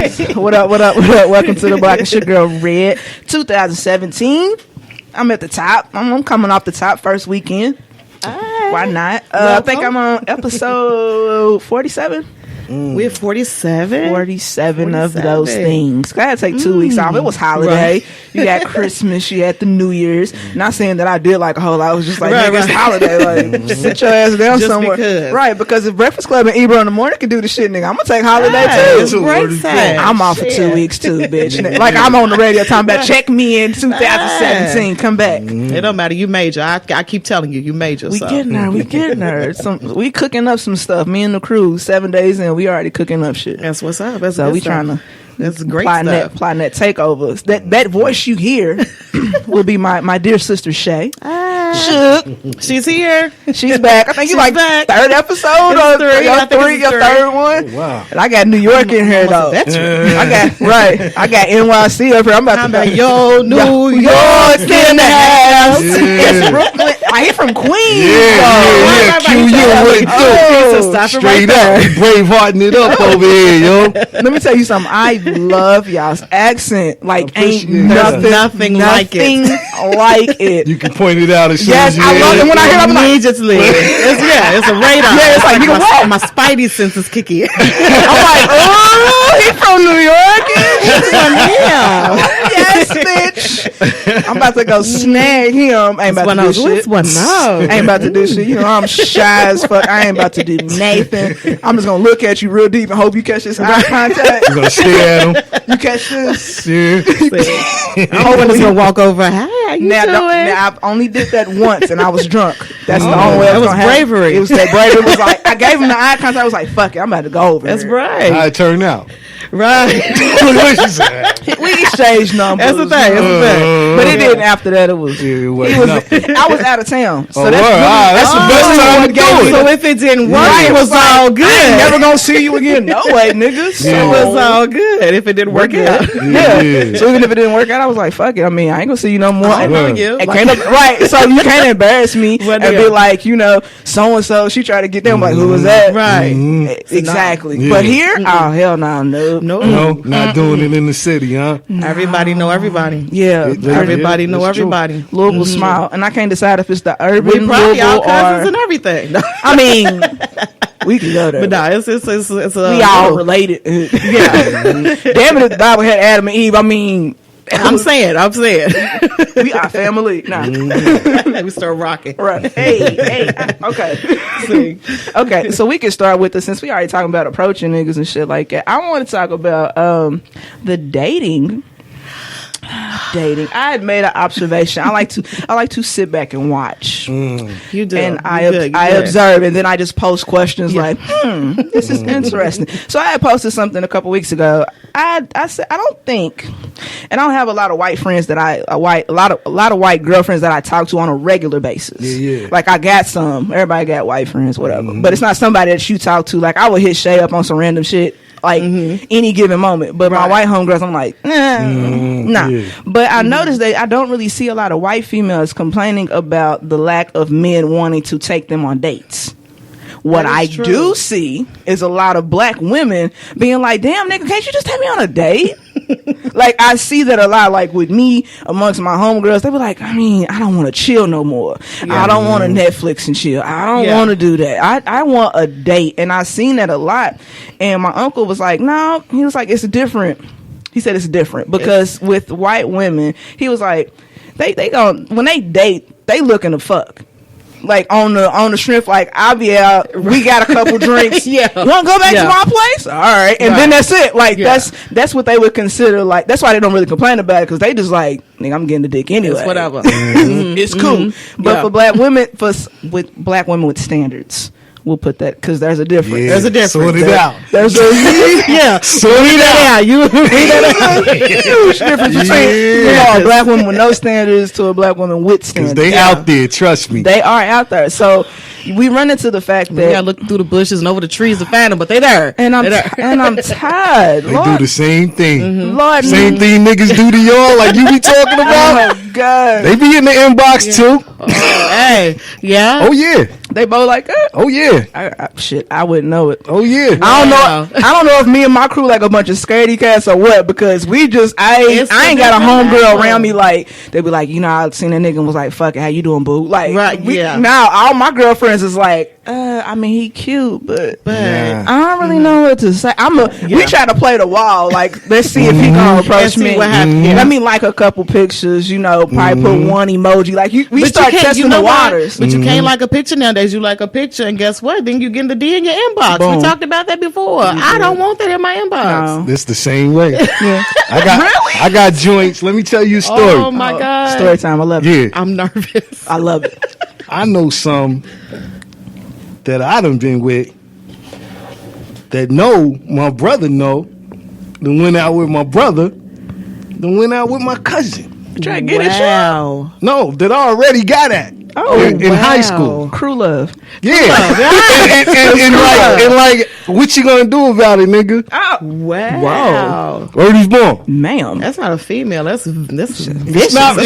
What up? Welcome to the Black and Sugar Girl Red 2017. I'm at the top. I'm coming off the top first weekend. Why not? I think I'm on episode 47. We're 47? 47 of those things. I had to take 2 weeks off. It was holiday. Right. You got Christmas. You had the New Year's. Not saying that I did like a whole lot. I was just like, it's holiday. Like, sit your ass down just somewhere. Because. Right, because if Breakfast Club and Ebro in the morning can do the shit, nigga, I'm going to take holiday too. I'm off for 2 weeks too, bitch. Like, I'm on the radio talking about check me in 2017. Come back. It don't matter. You major. I keep telling you, you major. We getting there. We cooking up some stuff. Me and the crew, 7 days in, we already cooking up shit. That's what's up. That's so we trying to. That's great stuff. Plotting that takeover. That voice you hear will be my dear sister Shay. Sugg. She's here. She's back. I think you like back. Third episode or your third one. Wow. And I got New York in here though. That's right. I got NYC up here. I'm about to New York in the house. It's Brooklyn. I hear from Queens. Yeah. Straight up. You bravehearting it up over here, yo. Let me tell you something. I love y'all's accent. Like, ain't nothing like it. You can point it out as soon as you I love it when I hear it. I'm immediately. It's a radar. Yeah, it's like, nigga, what? My spidey senses kick in. I'm like, oh, he from New York. Yes, bitch. I'm about to go snag him. Ain't about to do shit. Ain't about to do shit. You know, I'm shy as fuck. I ain't about to do nothing. I'm just gonna look at you real deep and hope you catch this eye contact. You gonna stare at him? You catch this? Yeah. I'm hoping he's gonna walk over. Hey, how you doing? Now, I only did that once, and I was drunk. That's the only way it was bravery. It was that bravery. It was like I gave him the eye contact. I was like, "Fuck it, I'm about to go over." That's here. right. How it turned out? Right. We exchanged numbers. That's the thing. But it didn't. After that, it was. I was out of town, so that's the best time to do it. So if it didn't work, it was all good. I ain't never gonna see you again. No way, niggas. So it was all good if it didn't work out. Yeah. So even if it didn't work out, I was like, "Fuck it." I mean, I ain't gonna see you no more. I know you. Right. So you can't embarrass me and be like, you know, so and so. She tried to get them. Like, who was that? Right. Exactly. Yeah. But here, oh hell no. No, not doing it in the city, huh? Everybody know everybody. Yeah, everybody know everybody. Louisville smile, and I can't decide if it's the urban we probably Louisville all cousins and everything. I mean, we can go there, but nah, it's we all related. Yeah, damn it, if the Bible had Adam and Eve. I mean. I'm saying. We are family. Nah. We start rocking. Right. Hey. Okay. Okay, so we can start with this since we already talking about approaching niggas and shit like that. I want to talk about the dating. I had made an observation. I like to sit back and watch. You do, and I observe, and then I just post questions like, "This is interesting." So I had posted something a couple weeks ago. I said I don't think, and I don't have a lot of white friends that a lot of white girlfriends that I talk to on a regular basis. Yeah. Like I got some. Everybody got white friends, whatever. But it's not somebody that you talk to. Like I would hit Shay up on some random shit. Like any given moment, but my white homegirls, I'm like, nah. Yeah. But I noticed that I don't really see a lot of white females complaining about the lack of men wanting to take them on dates. What I do see is a lot of black women being like, damn, nigga, can't you just take me on a date? Like, I see that a lot, like, with me, amongst my homegirls, they be like, I mean, I don't want to chill no more. Yeah. I don't want to Netflix and chill. I don't want to do that. I want a date. And I seen that a lot. And my uncle was like, no. He was like, it's different. He said it's different. Because with white women, he was like, they when they date, they looking to fuck. Like on the strength, like I'll be out. We got a couple drinks. You want to go back to my place? All right, and then that's it. Like that's what they would consider. Like that's why they don't really complain about it because they just like, nigga, I'm getting the dick anyway. It's whatever. It's cool. But for black women, with black women with standards. We'll put that because there's a difference. Yeah, there's a difference. Sort it out. There's a sort it out. You huge difference between a black woman with no standards to a black woman with standards. They out there, trust me. They are out there. So we run into the fact that we gotta look through the bushes and over the trees to find them, but they there. And I'm tired. They do the same thing. Lord, same thing niggas do to y'all, like you be talking about. Oh my God. They be in the inbox too. Hey, yeah. Oh yeah. They both like that. Oh yeah. I wouldn't know it. Oh yeah. I don't know if me and my crew like a bunch of scaredy cats or what, because we just I ain't got a homegirl around me like they be like, I seen that nigga and was like, fuck it, how you doing, boo? Like now all my girlfriends is like, I mean he cute, but I don't really know what to say. We try to play the wall, like let's see if he gonna approach me. What happens. Let me like a couple pictures, probably put one emoji. Like we start testing the waters. But you can't like a picture nowadays. You like a picture, and guess what? Then you get in the D in your inbox. Boom. We talked about that before. I don't want that in my inbox. It's the same way. I got joints. Let me tell you a story. Oh my God. Story time. I love it. Yeah. I'm nervous. I love it. I know some that I done been with that my brother then went out with my brother, then went out with my cousin. Try to get it, y'all. No, that I already got at. In high school. Crew love. Yeah. and like, what you gonna do about it, nigga? Wow. Word is born. Ma'am. That's not a female. That's vicious. It's not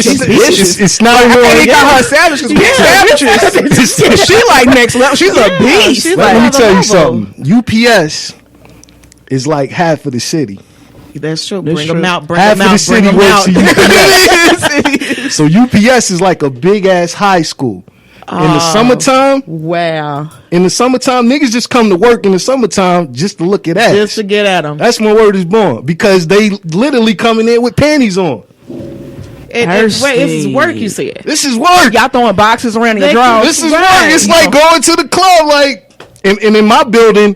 a I word. got her savage because we're savages. She like next level. She's a beast. Let me tell you something. UPS is like half of the city. That's true. Bring them out. Half of the city works to UPS. So UPS is like a big ass high school. In the summertime, niggas just come to work in the summertime just to look at ass. Just to get at them. That's my word is born. Because they literally coming in with panties on. Wait, this is work, you said? This is work. Y'all throwing boxes around in your drawers. This is work. It's like going to the club. Like, and in my building,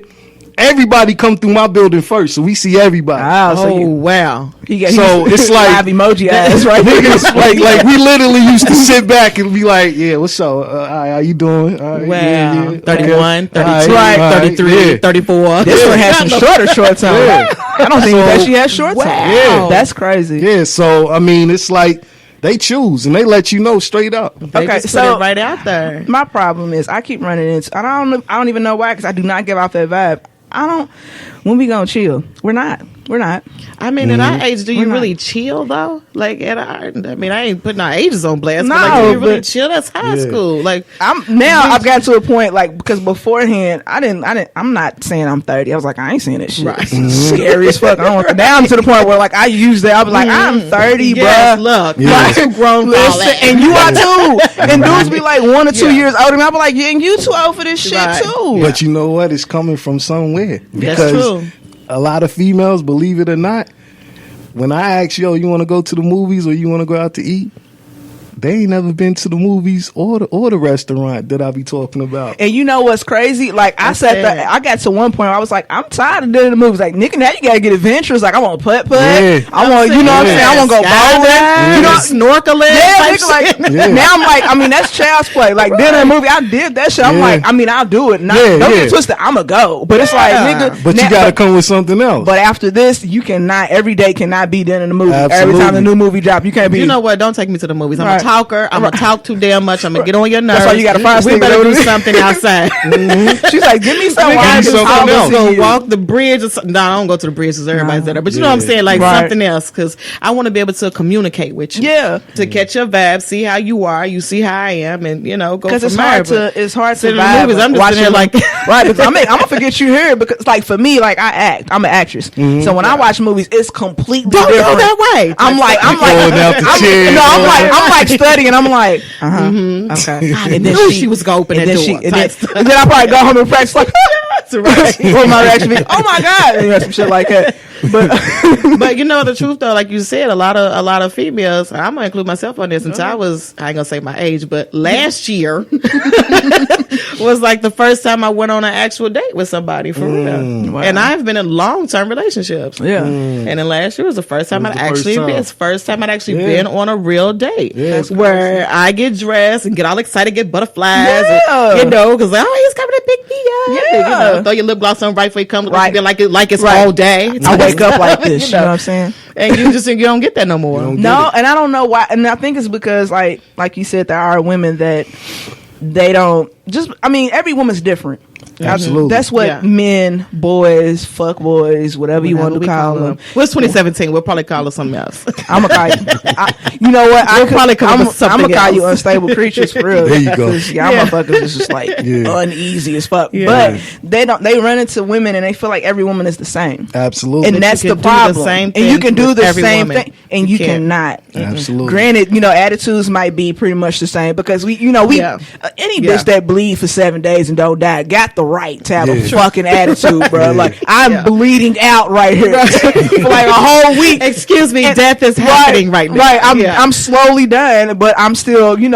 everybody come through my building first, so we see everybody. Wow! It's like live emoji ass, right? Niggas, like we literally used to sit back and be like, "Yeah, what's up? How you doing?" Wow! Yeah. 31, 32, right. 33, 34. This one has some short time. I don't think that she has short time. Yeah, that's crazy. Yeah, so I mean, it's like they choose and they let you know straight up. They just put it right out there. My problem is I keep running into. I don't even know why, because I do not give off that vibe. When we gonna chill? We're not. I mean, at our age, do you really chill though? Like I ain't putting our ages on blast. No, but like, do you really chill? That's high school. Like I've got to a point, like, because beforehand I'm not saying I'm 30. I was like, I ain't saying that shit. Right. Scary as fuck. I don't want down to the point where like I use that. I was like, I'm 30, yes, bruh. Look, like, grown. Listen, and you are too. And dudes be like 1 or 2 years older, and I be like, yeah, and you too old for this shit too. But you know what? It's coming from somewhere. That's true. A lot of females, believe it or not, when I ask, you want to go to the movies or you want to go out to eat, they ain't never been to the movies or the restaurant that I be talking about. And you know what's crazy? Like I got to one point where I was like, I'm tired of doing the movies. Like, nigga, now you gotta get adventurous. Like, I want putt. Yeah. I want, you know what I'm saying? I want to go bowling. Snorkeling. Yeah, nigga, like now I'm like, I mean, that's child's play. Like then in the movie, I did that shit. I'm like, I mean, I'll do it. Don't get twisted. I'ma go. But it's like, nigga. But you gotta come with something else. But after this, you cannot. Every day cannot be then in the movie. Absolutely. Every time the new movie drop, you can't be. You know what? Don't take me to the movies. I'm a talker. I'm gonna talk too damn much. I'm gonna get on your nerves. That's why you gotta find. We better do something outside. She's like, give me something. I'm gonna walk the bridge. No, I don't go to the bridge because everybody's there. But you know what I'm saying? Like something else, because I want to be able to communicate with you. Yeah. To catch your vibe, see how you are, you see how I am, and go from there. Because it's hard to vibe. Movies, I'm just sitting here like right. Because I'm gonna forget you here because like for me, like I act. I'm an actress. So when I watch movies, it's completely different. Don't go that way. I'm like I'm like studying. I'm like okay. And then she was going to open that door. And then I probably go home and practice like what my reaction be. Oh my god, and some shit like that. But you know the truth though, like you said, a lot of females. I'm gonna include myself on this. Since I ain't gonna say my age, but last year was like the first time I went on an actual date with somebody for real. Wow. And I've been in long-term relationships. Yeah. And then last year was the first time I'd actually been on a real date where I get dressed and get all excited, get butterflies, and, because he's coming to pick me up. And, throw your lip gloss on right before you come. Right. Like it's all day. I wake up like this. You know what I'm saying? And you don't get that no more. No, and I don't know why. And I think it's because like you said, there are women that they don't just. I mean, every woman's different. Absolutely. That's what men, boys, fuck boys, whatever you want to call them. Well, it's 2017. We'll probably call it something else. I'm gonna call you. You know what? We'll probably call it something I'm gonna call else. you unstable creatures for real. There you go. Y'all motherfuckers is just like uneasy as fuck. Yeah. But they run into women and they feel like every woman is the same. Absolutely. And that's the problem. And you can do the same thing, and you cannot. Absolutely. Granted, attitudes might be pretty much the same because we any bitch that bleed for 7 days and don't die got the right to have a fucking attitude, bro. Like I'm bleeding out right here for like a whole week. Excuse me, death is happening right now. Right, I'm slowly dying, but I'm still, I'm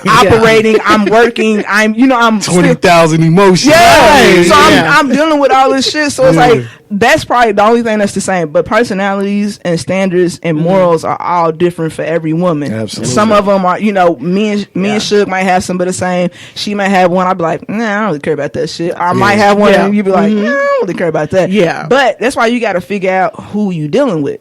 operating, I'm working, I'm 20,000 emotions. Yeah, so I'm dealing with all this shit. So it's like that's probably the only thing that's the same. But personalities and standards and morals are all different for every woman. Absolutely. Some of them are, me and Sugg might have some of the same. She might have one. I'd be like, nah, I don't really care about that shit. I might have one, and you'd be like, nah, I don't really care about that. Yeah. But that's why you got to figure out who you dealing with.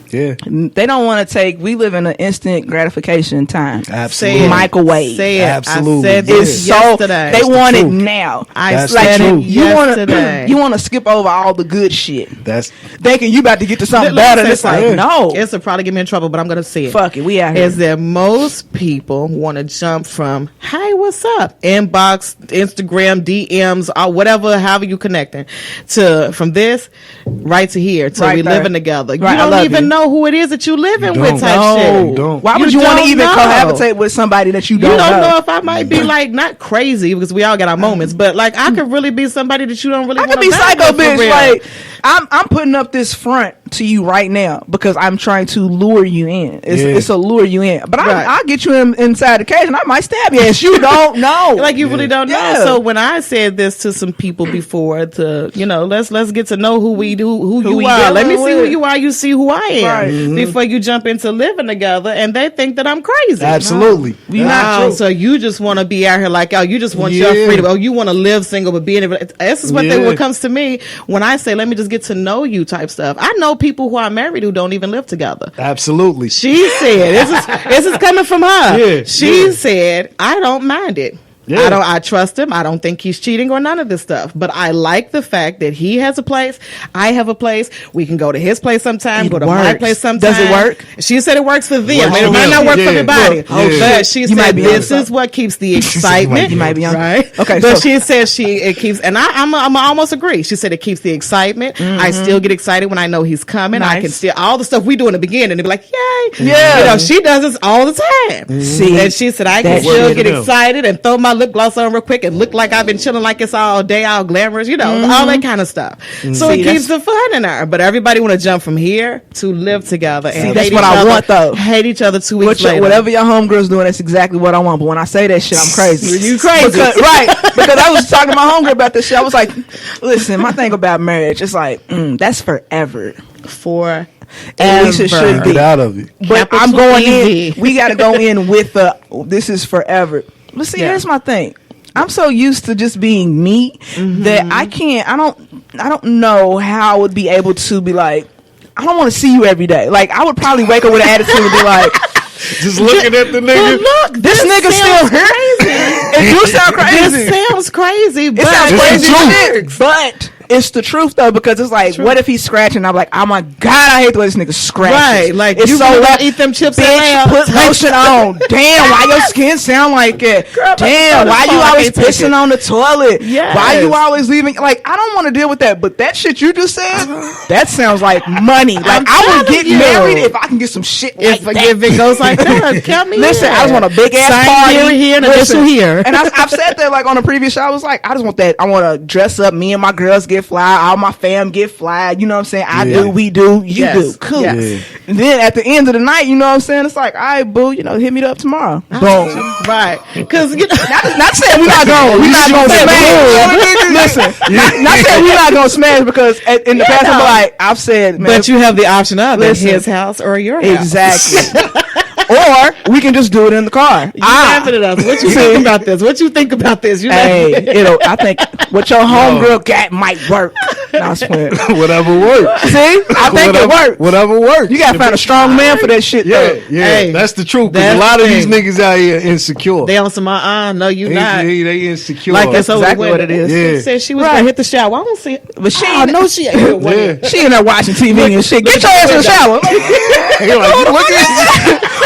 Yeah. They don't want to we live in an instant gratification time. Absolutely. Microwave. Say it. Absolutely. I said It's this so yesterday. they want it truth. now. That's like the truth. Yesterday. you want to skip over all the good shit. That's Thinking you about to get to something Let me better. say It's like something. no. This will probably get me in trouble, but I'm going to say it. Fuck it. We out here. Is that most people want to jump from, hey, what's up? Inbox, Instagram, DMs, or whatever, however you connecting, from this right to here, to we living together. You don't even know who it is that you living with type shit. You don't. Why would you want to even know. cohabitate with somebody that you don't You don't know? know if I might be like not crazy because we all got our moments, but like I could really be somebody that you don't really. I could be psycho bitch. Like I'm putting up this front to you right now because I'm trying to lure you in. It's a lure you in. But I'll get you inside the cage and I might stab you. Yes, you don't know. Like you really don't know. So when I said this to some people before, let's get to know who you are. Let me see who you are. You see who I am before you jump into living together, and they think that I'm crazy. absolutely. We not true. So you just want to be out here like, you just want your freedom. Oh, you want to live single, but being this is what comes to me when I say, let me just get to know you type stuff. I know people who are married who don't even live together. Absolutely. She said, this is coming from her. Yeah, She said, I don't mind it. Yeah. I trust him. I don't think he's cheating or none of this stuff. But I like the fact that he has a place. I have a place. We can go to his place sometime, go to my place sometime. Does it work? She said it works for them. Works It might not work for everybody. But she You said might be this on is what keeps the excitement. You might be on. Right? Okay, But so- she said it keeps, and I'm almost agree. She said it keeps the excitement. I still get excited when I know he's coming. I can still, all the stuff we do in the beginning, and be like, yay. Yeah. She does this all the time. See, And she said, I can that's still working get for them. excited and throw my lip gloss on real quick and look like I've been chilling like it's all day, all glamorous, all that kind of stuff. So it keeps the fun in her. But everybody want to jump from here to live together and that's hate what each I other, want, though. Hate each other 2 weeks later. Whatever your homegirl's doing, that's exactly what I want. But when I say that shit, I'm crazy. You crazy. Because I was talking to my homegirl about this shit. I was like, listen, my thing about marriage, it's like, that's forever. At least it should be. Get out of it. But I'm going in. We got to go in with this is forever. But see, here's my thing. I'm so used to just being me that I don't know how I would be able to be like, I don't want to see you every day. Like, I would probably wake up with an attitude and be like, Just looking at the nigga. Look, this nigga still crazy. It do sound crazy. This sounds crazy, but It sounds It's crazy, the as shit, but it's the truth though, because it's like, what if he's scratching? I'm like, oh my god, I hate the way this nigga scratches. Right, like it's you so gonna loud. eat them chips Bitch, and put lotion on. Damn, why your skin sound like it? Damn, why you always pissing on the toilet? Yes. Why you always leaving? Like, I don't want to deal with that, but that shit you just said, that sounds like money. Like, I would get telling you. married if I can get some shit like that. If it goes like that, count me Listen, in. I just want a big ass Sign party here and initial here. And I've said that like on a previous show. I was like, I just want that. I want to dress up. Me and my girls get fly. All my fam get fly. You know what I'm saying? I do. We do. You do. Cool. Yes. And then at the end of the night, you know what I'm saying? It's like, all right, boo. Hit me up tomorrow. Boom. Right, because Not saying we're not going. We're not going to smash. Listen, not saying we're not going to smash because in the past I'm like, I've said, man, but you have the option of Listen. his house or your house. exactly. Or we can just do it in the car. You laughing at us. What you think about this? What you think about this? You I think what your homegirl got might work. No, I swear. Whatever works. See? I think it works. Whatever works. You gotta find a strong man for that shit, though. Yeah, Hey, that's the truth. Because a lot of these niggas out here insecure. They on some no, you not. They insecure. Like that's exactly what it is. Yeah. She said she was gonna hit the shower. I don't see it. But she know she ain't here. She in there watching TV and shit. Get your ass in the shower. Look at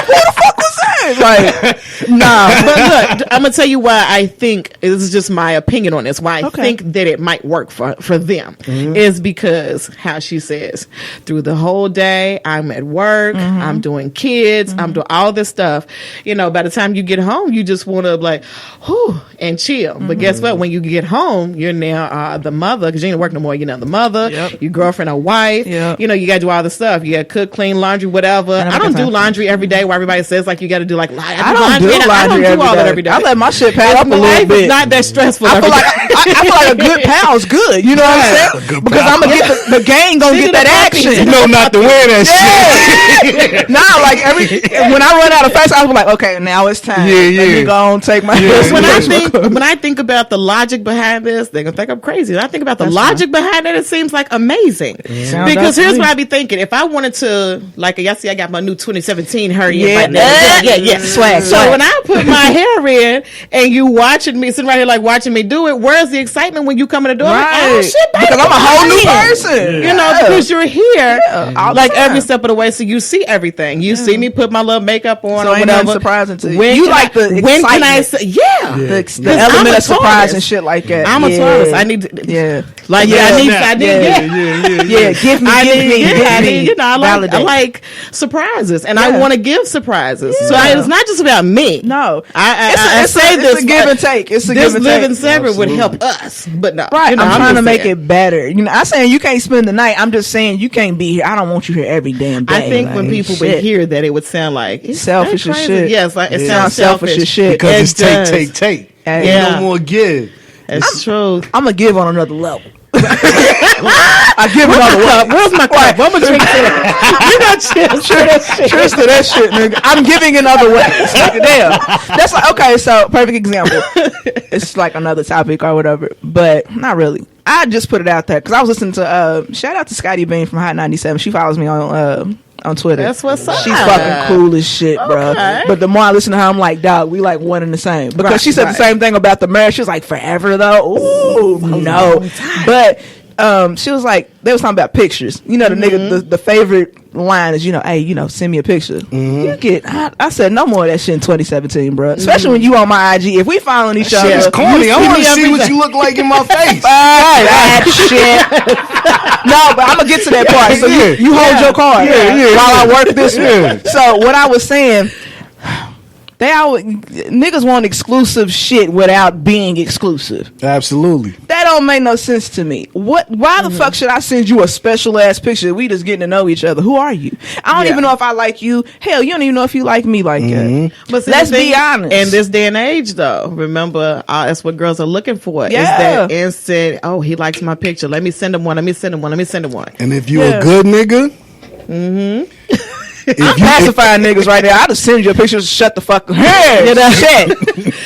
Who the fuck was that? Like, nah. But look, I'm gonna tell you why I think this is just my opinion on this. Why I think that it might work for them is because how she says through the whole day I'm at work, I'm doing kids, I'm doing all this stuff. You know, by the time you get home, you just want to like, whew, and chill. But guess what? When you get home, you're now the mother because you ain't working no more. You're now the mother, your girlfriend, or wife. You know, you got to do all the stuff. You got to cook, clean, laundry, whatever. I don't do laundry every day. Where everybody says like you got to do like I don't do laundry every day. I let my shit pile up a little bit. It's not that stressful. I feel like a good pal's good. You know what I'm saying? Because I'm gonna get the gang gonna get that action. You know not to wear that shit. Nah, like when I run out of face, I was like, okay, now it's time. Let me go and take my. When I think about the logic behind this, they're gonna think I'm crazy. When I think about the logic behind it, it seems like amazing. Because here's what I be thinking: if I wanted to, like, y'all see, I got my new 2017 Harriet right now. Swag. So when I put my hair in and you watching me, sitting right here like watching me do it, where's the excitement when you come in the door? Right. Like, oh shit, baby, because I'm a whole new person. You know, because you're here, like every step of the way, so you see everything. You see me put my little makeup on or whatever. Surprising to you. When When can I say? The element of surprise and shit like that. I'm a Taurus. I need. Like I need. Give me. You know, I like surprises, and I want to give surprises. So it's not just about me. No, I say this. It's a give and take. It's a this give and living take. separate would help us, but no. Right, you know, I'm trying to make it better. You know, I'm saying you can't spend the night. I'm just saying you can't be here. I don't want you here every damn day. I think when people would hear that, it would sound like it's selfish as shit. Yes, it sounds selfish as shit because it's take. Ain't no more give. It's true. I'm gonna give on another level. I give another cup. Where's my cup? I'm gonna drink to You know, cheers to that shit, nigga. I'm giving in other ways. Like, damn. That's like, okay, so perfect example. It's like another topic or whatever, but not really. I just put it out there because I was listening to shout out to Scotty Bean from Hot 97. She follows me on Twitter. That's what's up. She's fucking cool as shit, bro. But the more I listen to her, I'm like, dog, we like one and the same. Because she said the same thing about the marriage. She was like, forever though? Ooh, no. But she was like, they was talking about pictures. You know, the nigga, the favorite line is, you know, hey, you know, send me a picture. You get, I said, no more of that shit in 2017, bro. Especially when you on my IG. If we following each other. Shit's corny. I want to see what you look like in my face. That shit. No, but I'm going to get to that part. So you hold your card while I work this one. So what I was saying, niggas want exclusive shit without being exclusive. Absolutely. That don't make no sense to me. Why the fuck should I send you a special ass picture? We just getting to know each other. Who are you? I don't even know if I like you. Hell, you don't even know if you like me like that. But let's be honest. In this day and age, though, remember that's what girls are looking for. Is that instant? Oh, he likes my picture. Let me send him one. Let me send him one. Let me send him one. And if you a good nigga. I'm pacifying niggas right there. I just send you a picture. Shut the fuck up. Hey, shit.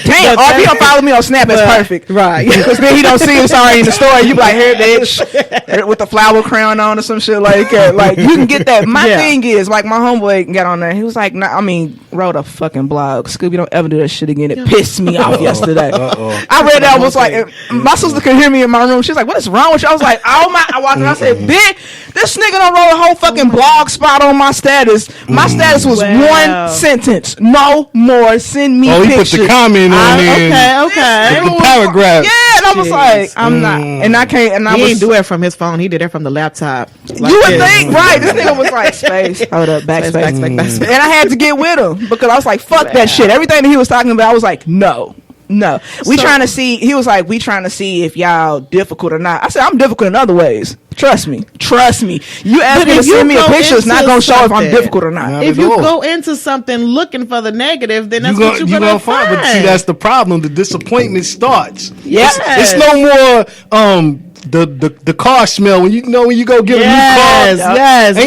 Damn, or if you don't follow me on Snap, that's perfect. Right. Because then he don't see it's already in the story. You be like, here, bitch. With the flower crown on or some shit like that. Like, you can get that. My thing is, like, my homeboy got on there. He was like, wrote a fucking blog. Scooby, don't ever do that shit again. It pissed me off yesterday. I read that. I was like, my sister could hear me in my room. She's like, what is wrong with you? I was like, oh my. I walked in. I said, bitch, this nigga done wrote a whole fucking blog spot on my status. My status was one sentence. No more. Send me pictures. He put the comment on there. Okay. The paragraph. Yeah, and I was like, I'm not. And I can't. And I didn't do it from his phone. He did it from the laptop. Like you would think, right? This nigga was like, space. Hold up, backspace. And I had to get with him because I was like, fuck that shit. Everything that he was talking about, I was like, no. We trying to see. He was like, we trying to see if y'all difficult or not. I said, I'm difficult in other ways. Trust me. You ask me to send me a picture, it's not gonna show if I'm difficult or not. If you go into something looking for the negative, then that's what you're gonna find. But see, that's the problem. The disappointment starts. Yeah, it's no more the car smell when you go get a new car. Yes.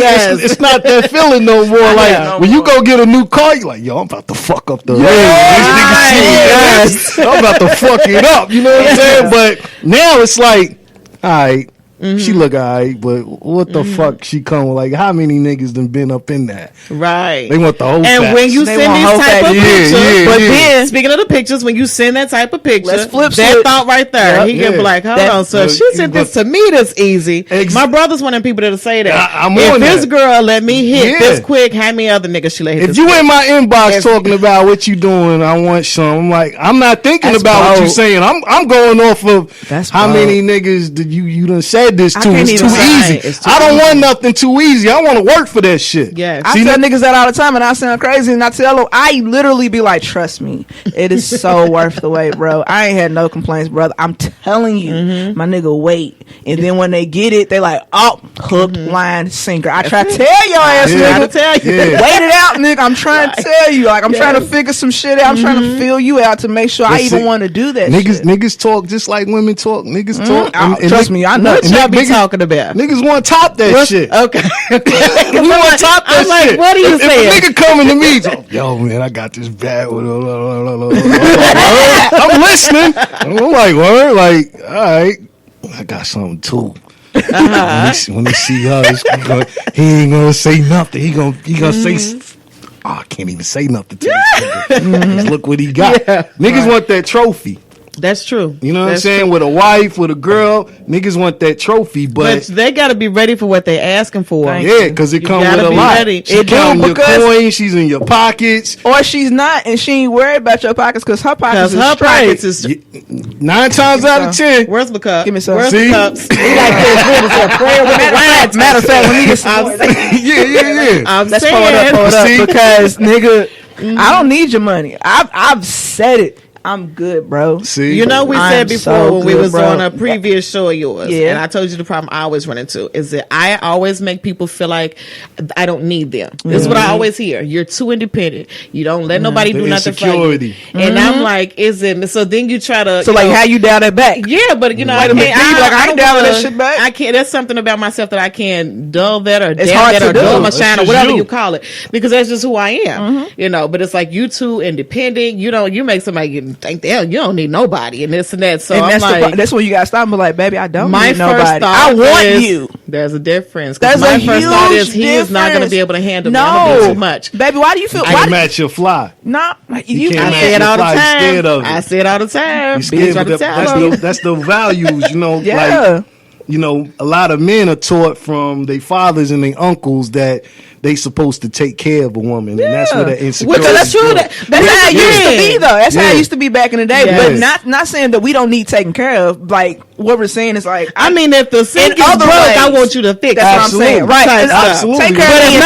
It's not that feeling no more. Like when you go get a new car, you're like, yo, I'm about to fuck up the road. Yes. I'm about to fuck it up. You know what I'm saying? But now it's like, all right. She look alright, but what the fuck she come with? Like, how many niggas done been up in that? Right. They want the whole And facts. when you send these type of pictures, but then speaking of the pictures, when you send that type of picture, let's flip that thought right there, he can be like, hold on, so if she sent this to me this easy. My brother's one of them people that'll say that. If this girl let me hit this quick, how many other niggas she let hit if this you quick? in my inbox talking about what you doing, I want some. I'm like, I'm not thinking about what you saying. I'm going off of how many niggas did you done said this to. It's too easy. I don't want nothing too easy. I want to work for that shit. Yeah. I tell niggas that all the time, and I sound crazy, and I tell them, I literally be like, trust me, it is so worth the wait, bro. I ain't had no complaints, brother. I'm telling you, my nigga, wait. And then when they get it, they like, oh, hook, line, sinker. I try to tell your ass, nigga. Wait it out, nigga. I'm trying to tell you. Like, I'm trying to figure some shit out. I'm trying to feel you out to make sure I even want to do that shit. Niggas talk just like women talk. Niggas talk. And trust me, I know. What y'all be talking about? Niggas want to top that shit. Okay. We want to top that I'm like, shit. what are you saying? If a nigga coming to me, yo, man, I got this bad. I'm listening. I'm like, word? Like, all right, I got something too. When he see her, he ain't gonna say nothing. He gonna say, I can't even say nothing to this nigga. Look what he got. Niggas want that trophy. That's true. You know what I'm saying? True. With a wife, with a girl, niggas want that trophy, but they got to be ready for what they asking for. Because it comes with a lot. Ready. She counting your coins, she's in your pockets, or she's not, and she ain't worried about your pockets because her pockets is 9 times out of 10. Where's the cup? Give me some. Where's the cups? He like this. Prayer with the wine. Matter of fact, when he gets let's pull it up because nigga, I don't need your money. I've said it. I'm good, bro. See, you know, we said before when we was on a previous show of yours, yeah. And I told you the problem I always run into is that I always make people feel like I don't need them. This is what I always hear. You're too independent. You don't let nobody do nothing for you. And I'm like, is it? So then you try to. So like, how you down that back? Yeah, but you know, I can't. I don't down that shit back. I can't. There's something about myself that I can't dull that or damn that or dull my shine or whatever you call it, because that's just who I am. You know, but it's like you too independent. You make somebody think that you don't need nobody and this and that. So I'm like, that's when you gotta stop and be like, baby, I don't need nobody. I want you. There's a difference. There's my a first huge thought is he difference. is not going to be able to handle me. No, I'm gonna be too much. Baby, why do you feel? I can match your fly. No, you can't I match say it your all the fly. time. You're scared of it. I say it all the time. That's the values, you know. Yeah. Like, you know, a lot of men are taught from their fathers and their uncles that they supposed to take care of a woman, and that's where the insecurity. That's true. That's how it used to be, though. That's how it used to be back in the day. Yes. But not saying that we don't need taken care of. Like what we're saying is like, I mean, if the sink is broke, I want you to fix. That's what I'm saying. Right? Absolutely. Take care but of me. if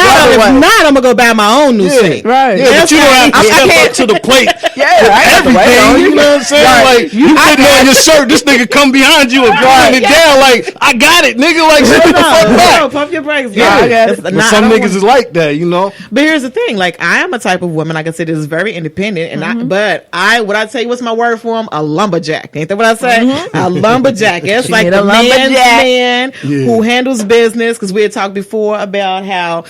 not, I'm gonna go buy my own new sink. Right? Yeah, but you don't have to step up to the plate. Everything. You know what I'm saying? Right. Like you putting on your shirt, this nigga come behind you and pulling it down. Like I got it, nigga. Like shut the fuck back. Pump your brakes. Yeah, but some niggas is like that, you know. But here's the thing: like I am a type of woman, like I said, is very independent, and what I tell you, what's my word for him? A lumberjack. Ain't that what I say? A lumberjack. It's like the man's man who handles business. Because we had talked before about how,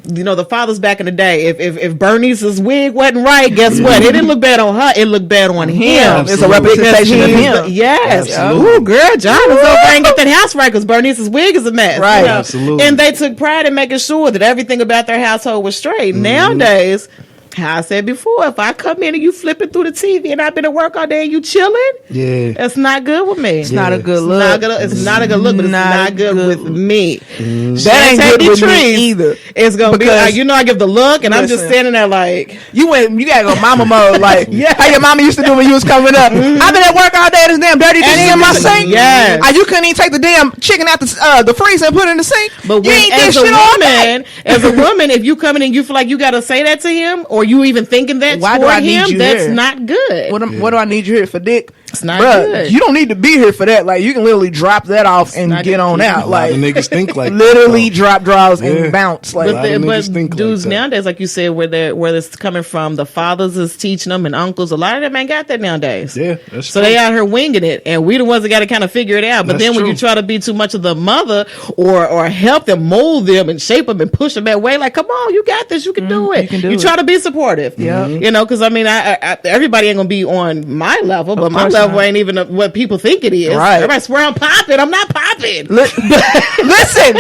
you know, the fathers back in the day. If Bernice's wig wasn't right, guess what? It didn't look bad on her. It looked bad on him. It's a representation of him. Yes. Ooh, girl, John is over and get that house right because Bernice's wig is a mess. Right. You know? Absolutely. And they took pride in making sure that everything about their household was straight. Nowadays, how I said before, if I come in and you flipping through the TV and I've been at work all day and you chilling, it's not good with me. It's not a good look. It's not a good look, but it's not good with me. That ain't good with me either. It's gonna be, you know, I give the look and I'm just standing there like you gotta go mama mode, like how your mama used to do when you was coming up. I've been at work all day, this damn dirty thing in my sink. Yes. You couldn't even take the damn chicken out the freezer and put it in the sink. But you ain't did shit all day. As a woman, if you come in and you feel like you gotta say that to him, or you even thinking that for him, that's not good. What do I need you here for, dick? It's not Bruh, good. you don't need to be here for that. Like, you can literally drop that off and not get on good. out. A lot Like, of niggas think like literally that, drop draws Yeah. and bounce. Like, lot of niggas think like dudes that. nowadays, like you said, where it's coming from, the fathers is teaching them and uncles. A lot of them ain't got that nowadays. Yeah, that's So true. they out here winging it, and we the ones that got to kind of figure it out. But That's then when true. you try to be too much of the mother or help them, mold them, and shape them and push them that way, like, come on, you got this, you can do it. you can do it. Try to be supportive. Yeah. You know, because I mean, I everybody ain't gonna be on my level, but my course level not. ain't even what people think it is. Right. Everybody swear I'm popping. I'm not popping. listen,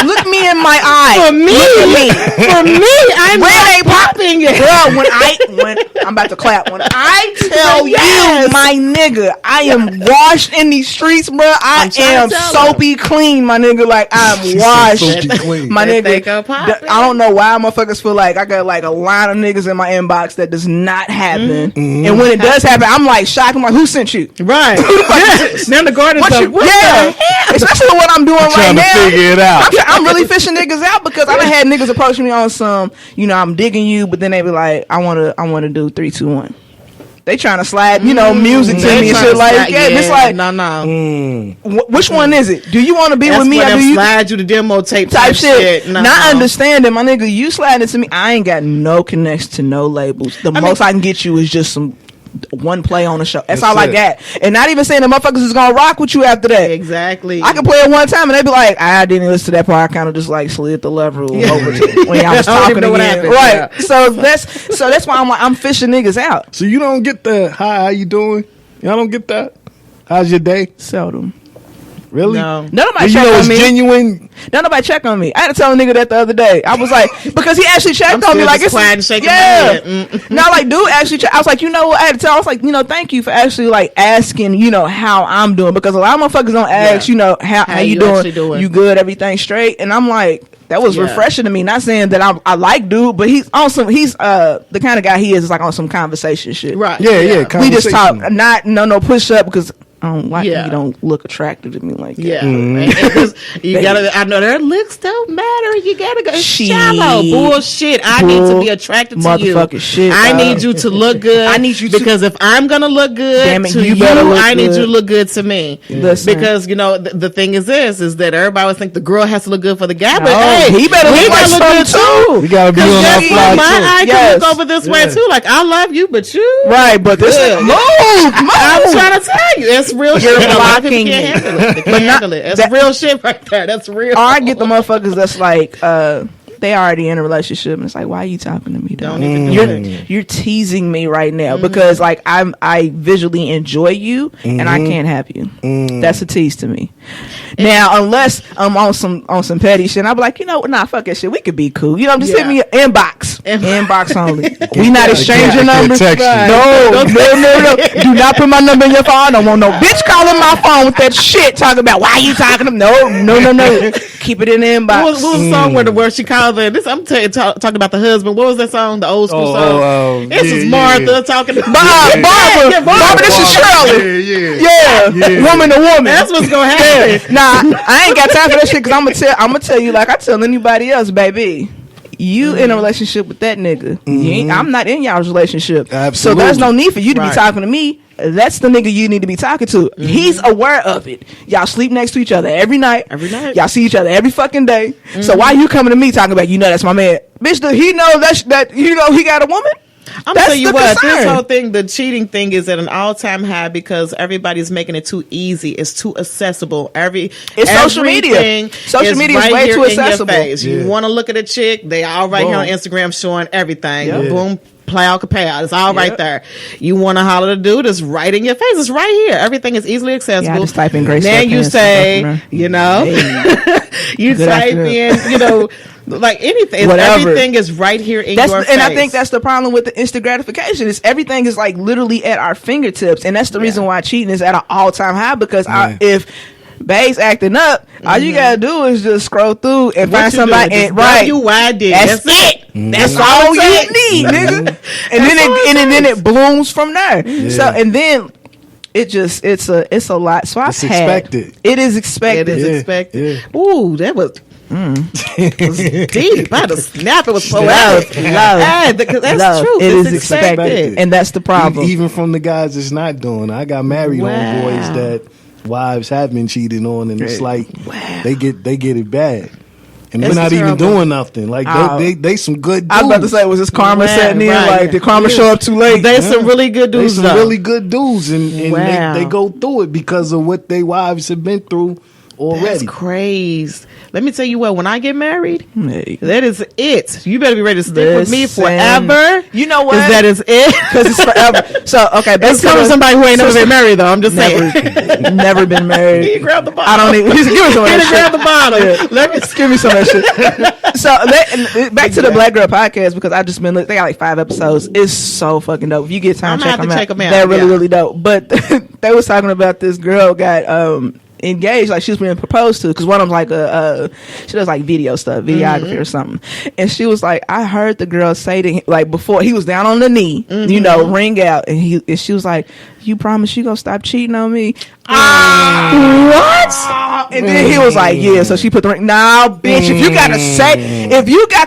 look me in my eye. For me, I'm Where not they popping it. Bro, when I'm about to clap, when I tell Yes. you, my nigga, I am washed in these streets, bro. I I'm trying am to tell soapy clean, my nigga. Like, I'm washed. Soapy clean. My They nigga, think I'm popping. I don't know why motherfuckers feel like I got like a line of niggas in my inbox that does not happen. And when it does happen, I'm like shocked. I'm like, who sent you? Right. Then the garden's What up. you, What yeah, the hell? especially with what I'm doing right Trying to now. figure it out. I'm really fishing niggas out because I done had niggas approach me on some, you know, I'm digging you, but then they be like, I wanna do 3, 2, 1. They trying to slide, you know, music to They me and trying shit to like slide- that. It's like, no. which one is it? Do you want to be That's with me where or them do you slide you the demo tape type shit? No, Not understanding, my nigga. You sliding to me. I ain't got no connection to no labels. The most I can get you is just some one play on the show. That's all I it. got. And not even saying the motherfuckers is gonna rock with you after that. Exactly. I can play it one time and they be like, I didn't listen to that part. I kind of just like slid the lever over to when y'all was I don't talking even know what again. happened. Right. Yeah. So that's why I'm like, I'm fishing niggas out. So you don't get the hi, how you doing? Y'all don't get that? How's your day? Seldom. Really? No. Nobody You check know on it's me. genuine. Nobody check on me. I had to tell a nigga that the other day. I was like, because he actually checked I'm on me still like just it's quiet and shaking my yeah. head. No, like dude actually. I was like, you know what? I had to tell. I was like, you know, thank you for actually like asking, you know, how I'm doing because a lot of motherfuckers don't ask, Yeah. you know, how you actually doing. You good? Everything straight? And I'm like. That was Yeah. refreshing to me. Not saying that I like dude, but he's on some. He's the kind of guy he is like on some conversation shit. Right. Yeah. We just talk, conversational. not no push up because I don't like Yeah. you don't look attractive to me like that. Yeah. And you gotta. I know their looks don't matter. You gotta go. It's Shit. shallow bullshit. I need to be attracted to you. Motherfucking shit, I dog. need you to look good. I need you to- because if I'm gonna look good Damn it, to you you, better look I need good. you to look good to me. Listen. Because you know the thing is this is that everybody always think the girl has to look good for the guy, but No, hey, he better we look gotta like look good something too. We gotta be Because on our guess fly what? My too. eye Yes. can look over this way Yeah. too. Like I love you, but you Right, but this Good. move. I'm trying to tell you, it's real shit. A lot of people blocking can't me. handle it. They can't handle it. That's that- real shit right there. That's real. Or I get the motherfuckers that's like, they already in a relationship, and it's like, why are you talking to me? Don't Dog? even do You're it. you're teasing me right now because like I visually enjoy you and I can't have you. That's a tease to me. Now, unless I'm on some petty shit, I'll be like, you know, nah, fuck that shit. We could be cool. You know, just hit me inbox, inbox only. We not exchanging I can't numbers. text you. No. Do not put my number in your phone. I don't want no bitch calling my phone with that shit talking about why you talking to me. No. Keep it in the inbox. What was the song where she called her? This I'm talking about the husband. What was that song? The old school song. This is Martha talking to Barbara, this is Shirley. Yeah. Woman to woman. That's what's gonna happen. Nah, I ain't got time for that shit because I'm gonna tell you like I tell anybody else, baby. You in a relationship with that nigga. You ain't, I'm not in y'all's relationship. Absolutely. So there's no need for you to be Right. talking to me. That's the nigga you need to be talking to. He's aware of it. Y'all sleep next to each other every night. Y'all see each other every fucking day. So why you coming to me talking about, you know, that's my man? Bitch, does he know that you know he got a woman? I'm That's telling you the what, concern. this whole thing, the cheating thing, is at an all-time high because everybody's making it too easy. It's too accessible. It's social media. everything Social media is right way here too in your accessible. face. Yeah. You want to look at a chick, they all right here on Boom. Instagram showing everything. Yeah. Boom. Play out, pay out. It's all Yeah. right there. You want to holler at a dude, it's right in your face. It's right here. Everything is easily accessible. Yeah, I just type in Grace Then you Sweatpants say, and stuff, you know, you Good type afternoon. in, you know, like anything. Whatever. Everything is right here in your face. And I think that's the problem with the instant gratification is everything is like literally at our fingertips, and that's the reason why cheating is at an all-time high because if bae's acting up, all you gotta do is just scroll through and What find you somebody doing? and Just right. WYD. That's it. That's all you need, nigga. And then it blooms from there. So and then it just it's a lot. So It's expected. It is expected. It is Yeah, expected. yeah. Ooh, that was It was deep. I had to snap. It was poetic. Love. That's true. It It's is expected. And that's the problem. Even from the guys that's not doing. I got married on boys that wives have been cheated on, and it's like they get it bad. And we're not even doing nothing. Like they some good dudes. I was about to say, was this karma setting in? Like, did karma show up too late? They some really good dudes. They some really good dudes, and they go through it because of what their wives have been through already. That's crazy. Let me tell you what, when I get married, that is it. You better be ready to stick with me forever. You know what? That is it. Because it's forever. So, okay. It's coming from somebody who ain't never been married, though. I'm just saying. Never been married. He grabbed the bottle. I don't even. Give me some of that shit. Grab the bottle. Let me give me some of that shit. So, back to the Black Girl Podcast, because I've just been looking. They got like 5 episodes. It's so fucking dope. If you get time, check them out. They're really, really dope. But they was talking about this girl got engaged, like she was being proposed to, because one of them like she does like video stuff, videography or something, and she was like, I heard the girl say to him, like, before he was down on the knee, you know, ring out, and she was like, you promise you gonna stop cheating on me? What? And then he was like, yeah. So she put the ring. Nah, bitch, if you got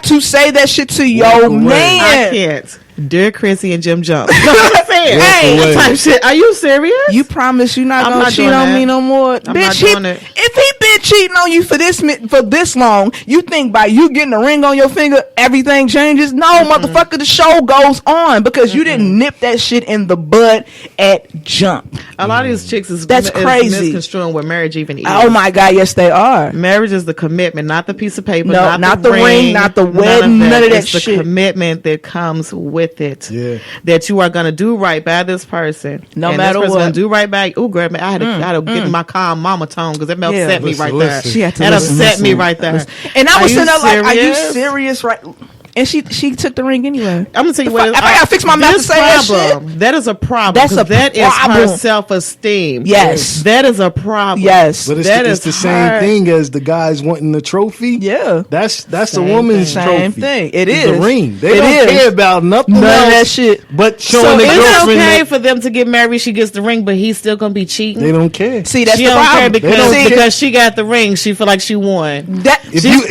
to say that shit to your man, I can't. Dear Chrissy and Jim Jones. You know what I'm saying? Hey, type shit. Are you serious? You promise you not gonna cheat on me no more? I'm bitch, not doing it. If he been cheating on you for this long, you think by you getting a ring on your finger, everything changes? No, motherfucker, the show goes on because you didn't nip that shit in the bud at jump. A lot of these chicks is crazy. Misconstruing what marriage even is. Oh my God, yes they are. Marriage is the commitment, not the piece of paper, no, not the ring, not the wedding, none of that shit. It's the commitment that comes with it. Yeah. That you are gonna do right by this person. No matter what. Gonna do right by. Oh, girl, I had to get in my calm mama tone because that upset me right there. She had to that upset me right there. And I was sitting there like, are you serious? Right? And she took the ring anyway. I'm gonna tell you what. I gotta fix my mouth to say that shit. That is a problem. That is her self-esteem. Yes, that is a problem. Yes, but it's the same thing as the guys wanting the trophy. Yeah, that's a woman's trophy. Same thing. It is the ring. They don't care about nothing else. None of that shit. But showing the girlfriend. Is it okay for them to get married? She gets the ring, but he's still gonna be cheating. They don't care. See, that's she the problem. Because she got the ring, she feel like she won. If you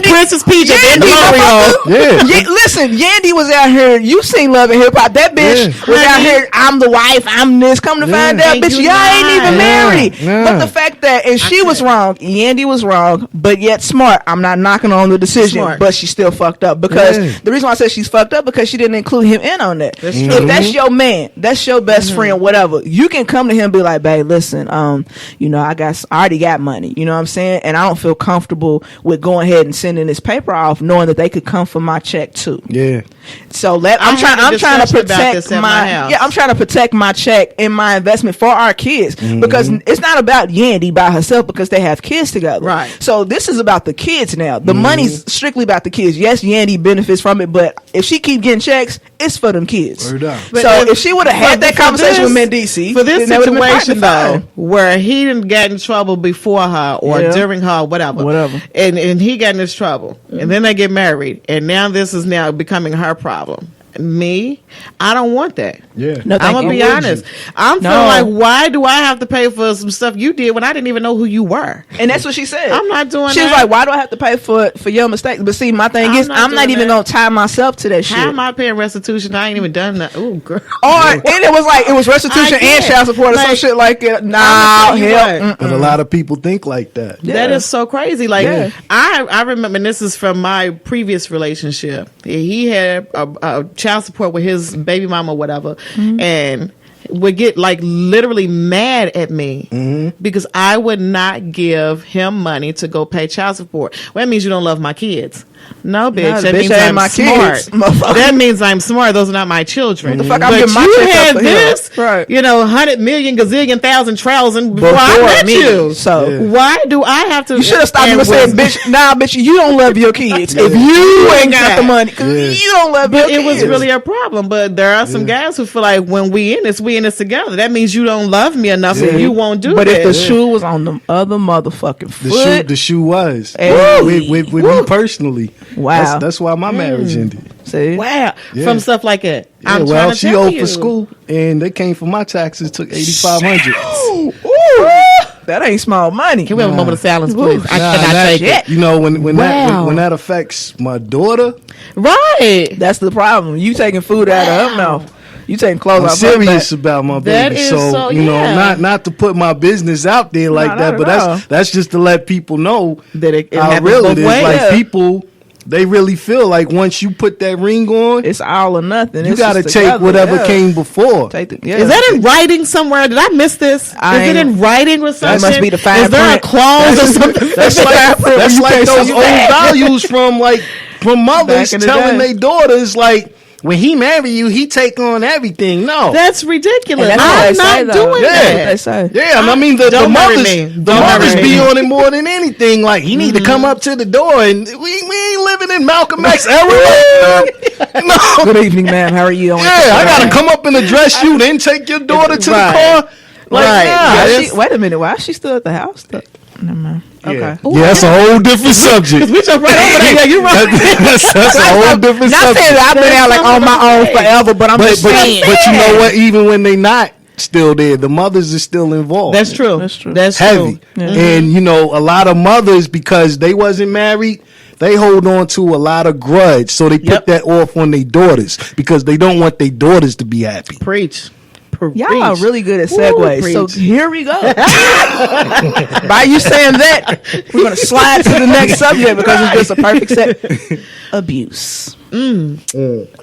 Princess Peach and Mario. Listen, Yandy was out here. You seen Love and Hip Hop. That bitch was out here. I'm the wife. I'm this. Come to find out, bitch, y'all ain't even married. But the fact that, and she was wrong. Yandy was wrong, but yet smart. I'm not knocking on the decision, but she still fucked up because the reason why I said she's fucked up because she didn't include him in on that. If that's your man, that's your best friend, whatever, you can come to him and be like, babe, listen, you know, I already got money. You know what I'm saying? And I don't feel comfortable with going ahead and sending this paper off, knowing that they could come for my check too. Yeah. So I'm trying to protect I'm trying to protect my check and my investment for our kids because it's not about Yandy by herself because they have kids together. Right. So this is about the kids now. The money's strictly about the kids. Yes, Yandy benefits from it, but if she keep getting checks, it's for them kids. So if she would have had that conversation with Mendici, for this situation though, where he didn't get in trouble before her or during her, whatever, and he got in this trouble, and then they get married, and now this is now becoming her problem. Me, I don't want that. Yeah, no, I'm gonna be honest. I'm feeling like, why do I have to pay for some stuff you did when I didn't even know who you were? And that's what she said. I'm not doing. She was like, why do I have to pay for your mistakes? But see, my thing is, I'm not even gonna tie myself to that shit. How am I paying restitution? I ain't even done that. Oh, girl. And it was restitution and child support or some shit like it. Nah, hell. But a lot of people think like that. Yeah. That is so crazy. Like I remember, and this is from my previous relationship. He had a child support with his baby mama, whatever, and would get like literally mad at me because I would not give him money to go pay child support. Well, that means you don't love my kids. No, bitch. No, that bitch, means I'm my smart. That means I'm smart. Those are not my children. The fuck, but you had this, right. 100 million, gazillion, thousand, thousand before I met you. So why do I have to? You should have stopped him and said, "Bitch, nah, bitch, you don't love your kids if you ain't got the money because you don't love your kids." But it was really a problem. But there are some guys who feel like when we in this together. That means you don't love me enough, and you won't do it. But if the shoe was on the other motherfucking foot, the shoe was with me personally. Wow, that's why my marriage ended. See? Wow, from stuff like that. Yeah, she owed for school, and they came for my taxes. Took $8,500. That ain't small money. Can we have a moment of silence, please? I Nah, cannot that- take it. You know, when Wow. that affects my daughter, Right. That's the problem. You taking food out of her mouth. You taking clothes I'm off her serious back. about my That baby. is So, so- you know, yeah. not to put my business out there like not that, at but all. that's just to let people know That it how happens real both it is. ways. Like Yeah. people, they really feel like once you put that ring on, It's all or nothing. you It's got to just take together. whatever Yeah. came before. Take the, yeah. Is that in writing somewhere? Did I miss this? I Is it ain't- in writing or something? must be the fine Is there a print. clause or something? That's like those old that. values from mothers Back in the telling day. their daughters like, when he marry you, he take on everything. No, That's ridiculous. And that's what I'm they say, not though. doing Yeah. That's what that. they say. yeah, and I mean the Don't marry mothers, me. the Don't mothers marry be me. on it more than anything. Like he need to come up to the door, and we ain't living in Malcolm X era. No, Good evening, ma'am. How are you? yeah, I gotta come up and address you, then take your daughter to Right. the car. Like, Right. nah, Why that's- she, wait a minute. Why is she still at the house? Never mind. Okay. Yeah, that's a whole different subject. We jump right over there. Yeah, you're right. That's a whole different Not subject. saying that I've been out like on my own forever, but I'm But, just but, saying. but you know what? Even when they not still there, the mothers are still involved. That's true. That's true. That's heavy. true. And you know, a lot of mothers, because they wasn't married, they hold on to a lot of grudge, so they Yep. put that off on their daughters because they don't want their daughters to be happy. Preach. Y'all are really good at Woo, segues. So preach. here we go. By you saying that, we're going to slide to the next subject because it's just a perfect set. Abuse.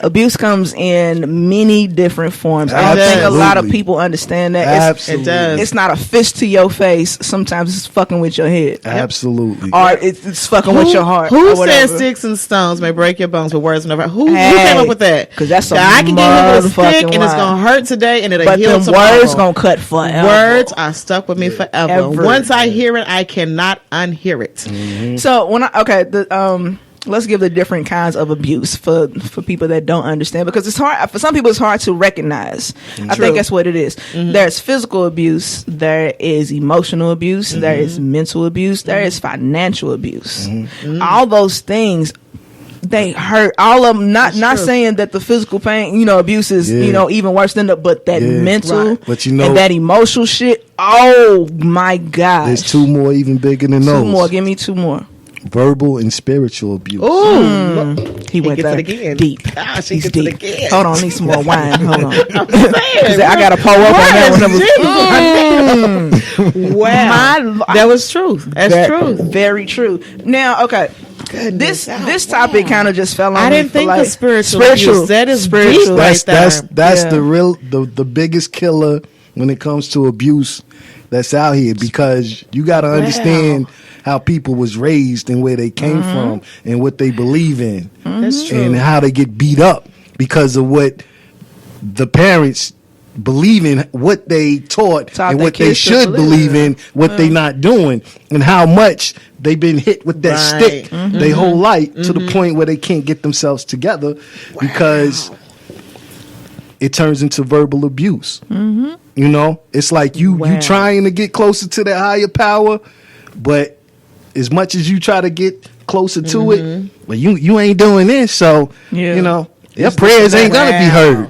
Abuse comes in many different forms. I don't think a lot of Absolutely. people understand that. Absolutely. It does. It's not a fist to your face. Sometimes it's fucking with your head. Absolutely. Or it's fucking with your heart. Who or said whatever. sticks and stones may break your bones, but words never? Who came up with that? 'Cause that's a I can get hit with a stick motherfucking and it's lie. gonna hurt today and it'll But heal them tomorrow. words gonna cut forever. Words are stuck with me forever. Ever. Once I hear it, I cannot unhear it. So let's give the different kinds of abuse for people that don't understand, because it's hard for some people. It's hard to recognize. I think that's what it is. There's physical abuse, there is emotional abuse, there is mental abuse, there is financial abuse. All those things, they hurt. All of them. Not true. saying that the physical pain, abuse is Yeah. even worse than but that Yeah. mental, Right. But you know- and that emotional shit. Oh my god! There's two more even bigger than Two those. more. Give me two more. Verbal and spiritual abuse. Ooh, He went gets there it again. deep. Ah, she He's gets it deep. again. Hold on, I need some more wine. Hold on. Man, I got to pull up on that one. wow, that was truth. That's true. Very true. Now, okay. This topic kind of just fell on I me didn't for think like, of spiritual abuse. That is deep right That's there. Yeah. the real the biggest killer when it comes to abuse that's out here, because you got to understand how people was raised and where they came from and what they believe in. That's true. And how they get beat up because of what the parents believe in, what they taught and their what they kids to should believe. believe in, what they not doing, and how much they've been hit with that Right. stick their whole life to the point where they can't get themselves together because it turns into verbal abuse. You know, it's like you trying to get closer to that higher power, but as much as you try to get closer to it, but you ain't doing this, so Yeah. you know your prayers ain't gonna be heard.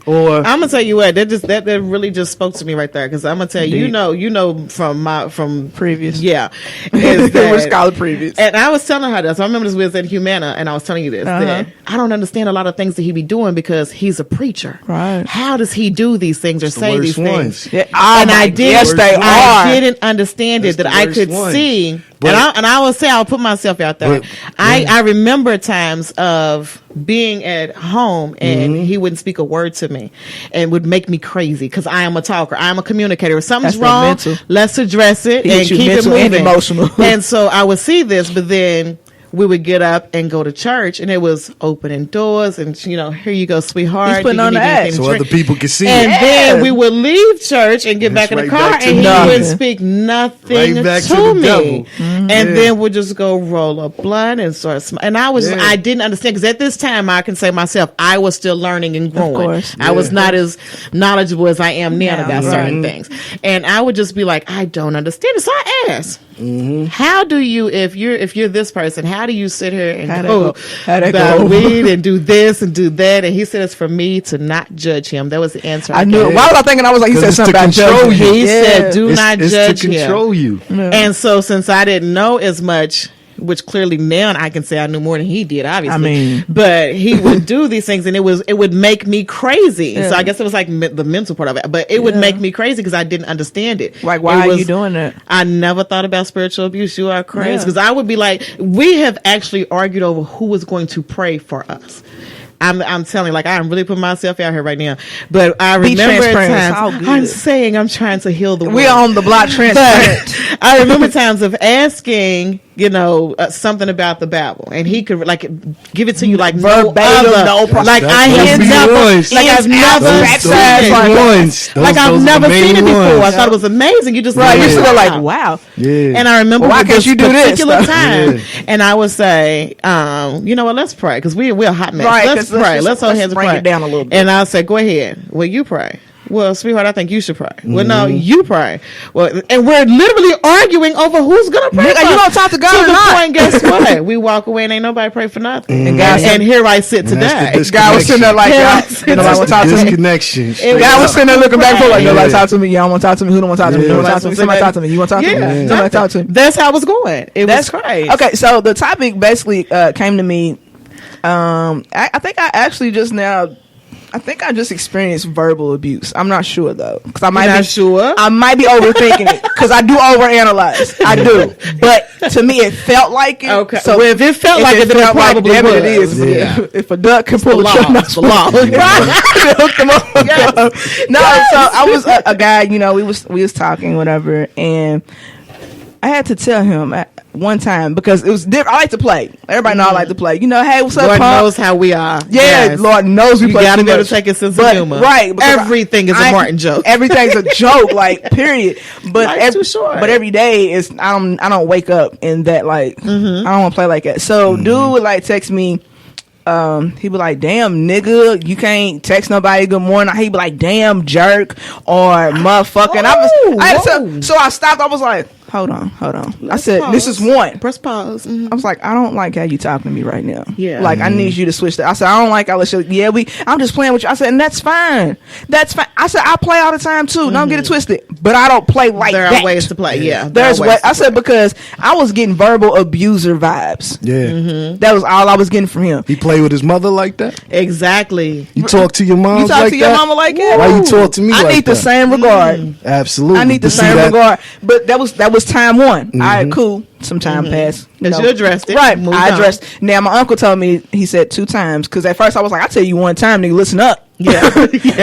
Or I'm gonna tell you what, that really just spoke to me right there, because I'm gonna tell you, you know from Previous. yeah, We're is that- scholar previous. And I was telling her this. I remember this. We was at Humana, and I was telling you this. That I don't understand a lot of things that he be doing because he's a preacher. Right. How does he do these things or the say these worst things? ones. Yeah. And I didn't. I are. didn't understand That's it. That the I worst could ones. see. But- and I will say, I'll put myself out there. But- I remember times of being at home and he wouldn't speak a word to me, and would make me crazy because I am a talker. I am a communicator. If something's That's that wrong, mental. let's address it He and hit you keep it mental and moving. emotional. And so I would see this, but then we would get up and go to church, and it was opening doors, and here you go, sweetheart. He's putting Do you on need the anything act. to so drink? other people can see And it. then we would leave church and get back in the right car, back to and he nothing. would speak nothing Right back to to the me. devil. And Yeah. then we'd just go roll a blunt and start. And I didn't understand, because at this time, I can say myself, I was still learning and growing. course. I was not as knowledgeable as I am now Now, about right. certain things. And I would just be like, I don't understand it. So I asked, How do you, if you're this person, how do you sit here and How'd go that about go? weed and do this and do that? And he said it's for me to not judge him. That was the answer. I knew it. Why was I thinking? I was like, he said It's something to about control judging. you. He said, "Do not It's judge to control you. And so, since I didn't know as much, which clearly now I can say I knew more than he did, obviously. I mean, but he would do these things, and it would make me crazy. Yeah. So I guess it was like the mental part of it, but it would make me crazy because I didn't understand it. Like, why are you doing that? I never thought about spiritual abuse. You are crazy, Yeah. because I would be like, we have actually argued over who was going to pray for us. I'm telling you, like, I'm really putting myself out here right now. But I Be remember at transparent. It's all times, good. I'm saying I'm trying to heal the world. We on the block transparent. I remember times of asking, something about the Bible, and he could like give it to you like Verbatim, no other. Like I had never, like I've never seen it. Like I've never seen it before. I thought it was amazing. You just Right, like, you're still wow. like, wow. Yeah. And I remember Well, why with can't this you do this particular stuff? time, Yeah. and I would say, you know what? Let's pray, because we're a hot mess. Right, Let's 'cause pray. Let's hold hands and bring pray. it down a little bit. And I'll say, go ahead. Well, you pray. Well, sweetheart, I think you should pray. Well, no, you pray. Well, and we're literally arguing over who's gonna pray. Nigga, for you us. gonna talk to God To or the not? point, guess what? We walk away and ain't nobody pray for nothing. And God said- And here I sit And that's today. the God was sitting there like, Yeah. y'all, nobody want to talk to me. Disconnection. God was sitting there looking back and forth like, nobody Yeah. talk to me. Y'all want to talk to me? Who don't want to talk to me? Yeah. Who don't want to talk to me? Somebody talk to me. You want to talk to me? Yeah. Somebody talk to me. That's how it was going. It was crazy. Okay, so the topic basically came to me. I think I actually just now. I think I just experienced verbal abuse. I'm not sure though, because I might You're be not sure? I might be overthinking it because I do overanalyze. I do, but to me it felt like it. Okay. So Well, if it felt like it, then it probably damn was. it is. Yeah. If a duck can pull a law. trigger, It's the law. hook them up. No, so I was a guy. We was talking, whatever, and I had to tell him at one time because it was different. I like to play. Everybody know I like to play. Hey, what's up, Lord punk? knows how we are. Yeah, Yes. Lord knows we You play. gotta too be able much. to take a sense of But- humor. right? because Everything is a Martin joke. Everything's a joke, like period. But Life's too short. But every day is I don't wake up in that like I don't want to play like that. So dude would like text me. He be like, "Damn nigga, you can't text nobody good morning." He be like, "Damn jerk," or "Motherfucker." And so I stopped. I was like, "Hold on." I said, "This is one." Press pause. Mhm. I was like, I don't like how you talking to me right now. Yeah. Like, I need you to switch that. I said, I don't like how I'm just playing with you. I said, and that's fine. That's fine. I said, I play all the time too. Don't get it twisted. But I don't play like There that. are ways to play. Yeah. There's way. I said, because I was getting verbal abuser vibes. Yeah. That was all I was getting from him. He play with his mother like that? Exactly. You talk to your mom You talk like to your that? mama like that? Why you talk to me I like need the that? same regard. Absolutely. I need the But see same that- regard. But that was time one. All right, cool. Some time passed. But you addressed it. Right. Moved I on. addressed. Now, my uncle told me, he said 2 times. Because at first I was like, I tell you one time, nigga, listen up. Yeah.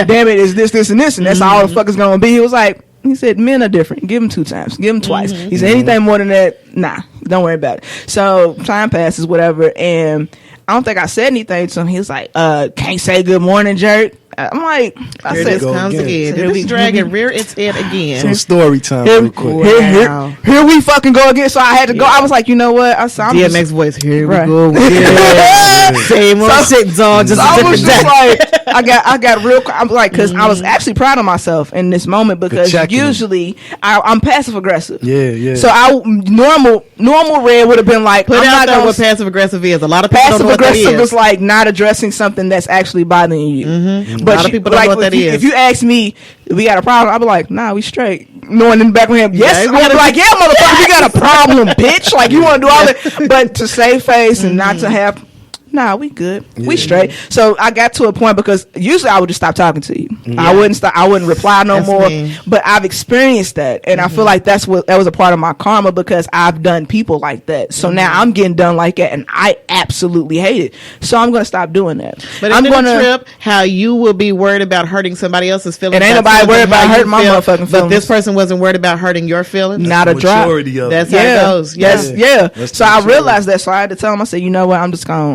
Damn it, it's this, and this. And that's all the fuck is going to be. He was like, he said, men are different. Give them 2 times. Give them twice. He said, anything more than that, nah, don't worry about it. So time passes, whatever. And I don't think I said anything to him. He was like, can't say good morning, jerk. I'm like, I Here said, this comes again. again. Here Here we- this dragon rear its head again. Some story time Here, real quick. Wow. here we fucking go again. So I had to go. I was like, you know what? I said, I'm just- DMX voice. Here Right. we go. Yeah. Same old shit, dog. Just So a I was different just day. like, I got real. I'm like, because I was actually proud of myself in this moment because checking him. usually I'm passive aggressive. Yeah. So normal Red would have been like, Put I'm out not there gonna. what passive aggressive is. A lot of people don't Passive know what that aggressive is. is like not addressing something that's actually bothering you. A But lot of people don't know what that is. If you ask me, we got a problem, I'll be like, nah, we straight. Knowing in the back of my head, yes, Yeah, I'm gonna be like, yeah, motherfucker, we got a problem, bitch. Like you want to do all that, but to save face and not to have. Nah, we good. We straight. So I got to a point because usually I would just stop talking to you. I wouldn't stop. I wouldn't reply no That's more. me. But I've experienced that, and I feel like that was a part of my karma because I've done people like that. So now I'm getting done like that, and I absolutely hate it. So I'm gonna stop doing that. But I'm I'm gonna trip how you will be worried about hurting somebody else's feelings. It ain't by nobody telling worried them about how you hurting my feel, motherfucking But feelings. this person wasn't worried about hurting your feelings. not a drop. Maturity of That's it. how it goes. Yes, Yeah. yeah. That's So I maturity. realized that. So I had to tell him. I said, you know what?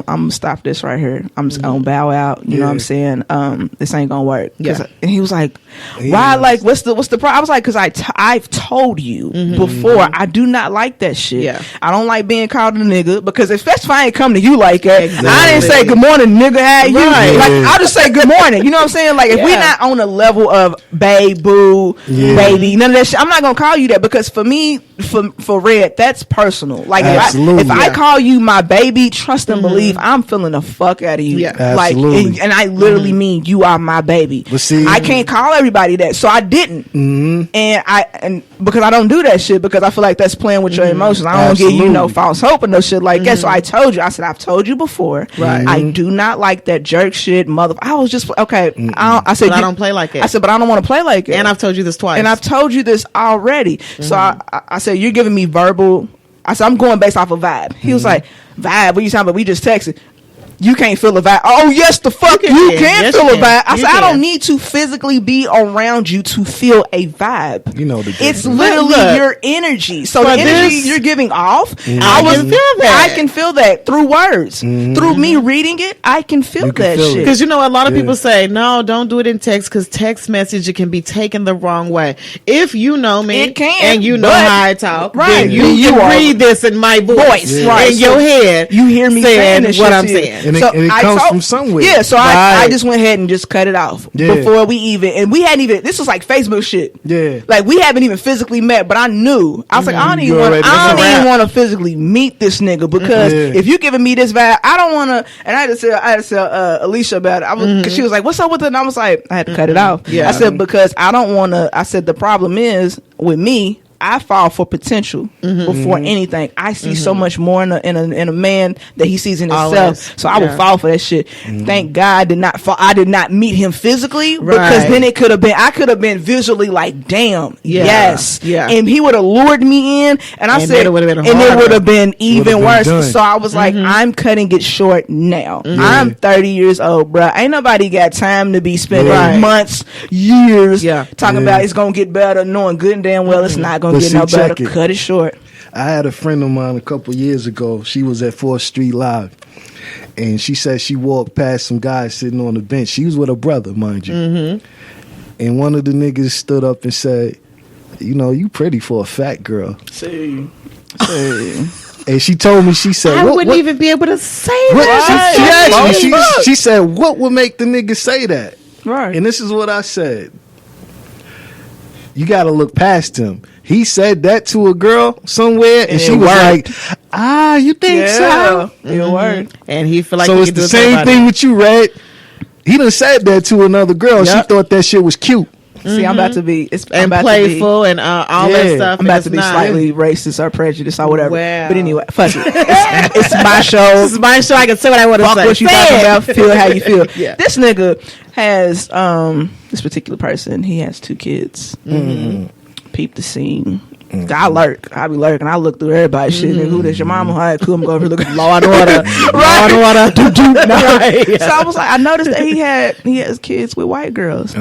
I'm gonna stop this right here. I'm just gonna bow out. You know what I'm saying? This ain't gonna work. Yeah. And he was like, why? Like, what's the problem? I was like, because I've told you before, I do not like that shit. Yeah. I don't like being called a nigga, because especially if I ain't come to you like that, Exactly. I didn't say good morning, nigga. How you? Right. Like, I'll just say good morning. You know what I'm saying? Like, if we not on a level of babe, boo, baby, none of that shit, I'm not gonna call you that, because for me, for Red, that's personal. Like, if I call you my baby, trust and believe, I'm feeling the fuck out of you. Yeah. Like, and I literally mean you are my baby. But see, I can't call everybody that, so I didn't. And because I don't do that shit, because I feel like that's playing with your emotions. I don't give you no false hope or no shit like that. So I told you, I said, I've told you before. Right. I do not like that jerk shit, mother. I was just okay. I said, But I don't play like it. I said, but I don't want to play like it. And I've told you this twice. And I've told you this already. So I said, you're giving me verbal. I said, I'm going based off of vibe. He was like, vibe? What are you talking about? We just texted. You can't feel a vibe. Oh, yes, the fuck you can Yes, feel you a vibe. I You said, I can. don't need to physically be around you to feel a vibe. You know the It's difference. literally Look, your energy. So the for energy this- you're giving off, I can feel that. I can feel that through words. Through me reading it, I can feel You can that feel it. shit. Because you know, a lot of people say, no, don't do it in text, because text message, it can be taken the wrong way. If you know me, It can, and you know but- how I talk, right, then you then you can are- read this in my voice, Right. in your head. You hear me saying this what shit I'm to you. saying. And it I comes from somewhere. Yeah, so I Right. just went ahead and just cut it off Yeah. before we even, and we hadn't even, this was like Facebook shit. Yeah. Like, we haven't even physically met, but I knew. I was like, I don't You even already- want it's a wrap. to physically meet this nigga, because if you giving me this vibe, I don't want to, and I had to tell Alicia about it. I was, cause she was like, what's up with it? And I was like, I had to cut it off. Yeah. I said, because I don't want to, I said, the problem is with me, I fall for potential before anything. I see so much more in a man that he sees in himself. Always. So I would fall for that shit. Thank God I did not fall. I did not meet him physically, because Right. then it could have been. I could have been visually like, damn, Yeah. yes, Yeah. and he would have lured me in, and I And said, then it would've been and it harder. would have been even been worse. done. So I was like, I'm cutting it short now. I'm 30 years old, bruh. Ain't nobody got time to be spending Right. months, years, Yeah. talking about it's gonna get better, knowing good and damn well it's not gonna But get see, no better. check it. Cut it short. I had a friend of mine a couple years ago. She was at 4th Street Live. And she said she walked past some guys sitting on the bench. She was with her brother, mind you. And one of the niggas stood up and said, you know, you pretty for a fat girl. See. And she told me, she said, I what, wouldn't what, even be able to say what- that. she asked me, Fuck. she said, what would make the nigga say that? Right. And this is what I said. You got to look past him. He said that to a girl somewhere, and It she was worked. like, you think so? It worked. And he feel like So he it's can do the it to same somebody. thing with you, Red. He done said that to another girl. Yep. She thought that shit was cute. See, I'm about to be I'm and about playful and all that Yeah. stuff. I'm about and to it's be not. slightly racist or prejudiced or whatever. Wow. But anyway, fuck it. It's my show. This is my show. I can say what I want to Fuck say. what you Say talking it. about. Feel how you feel. Yeah. This nigga has this particular person. He has 2 kids. Peep the scene. I lurk. I be lurking. I look through everybody's shit. Nigga, who this? Your mama? All right, cool. I'm going to go over look. Law and order. Law and order. Right, yeah. So I was like, I noticed that he has kids with white girls.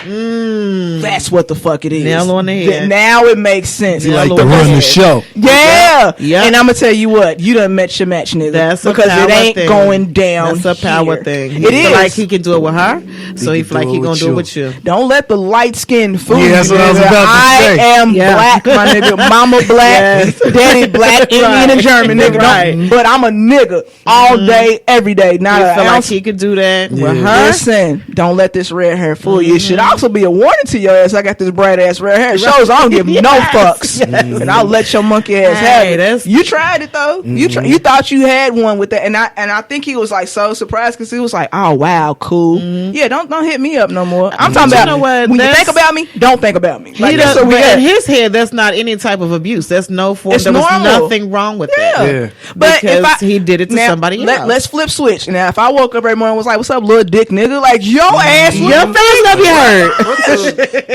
That's what the fuck it is. Nail on the head. Now it makes sense. You Yeah, like Lord. to run Yeah. the show. Yeah. Yep. And I'm gonna tell you what, you done met your match, nigga. That's a because power it ain't thing. going down. That's a power here. thing. He It feel is. like he can do it with her, so he can feel like do he it gonna with do you. it with you. Don't let the light skin fool Yeah, you. that's what I was nigga. about to I say. am Yeah. black, my nigga. Mama black, daddy black, Indian and German, nigga. Right. Don't- But I'm a nigga all day, every day. Not He an feel like ounce. he could do that with Yeah. her. Listen, don't let this red hair fool you. It should also be a warning to your ass. I got this bright ass red hair. It shows I don't give no fucks, and I'll let your monkey ass have Hey, it. that's- You tried it though. You thought you had one with that, and I think he was like so surprised because he was like, oh wow, cool. Yeah, don't hit me up no more. I'm talking You about know what? when you That's- think about me, don't think about me. He Like, does, that's what we but at. in his head, that's not any type of abuse. That's no form. It's There was normal. nothing wrong with Yeah. that. Yeah. But Because if he did it to somebody else. Let's flip switch. Now, if I woke up every morning and was like, "What's up, little dick nigga?" Like your ass, Your feelings gonna be hurt.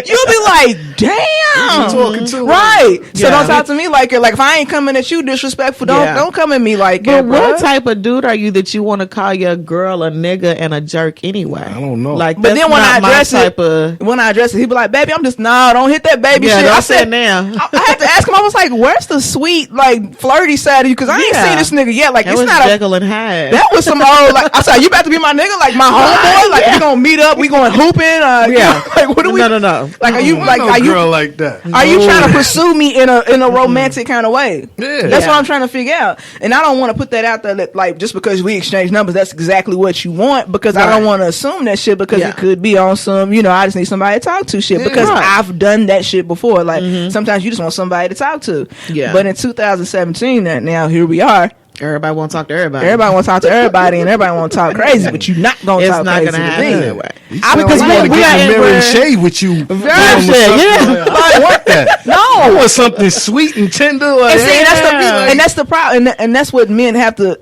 you'll be like, "Damn." down. Talking to her. Right. So Yeah. don't talk to me like it. Like if I ain't coming at you disrespectful, don't come at me like But it, bro. what type of dude are you that you want to call your girl a nigga and a jerk anyway? I don't know. Like, But then when I address type it, of, when I address it, he be like, "Baby, I'm just don't hit that baby yeah, shit." don't I say said, it now. I had to ask him. I was like, "Where's the sweet, like flirty side of you?" Because I ain't Yeah. seen this nigga yet. Like That it's was not a. Jekyll and Hyde. That was some old like I said. You about to be my nigga, like my homeboy. Like we gonna meet up. We going hooping. Yeah. Like what do we? No. Like are you like no are you? girl like that? Are you trying to pursue me in a romantic kind of way? Yeah. That's what I'm trying to figure out. And I don't want to put that out there that, like, just because we exchange numbers, that's exactly what you want, because I don't want to assume that shit, because it could be on some, I just need somebody to talk to shit, because I've done that shit before. Like, sometimes you just want somebody to talk to. Yeah. But in 2017, now here we are. Everybody want to talk to everybody. Everybody want to talk to everybody, and everybody want to talk crazy, but you're not going to talk crazy gonna to happen me. that way. Because I want to we get are in the in mirror and where- shave with you. Very shit, yeah. I want that. No. I want something sweet and tender. Like, And see, yeah. that's the problem, and that's what men have to.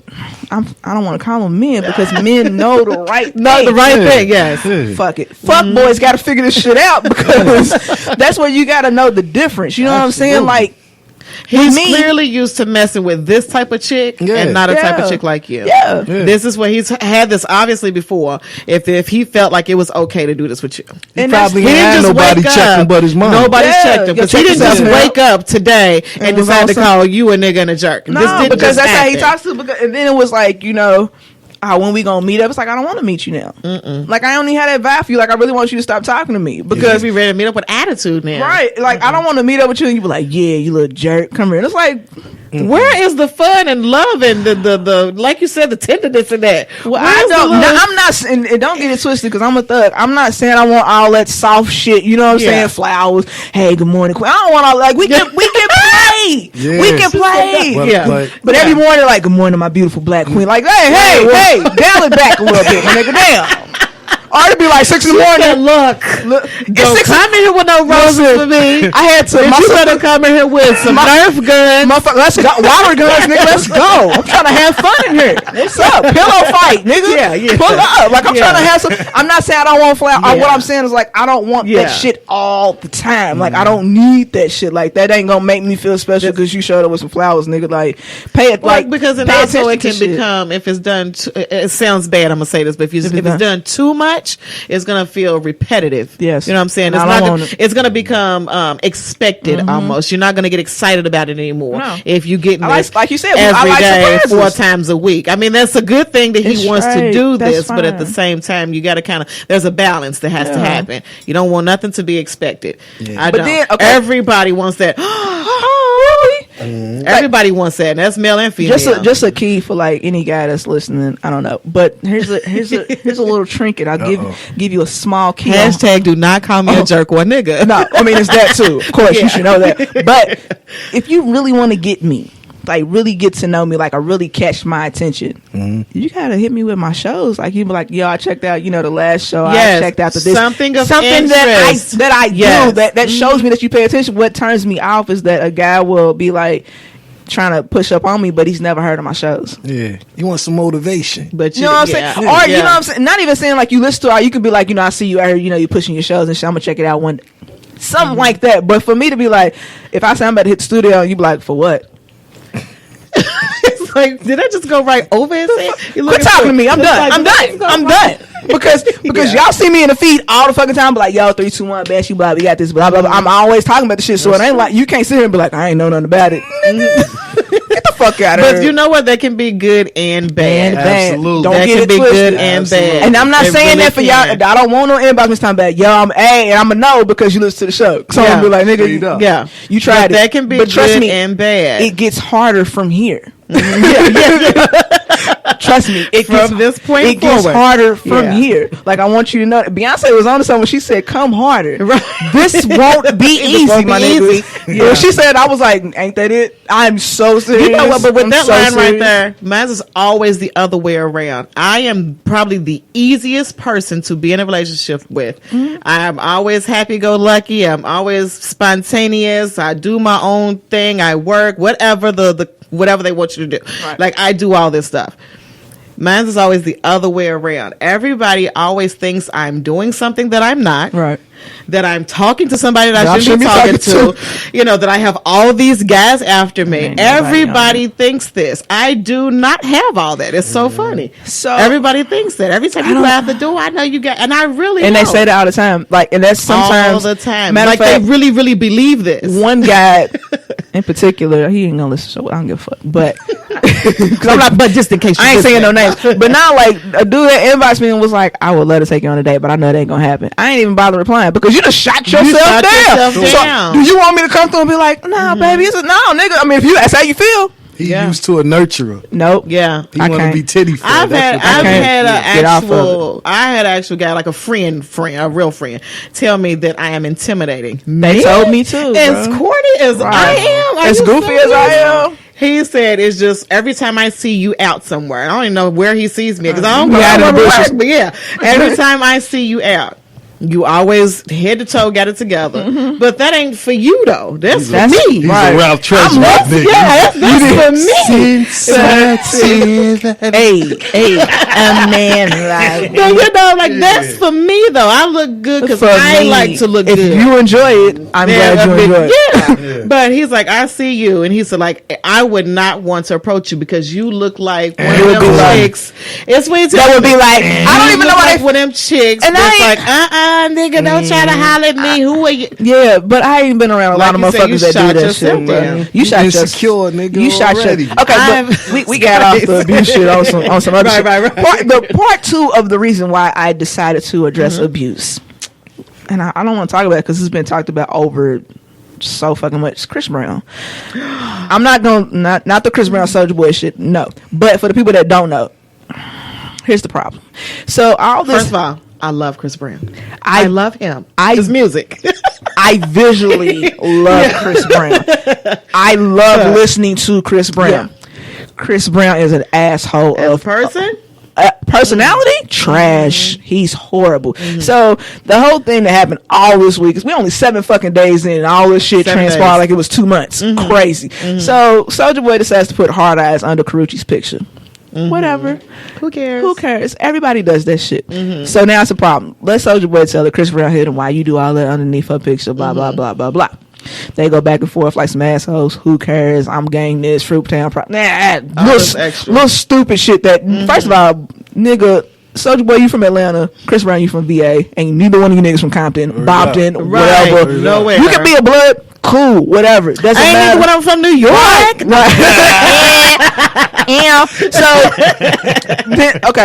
I don't want to call them men, because men know the right thing. No, the right thing, yes. Yeah. Fuck it. Fuck boys got to figure this shit out, because that's where you got to know the difference. You know what I'm saying? Like, He's me, clearly used to messing with this type of chick and not a type of chick like you. Yeah. This is what he's had this obviously before. If he felt like it was okay to do this with you. And probably He ain't didn't had just nobody wake checking up. but his mom. Nobody's Yeah, checked him, you because he check didn't just yourself wake up today and was decide to on call you a nigga and a jerk. No, This didn't because just that's how he happen. talks to. And then it was like, when we gonna meet up? It's like, I don't want to meet you now. Like, I only had that vibe for you. Like, I really want you to stop talking to me, Because we ready to meet up with attitude now. right? Like, I don't want to meet up with you, and you be like, "Yeah, you little jerk, come here." And it's like, Where is the fun and love and the like you said, the tenderness in that? well, Where's I don't. the little- I'm not. And don't get it twisted, because I'm a thug. I'm not saying I want all that soft shit. You know what I'm saying? Flowers. Hey, good morning, Queen. I don't want all like we can play. Yes. We can play. But Every morning, like, good morning, my beautiful black queen. Like, hey, dial it back a little bit, my nigga. Damn. Or it'd be like 6 in the morning. Look, It's don't 6 come in here with no roses for me. I had to. You better come in here with some Nerf guns. Let's go. Water guns, nigga. Let's go. I'm trying to have fun in here. What's up? Pillow fight, nigga. Yeah. Pull up. Like, I'm trying to have some. I'm not saying I don't want flower. Yeah. What I'm saying is, like, I don't want that shit all the time. Like, I don't need that shit. Like, that ain't gonna make me feel special because you showed up with some flowers, nigga. Like, pay it. Like, Like, because it pay also it attention can to shit. become, if it's done, it sounds bad. I'm gonna say this, but if it's done too much, it's gonna feel repetitive. Yes. You know what I'm saying? I It's don't not. want Gonna, it. it's gonna become expected almost. You're not gonna get excited about it anymore No. if you get I this like you said, I every like day, surprises. 4 times a week. I mean, that's a good thing that he It's wants to right. do That's this, but at the fine. same time, you got to kind of. There's a balance that has to happen. You don't want nothing to be expected. I But don't. then, okay. Everybody wants that. Everybody wants that. And that's male and female. Just a key for, like, any guy that's listening. I don't know, but here's a little trinket. I'll give you a small key. Hashtag do not call me a jerk or a nigga. No, I mean, it's that too. Of course, you should know that. But if you really want to get me, like, really get to know me, like, I really catch my attention, you gotta hit me with my shows. Like, you be like, yo, I checked out, the last show. Yes, I checked out this something that interest. I Yes. do that shows me that you pay attention. What turns me off is that a guy will be like trying to push up on me, but he's never heard of my shows. Yeah, you want some motivation. But You know what I'm saying? Or you know what I'm saying? Not even saying like you listen to it. You could be like, I see you out here, you pushing your shows and shit. I'm gonna check it out one day. Something like that. But for me to be like, if I say I'm about to hit the studio, you be like, for what? It's like, did I just go right over his head? Quit talking to me. I'm done. I'm done. Because y'all see me in the feed all the fucking time, be like, yo, 3, 2, 1, Banshee, blah, we got this, blah, blah, blah. I'm always talking about the shit, so it ain't like you can't sit here and be like, I ain't know nothing about it. Get the fuck out of here. But you know what? That can be good and bad. Absolutely. Don't That get can it be twisted. good and bad. And I'm not It saying really that for y'all. can. I don't want no inbox this time back. Yo, I'm A, and I'm a no because you listen to the show. So I'm Yeah. gonna be like, nigga, Straight up. Yeah. you tried But it. that can be but trust good me, and bad. it gets harder from here. Trust me, it From gets, this point it gets forward. harder from Yeah. here. Like, I want you to know, Beyonce was on to something. She said, "Come harder." This won't be easy, won't be my nigga. easy. Yeah. When she said, I was like, "Ain't that it?" I'm so serious. You know what? But with I'm that so line right serious. there, mine is always the other way around. I am probably the easiest person to be in a relationship with. I'm always happy-go-lucky. I'm always spontaneous. I do my own thing. I work, whatever whatever they want you to do. Right. Like, I do all this stuff. Mine is always the other way around. Everybody always thinks I'm doing something that I'm not. Right. that I'm talking to somebody that I shouldn't be talking to, you know, that I have all these guys after me. Everybody thinks this. I do not have all that. It's so funny. So everybody thinks that. Every time you go out the door, I know you got, and I really and they say that all the time. Like, and that's sometimes all the time. Like they really, really believe this. One guy in particular, he ain't gonna listen, so I don't give a fuck. But cause I'm not. But just in case, I ain't saying no names. But now, like a dude that invites me and was like, "I would love to take you on a date, but I know that ain't gonna happen." I ain't even bother replying because you just shot yourself down. So, do you want me to come through and be like, "Nah, baby"? It's no, nigga. I mean, if you that's how you feel. He used to a nurturer. Nope. Yeah. He want to be titty fed. I've had an actual guy, like a real friend, tell me that I am intimidating. They told me too. As corny as I am. As goofy as I am. He said it's just every time I see you out somewhere, I don't even know where he sees me because I don't know. But yeah, every time I see you out, you always head to toe got it together, but that ain't for you though. That's for me. He's a Ralph Treasure. That's for me. Hey, a man like but you know, like that's for me though. I look good because I like to look good. If you enjoy it, I'm glad you enjoy it. Yeah. But he's like, I see you, and he said, like, I would not want to approach you because you look like one of them chicks. It's weird. That would be like, I don't even know why one of them chicks. And that's like, nigga, don't try to holler at me. Who are you? Yeah, but I ain't been around a lot of motherfuckers that do that shit. Bro. You shot insecure, nigga. You shot already. Okay, but we got off the abuse shit on some other shit. Right. Part two of the reason why I decided to address abuse, and I don't want to talk about it because it's been talked about over so fucking much. Chris Brown. I'm not gonna not the Chris Brown Soulja Boy shit. No, but for the people that don't know, here's the problem. So all this. First of all, I love Chris Brown. I love him. His music. I visually love Chris Brown. I love listening to Chris Brown. Yeah. Chris Brown is an asshole of person. Personality trash. He's horrible. So the whole thing that happened all this week is we only 7 fucking days in and all this shit transpired like it was 2 months. Crazy. So Soulja Boy decides to put hard eyes under Carucci's picture. Whatever. Who cares? Everybody does that shit. So now it's a problem. Let Soulja Boy tell her Chris Brown hit him. Why you do all that underneath her picture? Blah blah blah blah blah. They go back and forth like some assholes. Who cares? I'm gang this Fruittown. Little stupid shit. That first of all, nigga. Soulja Boy, you from Atlanta. Chris Brown, you from VA. Ain't neither one of you niggas from Compton, Bopton, whatever. Nowhere. You can be a blood. Cool, whatever. Doesn't matter. When I'm from New York.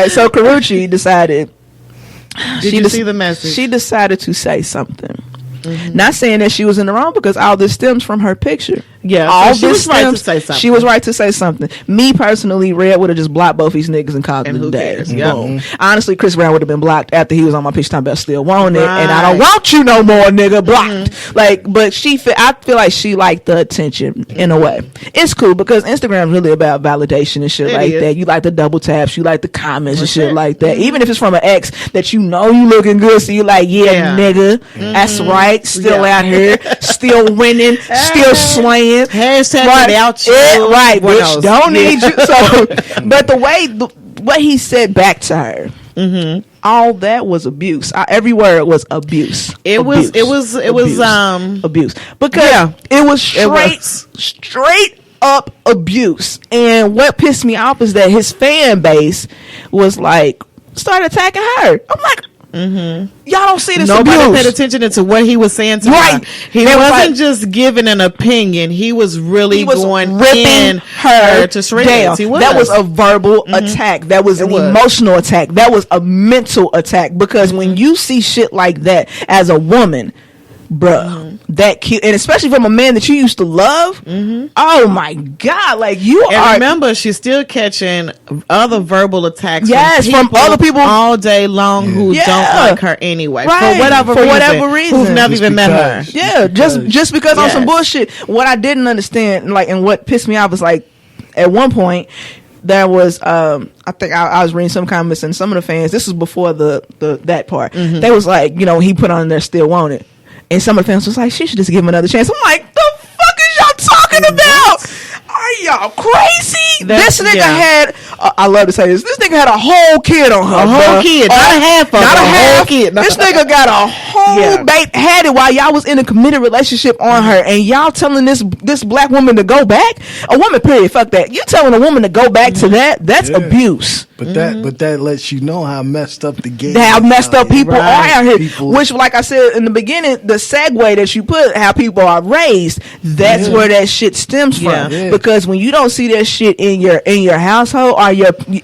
So Carucci decided. Did you see the message? She decided to say something. Not saying that she was in the wrong because all this stems from her picture. Yeah, all so this right to say something. She was right to say something. Me personally, Red would have just blocked both these niggas and called them days. Boom. Honestly, Chris Brown would have been blocked after he was on my picture talking about still want it, and I don't want you no more, nigga. Blocked. Like, but I feel like she liked the attention in a way. It's cool because Instagram's really about validation and shit like that. You like the double taps, you like the comments and shit like that. Even if it's from an ex that you know you looking good, so you like, nigga, that's right. Still out here, still winning, still slaying. Hashtag without you. Right, bitch. Don't need you. So, but the way what he said back to her, all that was abuse. Every word was abuse. It was abuse because it was straight up abuse. And what pissed me off is that his fan base was like started attacking her. I'm like, y'all don't see this. Nobody abuse. paid attention to what he was saying to her. He wasn't just giving an opinion. He was really going ripping her to shreds. That was a verbal attack. That was an emotional attack. That was a mental attack. Because when you see shit like that as a woman, bruh, that cute, and especially from a man that you used to love. Oh my god, like remember, she's still catching other verbal attacks. From other people all day long who don't like her anyway, for whatever reason, who've never even met her. Yeah, just because on some bullshit. What I didn't understand, like, and what pissed me off was like, at one point there was I think I was reading some comments and some of the fans. This was before that part. They was like, he put on there still want it. And some of the fans was like, she should just give him another chance. I'm like, the fuck is y'all talking about? Are y'all crazy? This nigga had, I love to say this nigga had a whole kid on her. A whole kid. Not a half of a whole kid. This nigga got a whole babe had it while y'all was in a committed relationship on her, and y'all telling this black woman to go back. A woman, period. Fuck that. You telling a woman to go back to that? That's abuse. But that lets you know how messed up the game. How messed up people are out here. People. Which, like I said in the beginning, the segue that you put, how people are raised, that's where that shit stems from. Yeah. Because when you don't see that shit in your household, or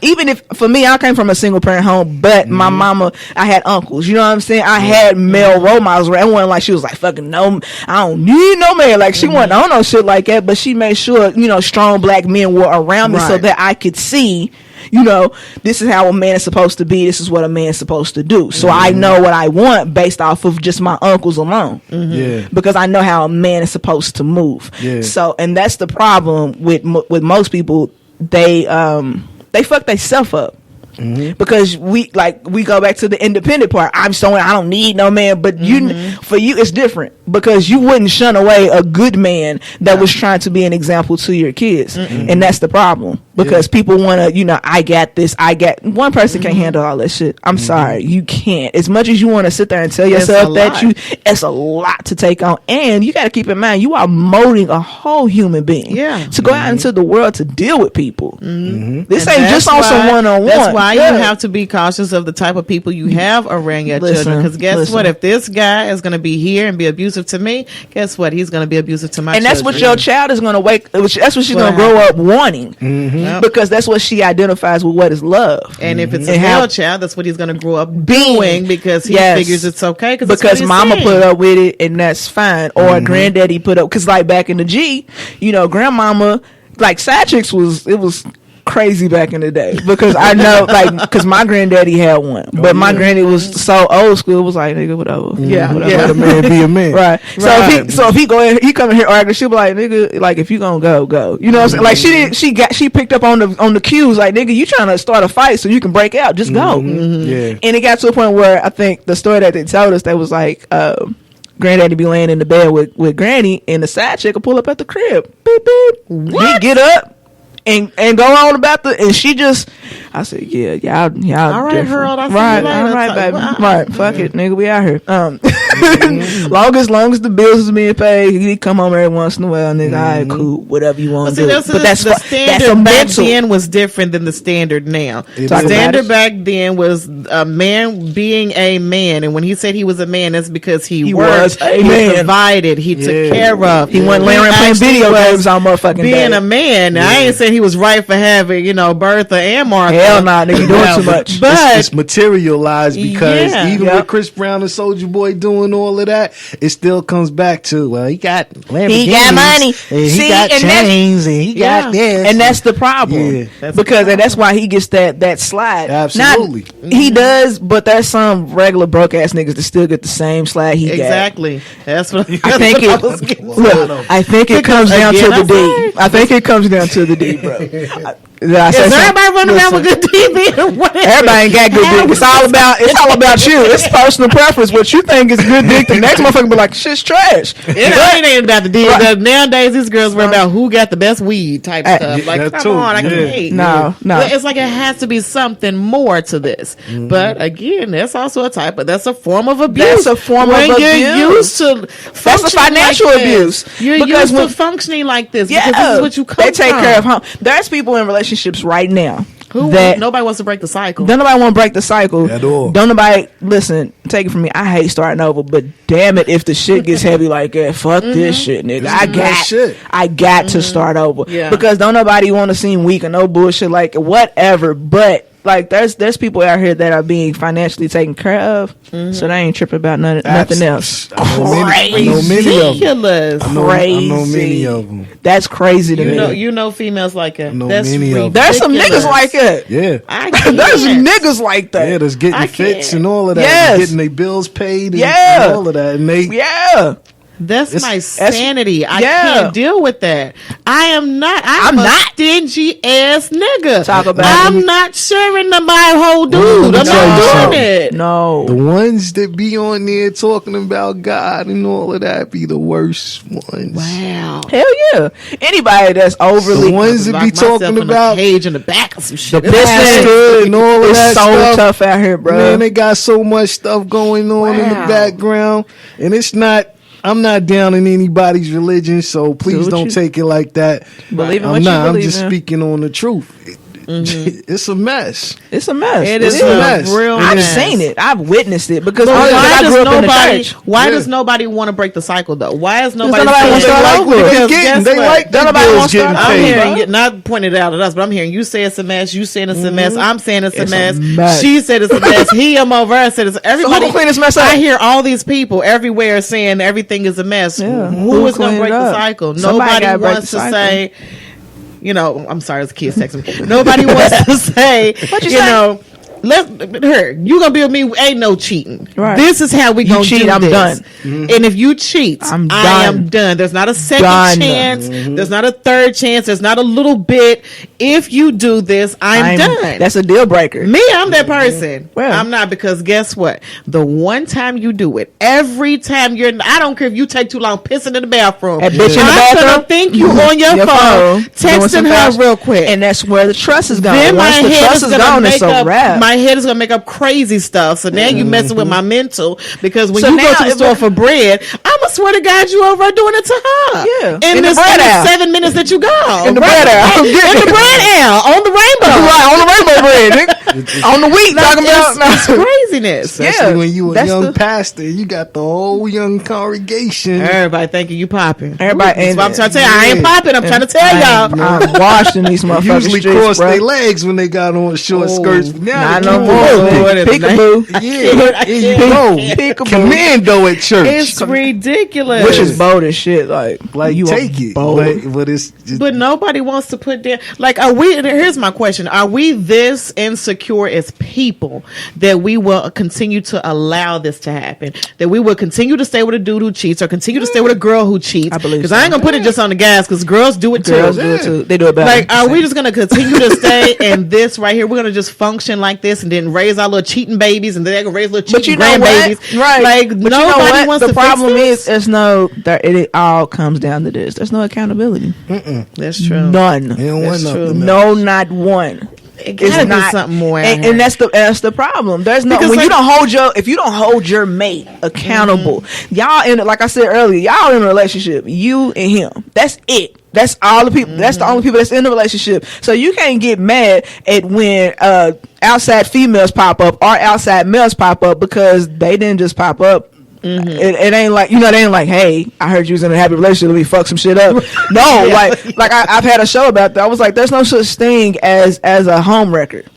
even if, for me, I came from a single parent home, but my mama, I had uncles. You know what I'm saying? I had male role models. It wasn't like she was like, fucking no, I don't need no man. Like she wasn't on no shit like that, but she made sure, strong black men were around me so that I could see, this is how a man is supposed to be. This is what a man is supposed to do. So I know what I want based off of just my uncles alone. Yeah. Because I know how a man is supposed to move. Yeah. So, and that's the problem with most people. They fuck themselves up. Because we go back to the independent part. I don't need no man, but for you it's different, because you wouldn't shun away a good man that was trying to be an example to your kids. And that's the problem, because people want to, I got this, one person can't handle all that shit. I'm sorry, you can't. As much as you want to sit there and tell yourself it's a lot to take on, and you got to keep in mind you are molding a whole human being to go out into the world to deal with people. This ain't just on some one-on-one. That's why you have to be cautious of the type of people you have around your children. Because guess what? If this guy is going to be here and be abusive to me, guess what? He's going to be abusive to my children. And that's what your child is going to that's what she's going to grow up wanting. Because that's what she identifies with, what is love. And if it's a male child, that's what he's going to grow up doing, because he figures it's okay. Because mama put up with it, and that's fine. Or granddaddy put up. Because like back in the G, grandmama, like side chicks was crazy back in the day, because I know, because my granddaddy had one, but my granddaddy was so old school. It was like, nigga, whatever. Whatever. Let a man be a man. Right. So if he go in, he come in here arguing, she'll be like, nigga, like if you gonna go. You know what I'm saying? Like she picked up on the cues, like, nigga, you trying to start a fight so you can break out, just go. Yeah. And it got to a point where I think the story that they told us, that was like, granddaddy be laying in the bed with granny, and the side chick will pull up at the crib. Beep beep. He get up and go on about and she just, I said, y'all all right, different. Harold, I'll see right, you later. all right, baby. Wow. Right, fuck it, nigga, we out here. Long as the bills is being paid, he come home every once in a while, nigga. All right, cool, whatever you want to do. But that's the standard back then was different than the standard now. The standard back then was a man being a man, and when he said he was a man, that's because he worked, he provided, he took care of. He wasn't laying around playing video games all motherfucking day. Being a man, now, I ain't saying he was right for having, Bertha and Martha. Hell nah, nigga, you doing too much. But it's materialized, because even with Chris Brown and Soulja Boy doing all of that, it still comes back to, well, he got Lamborghinis, he got money, and he got chains, and he got this, and that's the problem. Because and that's why he gets that slide. Absolutely, he does, but there's some regular broke ass niggas that still get the same slide he got. Exactly. That's what I think. I think it comes down to the D. I think it comes down to the D, bro. Is everybody running around with good TV? Everybody ain't got good dick. It's all about you. It's personal preference. What you think is good dick, the next motherfucker be like, shit's trash. It ain't about the deal. Right. Nowadays, these girls worry about who got the best weed type stuff. Like, come on, I can't. No. It's like it has to be something more to this. But again, that's also that's a form of abuse. That's a form of abuse. You're used to that's a financial abuse. You're used to functioning like this. Because this is what you come from. They take care of home. There's people in relationships right now that nobody wants to break the cycle. Don't nobody want to break the cycle at all. Don't nobody listen. Take it from me. I hate starting over, but damn it, if the shit gets heavy like that, fuck this shit, nigga. I got to start over because don't nobody want to seem weak or no bullshit like whatever. But like there's people out here that are being financially taken care of, so they ain't tripping about nothing else. I know many of them. That's crazy to me. You know females like that. There's some niggas like that. Yeah, there's niggas like that. Yeah, that's getting fits and all of that. Getting their bills paid and all of that. And That's my sanity. I can't deal with that. I am not. I'm a stingy ass nigga. Talk about I'm not sharing my whole dude. I'm not doing it. No. The ones that be on there talking about God and all of that be the worst ones. Wow. Hell yeah. Anybody that's overly the ones that be talking about page in the back of some shit. The business and all of that so stuff. Tough out here, bro. Man, they got so much stuff going on in the background, and it's not. I'm not down in anybody's religion, so please don't take it like that. Believe in what you believe I'm just in. speaking on the truth. It's a mess. It's a mess. It is a mess. Real I've mess. seen it. I've witnessed it because Why I grew up in the church. Why does nobody want to break the cycle though? Why is nobody nobody wants to start over? They like that. Nobody wants to start I'm over. hearing, not pointed out at us, but I'm hearing you say it's a mess. You saying it's a mess. I'm saying it's a mess. mess. She said it's a mess. He over her said it's everybody. who clean this mess up? I hear all these people everywhere saying everything is a mess. Yeah. Who is going to clean it break the up? cycle? Somebody Nobody gotta break wants the to cycle. say. You know, I'm sorry, it's kids texting me. Nobody wants to say, you say? know, you gonna be with me, ain't no cheating. Right. This is how we You gonna cheat, do I'm this. done. And if you cheat, I'm I done. am done. There's not a second Done. chance. There's not a third chance. There's not a little bit. If you do this, I'm done. That's a deal breaker. Me, I'm that person. Well. I'm not, because guess what? The one time you do it, every time I don't care if you take too long pissing in the bathroom. That bitch in the I'm bathroom? gonna think you on your phone, doing texting some her fast- real quick. And that's where the trust is gone. Then Once the trust is gone, it's a wrap. my head is gonna make up crazy stuff. So now you messing with my mental, because when So you go now to the if store for bread, I'ma swear to God you over doing it to her. Yeah. In In the this bread aisle. 7 minutes that you gone. In the bread aisle. In the bread aisle. On the rainbow. Right, on the rainbow bread, nigga. On the wheat, talking about. It's craziness. Especially when you a that's young pastor, you got the whole young congregation. Everybody thinking you popping. Everybody, That's what I'm trying to tell you. I ain't popping. I'm trying to tell y'all. I'm washed in these motherfuckers. Usually cross their legs when they got on short skirts. But now Not they no keep more. on. Peekaboo. Yeah, there you go. Peekaboo. Commando at church. It's ridiculous. Which is bold as shit. Like you take it. bold. But it's just, But nobody wants to put down. Like, are we? Here's my question: are we this insecure as people that we will continue to allow this to happen? That we will continue to stay with a dude who cheats, or continue to stay with a girl who cheats? I believe Because so. I ain't gonna put it just on the guys, because girls do it Girls too. do it too. They do it better. Like, are we just gonna continue to stay in this right here? We're gonna just function like this, and then raise our little cheating babies, and then they're gonna raise little But cheating you know grandbabies. what? Right. Like, But nobody you know what? wants the to problem fix this. is it all comes down to this. There's no accountability. That's true. None. they don't want That's nothing. true. No, not one. It It's gotta be not something more. out and here. that's the problem. There's no Because, when like, you don't hold your mate accountable. Y'all in like I said earlier, y'all in a relationship. You and him. That's it. That's all the people. That's the only people that's in the relationship. So you can't get mad at when outside females pop up or outside males pop up, because they didn't just pop up. It ain't like, it ain't like, hey, I heard you was in a happy relationship, let me fuck some shit up. No, like I've had a show about that. I was like, there's no such thing as a home record.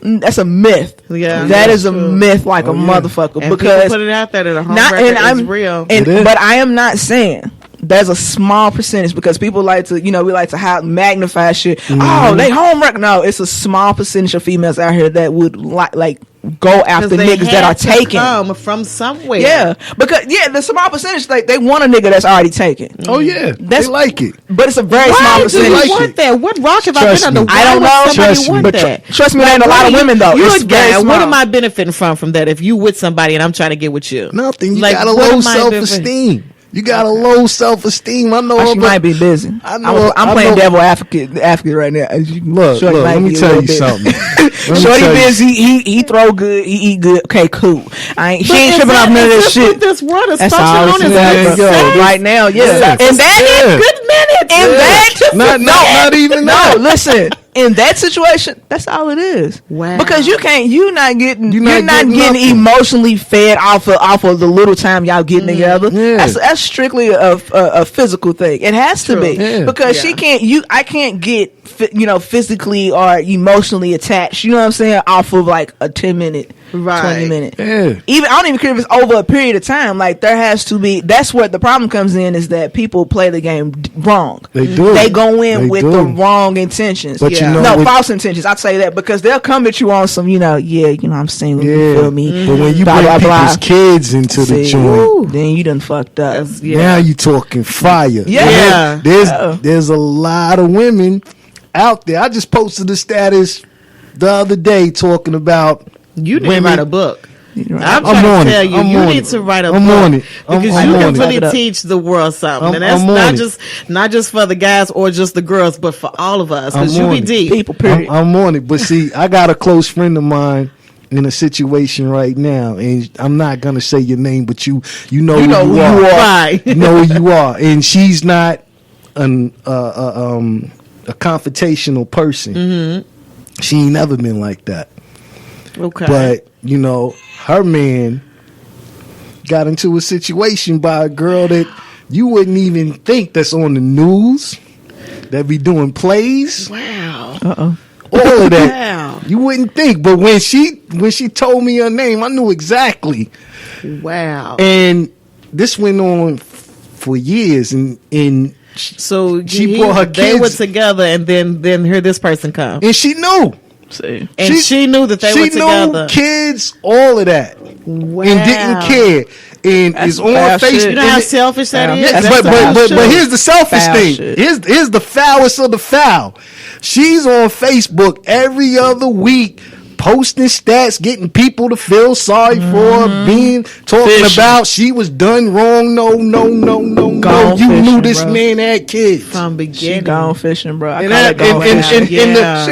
That's a myth. Yeah, that is a true. myth, like a motherfucker. And because people put it out there that a home not, record and I'm is real. but I am not saying there's a small percentage, because people like to, we like to magnify shit. Oh, they home record. No, it's a small percentage of females out here that would like go after they niggas that are had to taken. come from somewhere. Yeah, because the small percentage, like, they want a nigga that's already taken. Oh yeah, they like it. But it's a very small Why do percentage. you like want it. that? What rock have I Trust been under? me. Why I don't would know. somebody Trust me. want But that? trust me, there ain't a lot of women though. You're It's a very guy. What small. am I benefiting from that? If you with somebody and I'm trying to get with you, Nothing. You Like, got a what low am I self-esteem. You got a low self-esteem. I know. She might be busy. I know. I'm playing devil advocate right now. As you Look, Shorty might let me be a tell little you bit. something. Shorty busy. He throw good. He eat good. Okay, cool. She ain't tripping off none of this shit. This world is That's functioning all on it's is at. Right now, yeah. And that Yeah. good minutes. and that Not even that. No, listen. In that situation, that's all it is. Wow. Because you're not getting getting nothing. emotionally fed off of the little time y'all getting together. Yeah. That's strictly a physical thing. It has to be. Yeah. Because I can't get physically or emotionally attached. You know what I'm saying? Off of like a 10-minute, Right. 20-minute. Yeah. I don't even care if it's over a period of time. Like, there has to be. That's where the problem comes in, is that people play the game wrong. They do. They go in They with do. the wrong intentions. But you Yeah. know, No, false intentions. I'd say that because they'll come at you on some, I'm single. You feel me? But when you bring people's kids into the joint, then you done fucked up. now you talking fire. Yeah. There's a lot of women out there. I just posted a status the other day talking about you need women. to write a book. Right. I'm trying to tell you, you need to write a book because you can really teach the world something, and that's not just for the guys or just the girls, but for all of us. Because you be deep. People, period. I'm on it, but see, I got a close friend of mine in a situation right now, and I'm not gonna say your name, but you know who you are. Right. You know who you are, and she's not a confrontational person. Mm-hmm. She ain't never been like that. Okay, but her man got into a situation by a girl that you wouldn't even think that's on the news, that be doing plays. Wow. All of that. Wow. You wouldn't think. But when she told me her name, I knew exactly. Wow. And this went on for years, and so she brought her kids. They were together, and then here this person come. And she knew. See. And she knew that they were together. She knew kids, all of that. Wow. And didn't care. And it's on Facebook. You know how selfish that is? But here's the selfish thing. Here's the foulest of the foul. She's on Facebook every other week, posting stats, getting people to feel sorry for her, talking about she was done wrong. No. You knew this man had kids from beginning. She gone fishing, bro. She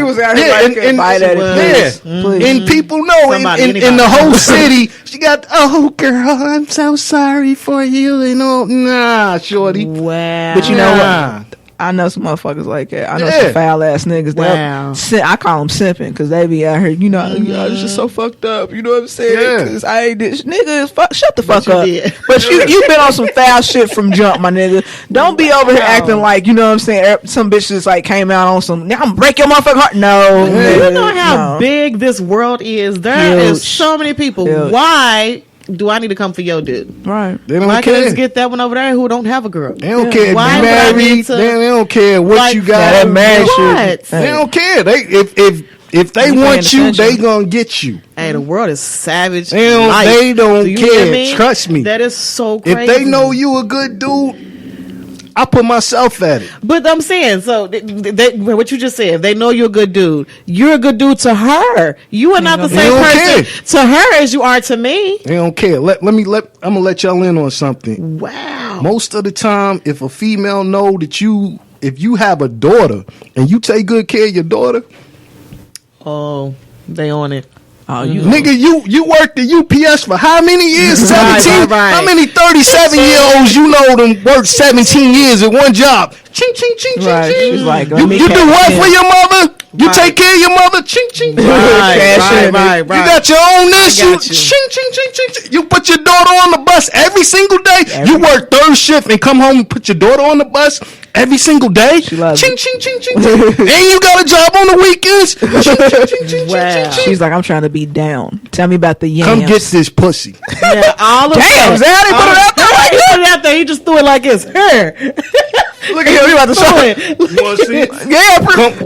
was out here and people know in the whole city. She got, oh girl, I'm so sorry for you. Nah, shorty. Wow. But you know what? I know some motherfuckers like that. I know some foul ass niggas. Wow. I call them simping because they be out here. It's just so fucked up. You know what I'm saying? Because I ain't this nigga. Shut the fuck up. But you been on some foul shit from jump, my nigga. Don't be over here acting like, you know what I'm saying? Some bitch just like came out on some. Now I'm break your motherfucking heart. No, you know how big this world is. There is so many people. Why do I need to come for your dude? Right. They don't Why care. can't I just get that one over there who don't have a girl? They don't care. Why married? They don't care what you got. That marriage shit. They don't care. If they want you, they gonna get you. Hey, the world is savage. They don't care. Trust me. That is so crazy. If they know you a good dude, I put myself at it. But I'm saying, so what you just said, they know you're a good dude. You're a good dude to her. You are not the same person to her as you are to me. They don't care. I'm gonna let y'all in on something. Wow. Most of the time, if a female know that if you have a daughter and you take good care of your daughter, they on it. Nigga, you worked at UPS for how many years? 17? Right. How many 37-year-olds you know them worked 17 years at one job? Ching, ching, ching, ching, ching. Like, you do what for your mother? You take care of your mother? Ching, ching, ching. Right. You got your own issue? Ching, ching, ching, ching, ching. You put your daughter on the bus every single day? You work third shift and come home and put your daughter on the bus every single day? Ching, ching, ching, ching, ching. And you got a job on the weekends? Ching, ching, ching, ching, ching, ching. She's like, I'm trying to be down. Tell me about the yams. Come get this pussy. Yeah, all of Damn, is that it? Put it out there like he put it out there. He just threw it like it's her. Look at him. He about to show it. You want to see it? Yeah,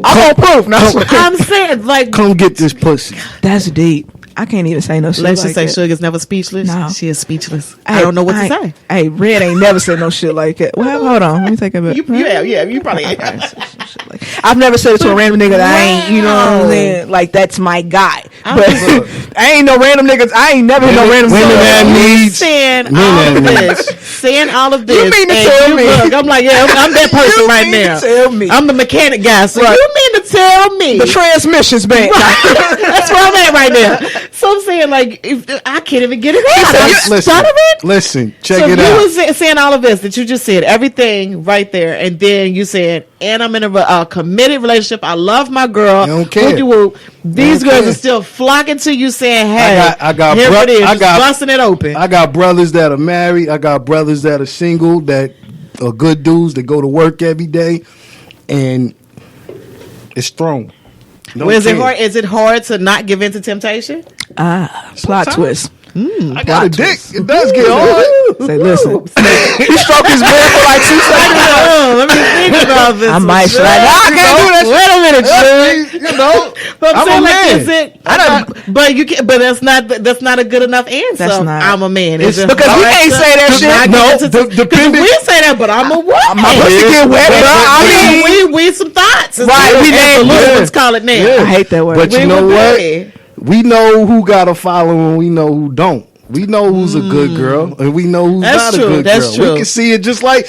I'm on proof. No, I'm saying, like, come get this pussy. That's deep. I can't even say no shit. Let's just like say Sugg is never speechless. No. She is speechless. I don't know what to say. Hey, Red ain't never said no shit like that. Well, hold on. Let me take a bit. You probably ain't. I've never said it to a random nigga that I ain't, you know what I'm saying? Like, that's my guy. But I ain't no random niggas. I ain't never hit no random women that needs. Saying all of this. You mean to tell me? Look, I'm like, I'm that person right now. Tell me. I'm the mechanic guy. So you mean to tell me? The transmission's bad. That's where I'm at right now. So I'm saying, like, if I can't even get it out. Listen, check it out. So you was saying all of this that you just said, everything right there, and then you said, and I'm in a committed relationship. I love my girl. I don't care. These girls are still flocking to you saying, hey, I got busting it open. I got brothers that are married. I got brothers that are single, that are good dudes that go to work every day, and it's strong. Is it hard to not give in to temptation? Plot twist. I got a dick. It does get hard. Say, listen. He stroked his beard for like 2 seconds. Let me think about this. I might slide. I can't do that. Wait a minute, know. But I'm a man. Is it? But you can. But that's not a good enough answer. That's not. I'm a man. It's because we can't say that shit. No, depending. We say that, but I'm a woman. My pussy get wet, bro. I mean, we some thoughts, right? We the little ones call it now. I hate that word. But you know what? We know who got a following. We know who don't. We know who's a good girl, and we know who's not a good girl. True. We can see it just like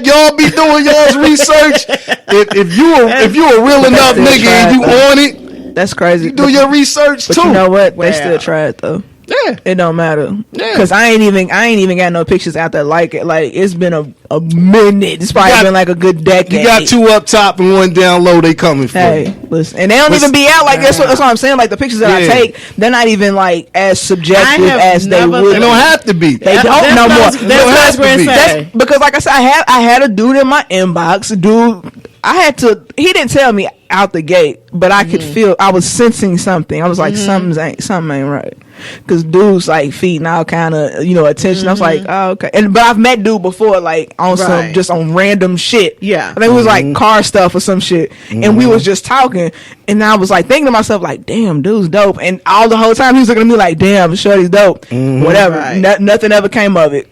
y'all be doing y'all's research. If you a real enough nigga and you on it, that's crazy. You do your research but too. You know what? They still try it though. Yeah, it don't matter. Yeah, cause I ain't even got no pictures out there like it. Like it's been a minute. It's probably been like a good decade. You got 2 up top and 1 down low. They coming for you. Listen, and they don't even be out like that's what I'm saying. Like the pictures that I take, they're not even like as subjective as they would. They don't have to be. They don't no more. That's what that's because, like I said, I had a dude in my inbox. Dude, I had to. He didn't tell me out the gate, but I could feel. I was sensing something. I was like, something ain't right. Because dudes like feeding all kind of attention. I was like, oh, okay. But I've met dude before, like on some just on random shit. Yeah, I think it was like car stuff or some shit, and we was just talking, and I was like thinking to myself, like, damn, dude's dope. And all the whole time he was looking at me like, damn, shorty's dope. Whatever. Right. Nothing ever came of it.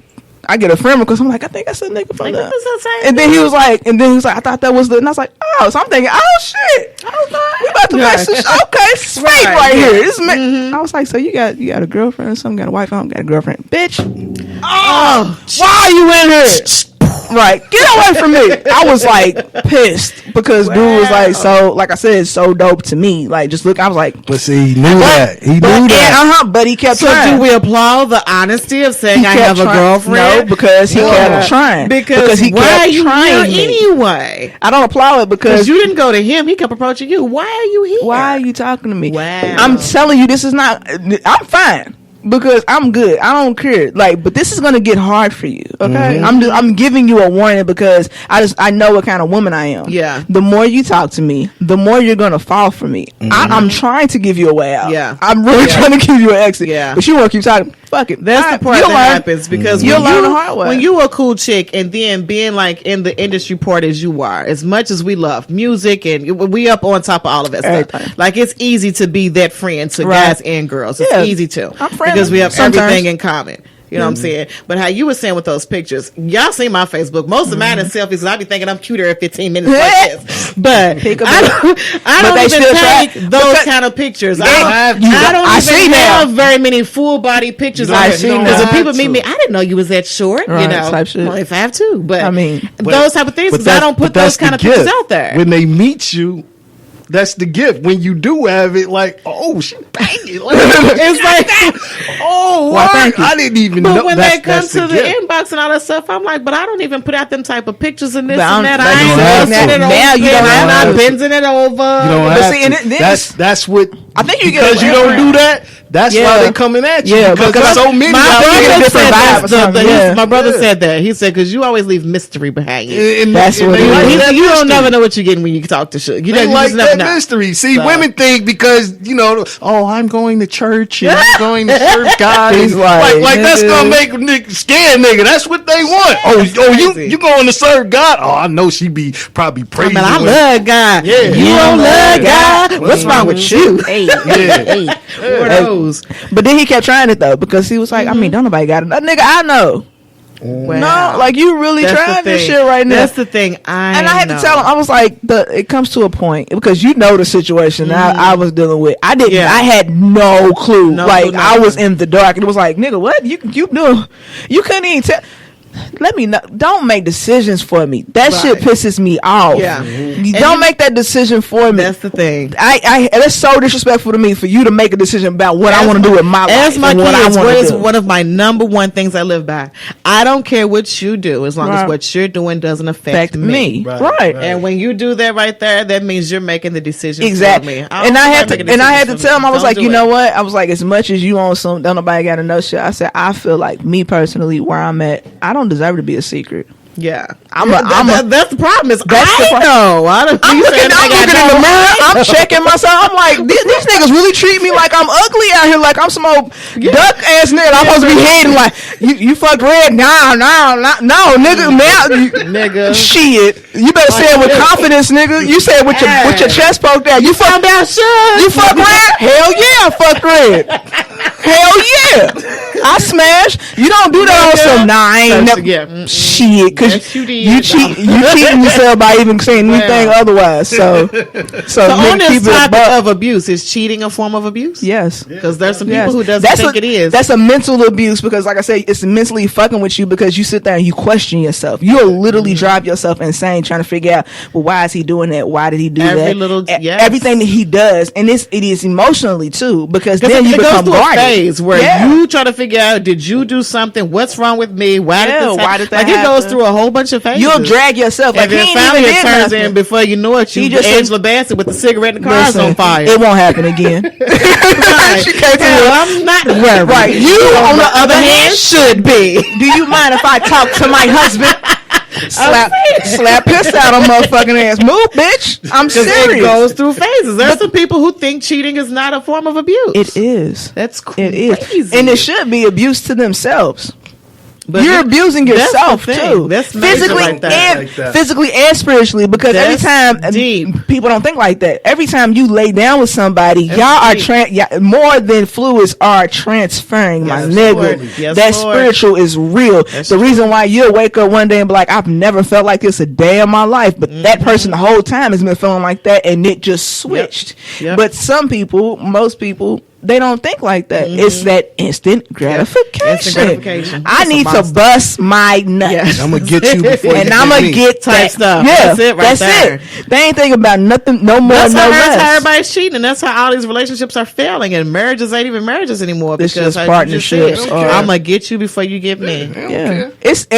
I get a friend because I'm like, I think I said nigga from that. And then he was like, I thought that was and I was like, oh, so I'm thinking, oh shit, we about to make some shit. Okay, sweet right here. This I was like, so you got a girlfriend or something? Got a wife? I don't got a girlfriend, bitch. Oh, why are you in here? Right, get away from me. I was like pissed because dude was like so, like I said, so dope to me. Like just look, I was like, but see, he knew that. He knew that. But he kept trying. So do we applaud the honesty of saying I have a girlfriend? No, because he kept trying. Because he kept why are you trying here anyway? I don't applaud it because you didn't go to him. He kept approaching you. Why are you here? Why are you talking to me? Wow. I'm telling you, this is not. I'm fine. Because I'm good. I don't care. Like, but this is gonna get hard for you. Okay, I'm giving you a warning because I know what kind of woman I am. Yeah. The more you talk to me, the more you're gonna fall for me. I'm trying to give you a way out. Yeah. I'm really trying to give you an exit. Yeah. But you want to keep talking. Fuck it. That's the part that happens because you'll learn the hard way. When you a cool chick and then being like in the industry part as you are, as much as we love music and we up on top of all of that stuff. Like it's easy to be that friend to guys and girls. It's easy to. I'm friendly. Because we have everything in common. You know what I'm saying? But how you were saying with those pictures, y'all see my Facebook. Most of mine is selfies because I be thinking I'm cuter at 15 minutes like this. But I don't even take those kind of pictures. I don't even have very many full body pictures. Because when people meet me, I didn't know you was that short. Right, you know, type shit. Well, if I have to, but I mean, those type of things. Because I don't put those kind of pictures out there. When they meet you, that's the gift. When you do have it, like, oh, she banging. Like, it's like, oh, well, thank you. I didn't even but know. When they come to the inbox and all that stuff, I'm like, but I don't even put out them type of pictures and this but and that. I ain't posting it now you don't have I'm to. not bending it over. You don't have to. That's what. I think you because you don't do that. That's why they coming at you. Yeah, because there's so many. My brother said that. He said because you always leave mystery behind you. And that's what you don't never know what you're getting when you talk to shit. You don't like that know. Mystery. See, women think because oh, I'm going to church and I'm going to serve God. like that's gonna make a nigga scared nigga. That's what they want. Oh, you going to serve God? Oh, I know she be probably praising. I love God. Yeah, you don't love God. What's wrong with you? But then he kept trying it though because he was like, I mean, don't nobody got it. Nigga, I know. Wow. No, like you really trying this shit right now. That's the thing. I had to tell him. I was like, it comes to a point because you know the situation I was dealing with. I didn't. Yeah. I had no clue. I was in the dark. And it was like, nigga, what you knew? You couldn't even tell. Let me know. Don't make decisions for me. That shit pisses me off. Yeah. You don't make that decision for me. That's the thing. That's so disrespectful to me for you to make a decision about what I want to do with my life. As my kids, what is one of my number one things I live by? I don't care what you do as long as what you're doing doesn't affect me. Right. And when you do that right there, that means you're making the decision exactly. for me. And I had to tell him, I was like, you know what? I was like, as much as you on some, don't nobody got to know shit. I said, I feel like me personally, where I'm at, I don't deserve to be a secret. Yeah, that's the problem. I don't. I'm looking in the mirror. I'm checking myself. I'm like, these niggas really treat me like I'm ugly out here, like I'm some old duck ass nigga. I'm supposed to be hating like you fucked Red. No, nigga, nigga. Shit, you better say it with confidence, nigga. You say it with your chest poked out. You fuck about Sugg. You fuck Red? Hell yeah, I fuck Red. Hell yeah, I smash. You don't do that on some. Nah, I ain't never. Shit, cause you cheating yourself by even saying anything otherwise. So on this topic of abuse, is cheating a form of abuse? Yes, because there's some people who doesn't think it is. That's a mental abuse because, like I said, it's mentally fucking with you because you sit there and you question yourself. You'll literally drive yourself insane trying to figure out, well, why is he doing that? Why did he do that? Everything that he does, and it is emotionally too, because then you become guarded. Where you try to figure out, did you do something? What's wrong with me? Why did this happen? Like it goes through a whole bunch of phases. You'll drag yourself. And then finally it turns in before you know it, you just Angela Bassett with the cigarette and the car's on fire. It won't happen again. Right. She can't tell you. I'm not worried. Right. You, on the other hand, should be. Do you mind if I talk to my husband? Slap piss out on motherfucking ass. Move, bitch. I'm serious. It goes through phases. There's some people who think cheating is not a form of abuse. It is. That's crazy. It is. And it should be abuse to themselves. But you're abusing yourself too. That's physically and spiritually, because every time people don't think like that. Every time you lay down with somebody, y'all are more than fluids are transferring, my nigga. Yes, that spiritual is real. That's the reason why you'll wake up one day and be like, I've never felt like this a day in my life, but that person the whole time has been feeling like that, and it just switched. Yep. But some people, most people, they don't think like that. It's that instant gratification. I need to bust my nuts. I'm gonna get you before and I'm gonna get type stuff. Yeah, that's it. Right there. It. They ain't thinking about nothing. No more. That's no less. That's how everybody's cheating, and that's how all these relationships are failing, and marriages ain't even marriages anymore. It's because just partnerships. I'm gonna get you before you get me. Yeah, it's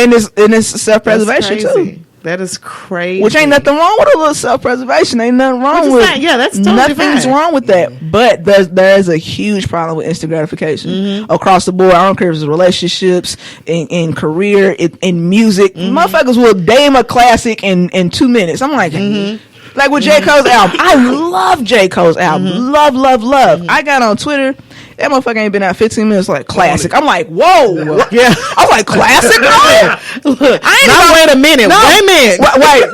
self-preservation too. That is crazy. Which ain't nothing wrong with a little self-preservation. Ain't nothing wrong with it. Yeah, that's totally nothing's wrong with that. But there's a huge problem with instant gratification across the board. I don't care if it's relationships, in career, in music. Motherfuckers will name a classic in 2 minutes. I'm like, like with J. Cole's album. I love J. Cole's album. Love. I got on Twitter. That motherfucker ain't been out 15 minutes like classic. I'm like, whoa. Yeah. I was like, classic? Look, wait a minute. Wait,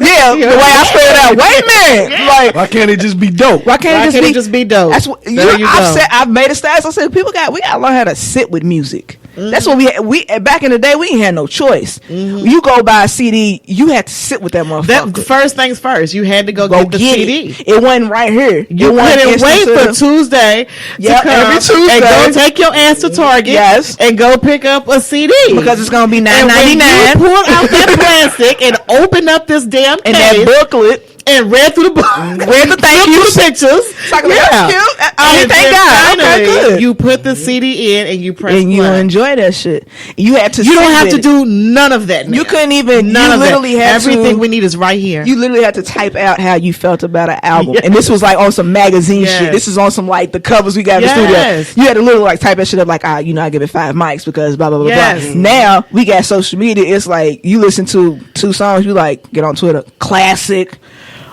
yeah. The way I spelled it out. Wait a minute. Yeah. Like, why can't it just be dope? Why can't it just be dope? That's what I've made a status. I said, we gotta learn how to sit with music. That's what we back in the day, we ain't had no choice. You go buy a CD, you had to sit with that motherfucker. First things first, you had to go get the CD. It wasn't right here. You couldn't wait for Tuesday to come every Tuesday and go take your ass to Target and go pick up a CD. Because it's gonna be $9.99. You pull out that plastic and open up this damn case. And that booklet. And read through the book, read the thank you pictures. Like, that's cute. Thank God. Finally, okay, good. You put the CD in and you press and you enjoy that shit. You had to. You don't have to do none of that. Now. You couldn't even. None of literally that. Everything we need is right here. You literally had to type out how you felt about an album, and this was like on some magazine shit. This is on some like the covers we got in the studio. You had to literally like type that shit up like, I give it 5 mics because blah blah blah blah. Now we got social media. It's like you listen to 2 songs, you like get on Twitter, classic.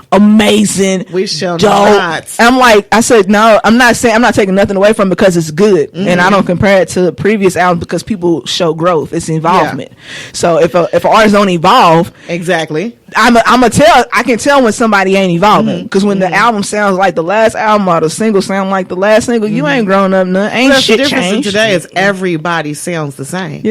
Amazing, we shall dope. Not. I said no. I'm not taking nothing away from it because it's good, and I don't compare it to the previous album because people show growth. It's involvement. So if an artist don't evolve, exactly, I can tell when somebody ain't evolving because when the album sounds like the last album or the single sound like the last single, you ain't grown up. Ain't shit changed. The difference today is everybody sounds the same.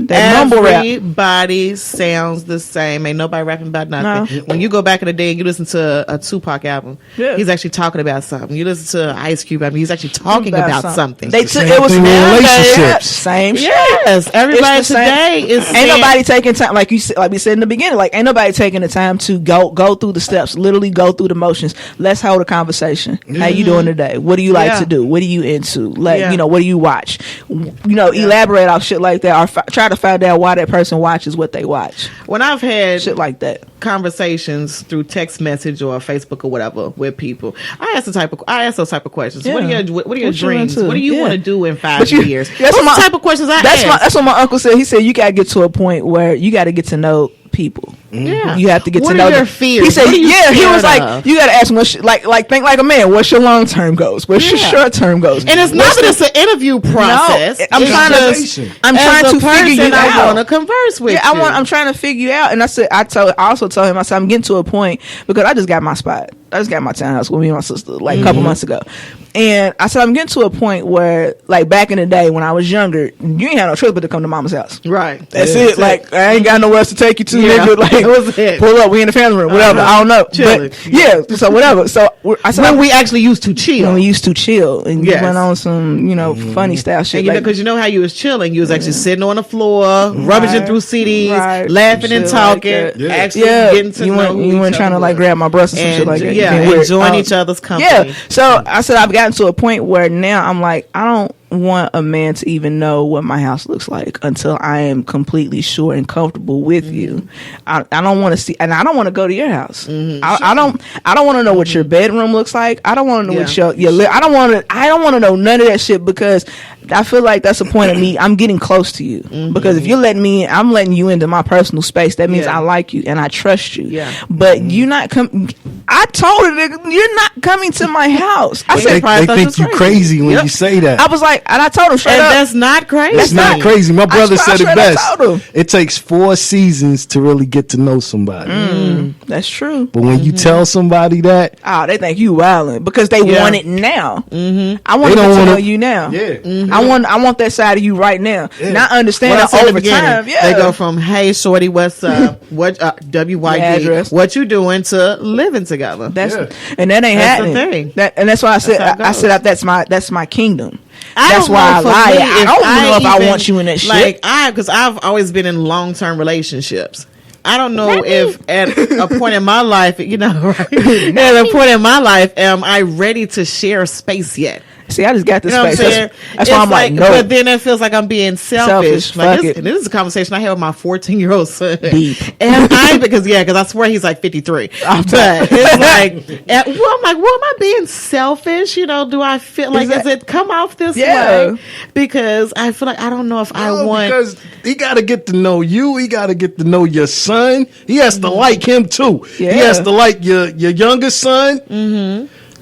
Everybody sounds the same. Ain't nobody rapping about nothing. No. When you go back in the day and you listen to a Tupac album, he's actually talking about something. You listen to Ice Cube album, he's actually talking about something. It was relationships. Same shit. Yes, everybody today is. Ain't nobody taking time, like we said in the beginning. Like ain't nobody taking the time to go through the steps, literally go through the motions. Let's hold a conversation. How you doing today? What do you like to do? What are you into? Like what do you watch? Elaborate off shit like that, or try to find out why that person watches what they watch. When I've had shit like that. Conversations through text message or Facebook or whatever with people, I ask those type of questions. What are your dreams? What do you want to do in 5 years? That's the type of questions I ask. That's what my uncle said. He said you gotta get to a point where you gotta get to know people. Yeah. You have to get What to know are your them. fears? He said, What are you he was scared like, of? you got to ask him, like think like a man. What's your long term goals? What's your Yeah. short term goals? And it's not that it's an interview process. No, I'm trying to figure you out. I want to converse with. Yeah, I'm trying to figure you out. And I also told him, I said, I'm getting to a point because I just got my spot. I just got my townhouse with me and my sister like a couple months ago. And I said, I'm getting to a point where, like, back in the day when I was younger, you ain't had no choice but to come to mama's house. Right. That's it. Like, I ain't got nowhere else to take you to, nigga. Like, that was it. Pull up, we in the family room, whatever. I don't know. Chilling. But, yeah, so whatever. So I said, when we actually used to chill. When we used to chill. And you went on some, funny style shit. And because you know how you was chilling, you was actually sitting on the floor, rummaging through CDs, laughing and talking, actually getting to know you weren't trying to like grab my breast or some shit like that. Yeah, enjoying each other's company. Yeah. So I said I've gotten to a point where now I'm like, I don't want a man to even know what my house looks like until I am completely sure and comfortable with you. I don't want to see, and I don't want to go to your house. I don't want to know what your bedroom looks like. I don't want to know what your I don't want to know none of that shit because I feel like that's the point of me. I'm getting close to you because if you're letting me in, I'm letting you into my personal space. That means I like you and I trust you. Yeah. But you not come. I told her, nigga, you're not coming to my house. I said, they think you crazy when you say that. I was like, and I told him straight up, that's not crazy. It's not crazy. My brother said it best. It takes 4 seasons to really get to know somebody. That's true. But when you tell somebody that, they think you wilding because they want it now. I want to know you now. Yeah. I want that side of you right now. Not understand that over time. Yeah. They go from, hey, shorty, what's up? What WYD? Address. What you doing to living together? And that ain't happening. And that's why I said that's my kingdom. That's why I lie. I don't know if I want you in that shit. Because I've always been in long-term relationships. I don't know if at a point in my life, right? At a point in my life, am I ready to share space yet? See, I just got this space. That's why I'm like, no. But then it feels like I'm being selfish. And this is a conversation I had with my 14-year-old son. Deep. And because I swear he's like 53. But it's like, I'm like, well, am I being selfish? Do I feel like, does it come off this way? Because I feel like I don't know if I want. Because he got to get to know you. He got to get to know your son. He has to like him too. Yeah. He has to like your youngest son.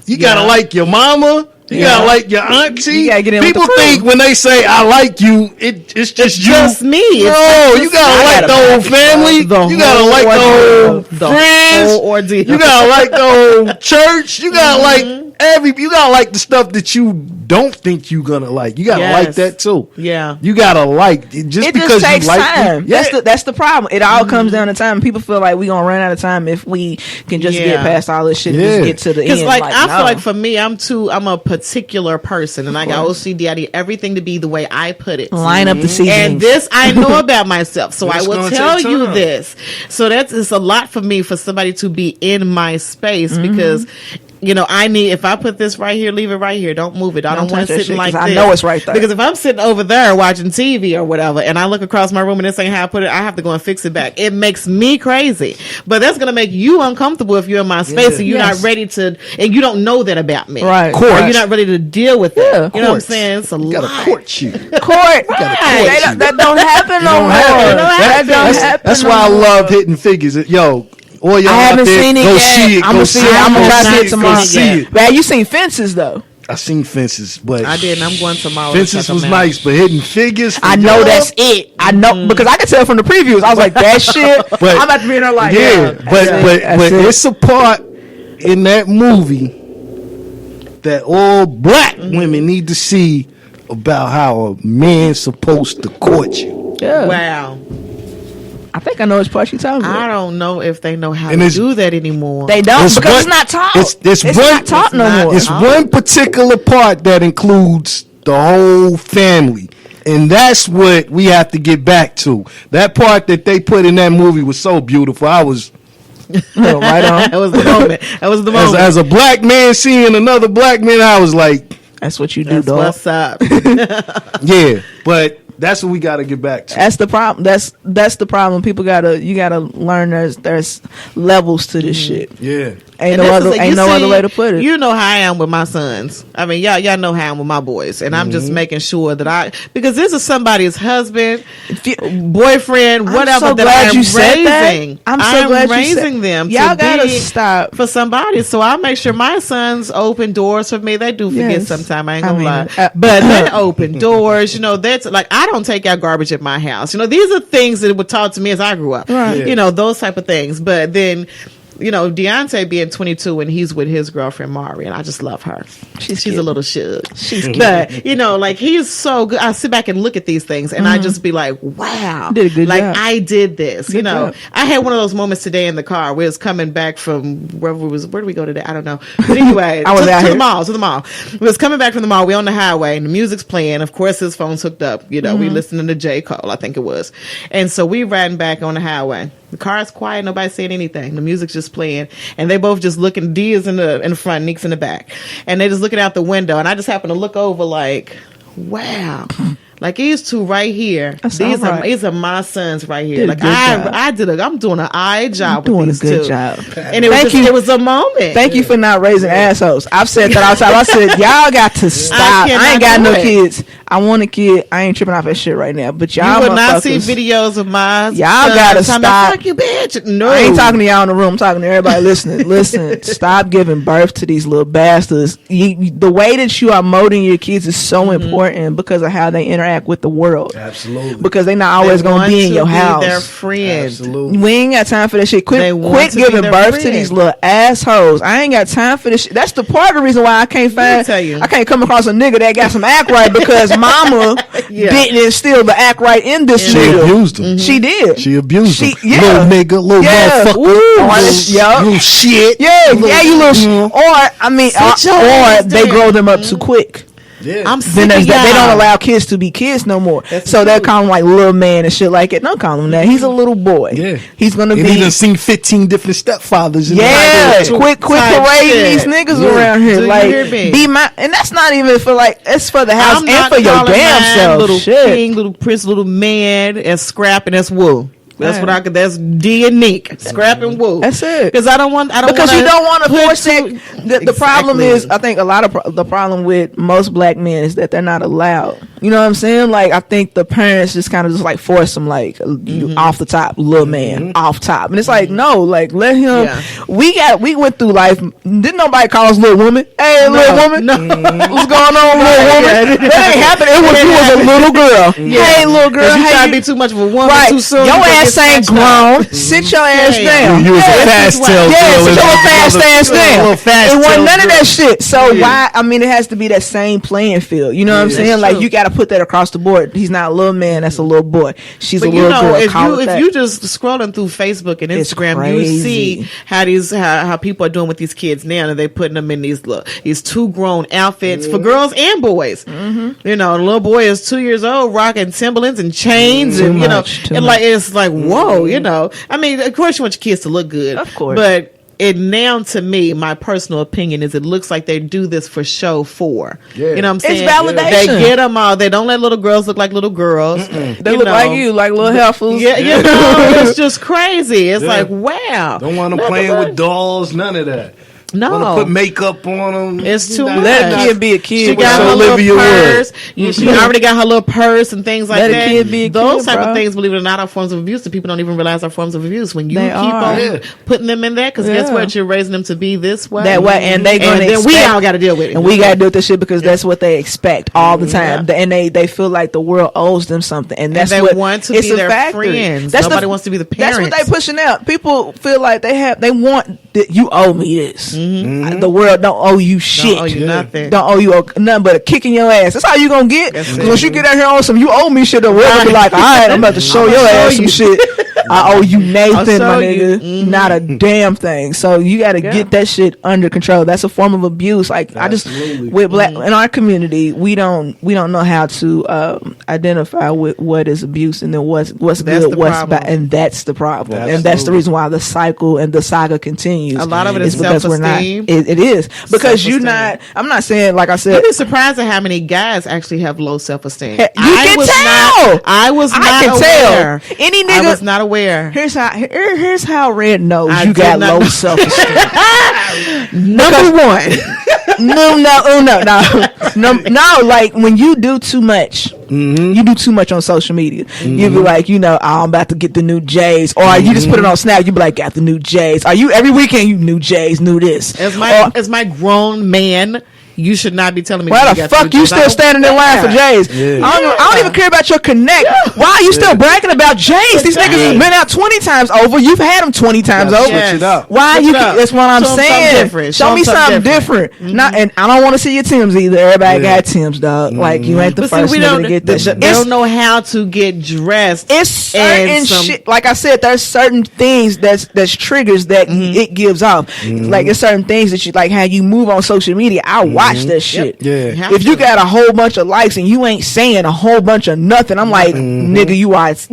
You got to like your mama. You gotta like your auntie. You gotta get in People with the think when they say I like you, it's just you. Just me. No, you gotta like the whole family. You gotta like the whole friends. Whole ordeal. You gotta like the whole church. You gotta like you gotta like the stuff that you don't think you gonna like. You gotta like that too. Yeah. You gotta like it just because takes you like time. That's the problem. It all comes down to time. People feel like we gonna run out of time if we can just get past all this shit and just get to the end. Because I feel like for me, I'm a particular person and I got OCD. I need everything to be the way I put it. Line up the seasons. And this I know about myself, so I will tell you this. So it's a lot for me for somebody to be in my space because I need, if I put this right here, leave it right here. Don't move it. I don't want to sit like this. I know it's right there. Because if I'm sitting over there watching TV or whatever, and I look across my room and this ain't how I put it, I have to go and fix it back. It makes me crazy. But that's going to make you uncomfortable if you're in my space and you're not ready to, and you don't know that about me. Right. Or you're not ready to deal with it. Yeah, you know what I'm saying? It's a lot. You gotta court you. That don't happen no more. That don't happen. That's why I love hitting figures. Yo. Or y'all I haven't seen it go yet. see it. I'm gonna see it. I'm gonna try to see it tomorrow. See it. Man, you seen Fences though? I seen Fences, but I did. And I'm going tomorrow. Fences was nice, but hitting figures. I know that's it. I know because I could tell from the previews. I was like, that shit. But I'm about to be in there like, but it's a part in that movie that all black women need to see about how a man's supposed to court you. Yeah. Wow. I think I know which part you're talking about. I don't know if they know how to do that anymore. They don't because it's not taught. It's not taught no more. It's one particular part that includes the whole family. And that's what we have to get back to. That part that they put in that movie was so beautiful. I was right on. That was the moment. That was the moment. As a black man seeing another black man, I was like, that's what you do, dog. What's up? Yeah, but That's what we got to get back to. That's the problem. That's the problem. You gotta learn there's levels to this shit. Yeah. Ain't no other way to put it. You know how I am with my sons. I mean, y'all know how I am with my boys, and I'm just making sure that because this is somebody's husband, boyfriend, whatever. I'm so that glad I'm you raising. said that. I'm glad raising you them. Y'all to gotta be stop for somebody. So I make sure my sons open doors for me. They do forget Yes. sometimes. I ain't gonna lie, but they open doors. You know, that's like I don't take out garbage at my house. You know, these are things that were taught to me as I grew up. Right. Yeah. You know, those type of things. But then, you know, Deontay being 22 and he's with his girlfriend Mari, and I just love her. She's a little shug. She's cute. But you know, like he's so good. I sit back and look at these things, and I just be like, "Wow, Did a good like job. I did this." Good you know, job. I had one of those moments today in the car where it's coming back from wherever we was. Where did we go today? I don't know. But anyway, I was out to here. the mall. To the mall. We was coming back from the mall. We on the highway, and the music's playing. Of course, his phone's hooked up. You know, we listening to J. Cole, I think it was, and so we riding back on the highway. The car's quiet. Nobody's saying anything. The music's just playing, and they both just looking. D is in the front, Nick's in the back, and they just looking out the window. And I just happen to look over, like, wow. Like these two right here. That's all right. These are my sons right here. Did a Like good job. I'm doing an eye job. Doing with a these good two. job. And it was a moment. Thank you for not raising assholes. I've said that all the time. I said, y'all got to stop. I ain't got cannot no do it. kids. I want a kid. I ain't tripping off that shit right now. But y'all You will not see motherfuckers- videos of my Y'all sons gotta talking about, stop. Fuck you, bitch. No, I ain't talking to y'all in the room. I'm talking to everybody listening. Listen, stop giving birth to these little bastards. The way that you are molding your kids is so important because of how they interact with the world. Absolutely. Because they not always going to be in your house. Their friend. Absolutely. We ain't got time for that shit. They Quit want to be giving their birth friend. to these little assholes. I ain't got time for this shit. That's the part of the reason why I can't tell you. I can't come across a nigga that got some act right because mama didn't instill the act right in this She nigga. abused him. She did. She abused him. Yeah. Little nigga, little motherfucker, little shit. Yeah, you little or I mean, Sit your or ass they down. grow them up too quick. Yeah. I'm Then sick there's of that they y'all. don't allow kids to be kids no more. That's So they true. call him like little man and shit like that. Don't call him that. He's a little boy. Yeah. He's gonna And be. he done seen 15 different stepfathers. In Yeah, the quit type parading shit. these niggas Yeah. around here. Do you Like, hear me? be my, and that's not even for like, it's for the house I'm and not for your calling damn mine self. little Shit. king, little prince, little man, and scrap, and that's wool. That's Yeah. what I could. That's D and Nick, scrap and wool. That's it. Because I don't want. Because you don't want to force it. The problem Exactly. is, I think a lot of the problem with most black men is that they're not allowed. You know what I'm saying? Like, I think the parents just kind of just like force them, like, you off the top, little man, off top. And it's like, no, like, let him. Yeah. We went through life. Didn't nobody call us little woman? Hey, little woman. No. What's going on, little woman? That ain't happening. It was, you was a little girl. Hey, little girl. Because you Hey, try to be too much of a woman right. too soon. Your you gonna ass get ain't snatched up. grown. Sit your ass down. You was a fast tail girl. Yeah, sit your fast ass A little down. fast It wasn't tail none of girl. that shit. So why? I mean, it has to be that same playing field. You know what I'm saying? that's Like, true. you got to put that across the board. He's not a little man. That's a little boy. She's But a you little know, girl. if Call it you that. just scrolling through Facebook and It's Instagram, you crazy. see how people are doing with these kids now, and they putting them in these two grown outfits for girls and boys. Mm-hmm. You know, the little boy is 2 years old, rocking Timberlands and chains, Too and you know, much, too and like it's like whoa, you know. I mean, of course, you want your kids to look good, Of course. but. It now, to me, my personal opinion is it looks like they do this for show for. Yeah. You know what I'm It's saying? validation. They get them all. They don't let little girls look like little girls. They look like you, like little heifers. Yeah, you know, it's just crazy. It's Yeah. like, wow. Don't want them Let playing the- with dolls, none of that. No. Want to put makeup on them. It's too much. Let a kid be a She kid. got So her little Olivia purse. She already got her little purse and things like Let a that. kid be a Those kid, type bro. of things, believe it or not, are forms of abuse that people don't even realize are forms of abuse. When you They keep are. on Yeah. putting them in there, because guess Yeah. what? You're raising them to be this way. That way, and they gonna and then we expect- all got to deal with it. And we gotta deal with this shit because that's what they expect all the time, and they feel like the world owes them something, and that's they what want to it's be a their factory. friends. That's Nobody wants to be the That's what parents. they pushing out. People feel like they want you owe me this. The world don't owe you shit. Don't owe you nothing. Don't owe you nothing but a kick in your ass. That's all you gonna get. That's 'Cause it. once you get out here on some, you owe me shit. The world will be like, all right, I'm about to show your ass some shit. I owe you Nathan, my nigga. Mm-hmm. Not a damn thing. So you got to get that shit under control. That's a form of abuse. Like with black in our community, we don't know how to identify with what is abuse and then what's good, what's bad, and that's the problem. Absolutely. And that's the reason why the cycle and the saga continues. A lot of it is self-esteem. It is because you're not. I'm not saying, like I said, you'd be surprised at how many guys actually have low self-esteem. You can tell. I was not aware. Tell. Any nigga, I was not aware. Here's how Red knows you got low self-esteem. Number one. No. Like when you do too much, you do too much on social media. You be like, I'm about to get the new J's, or you just put it on Snap. You be like, got the new J's. Are you every weekend? You new J's, new this. As my grown man, you should not be telling me. Why the fuck you still standing in line for J's? Yeah. I don't even care about your connect. Yeah. Why are you still bragging about J's? These niggas have been out 20 times over. You've had them 20 times over. Switch it up. Why you? That's what I'm saying. Show me something different. Not, and I don't want to see your Timbs either. Everybody got Timbs, dog. Like you ain't the first nigga to get this. They don't know how to get dressed. It's certain shit. Like I said, there's certain things that's triggers that it gives off. Like it's certain things that you like how you move on social media. I watch that shit. Yeah. If you got a whole bunch of likes and you ain't saying a whole bunch of nothing, I'm like, nigga, you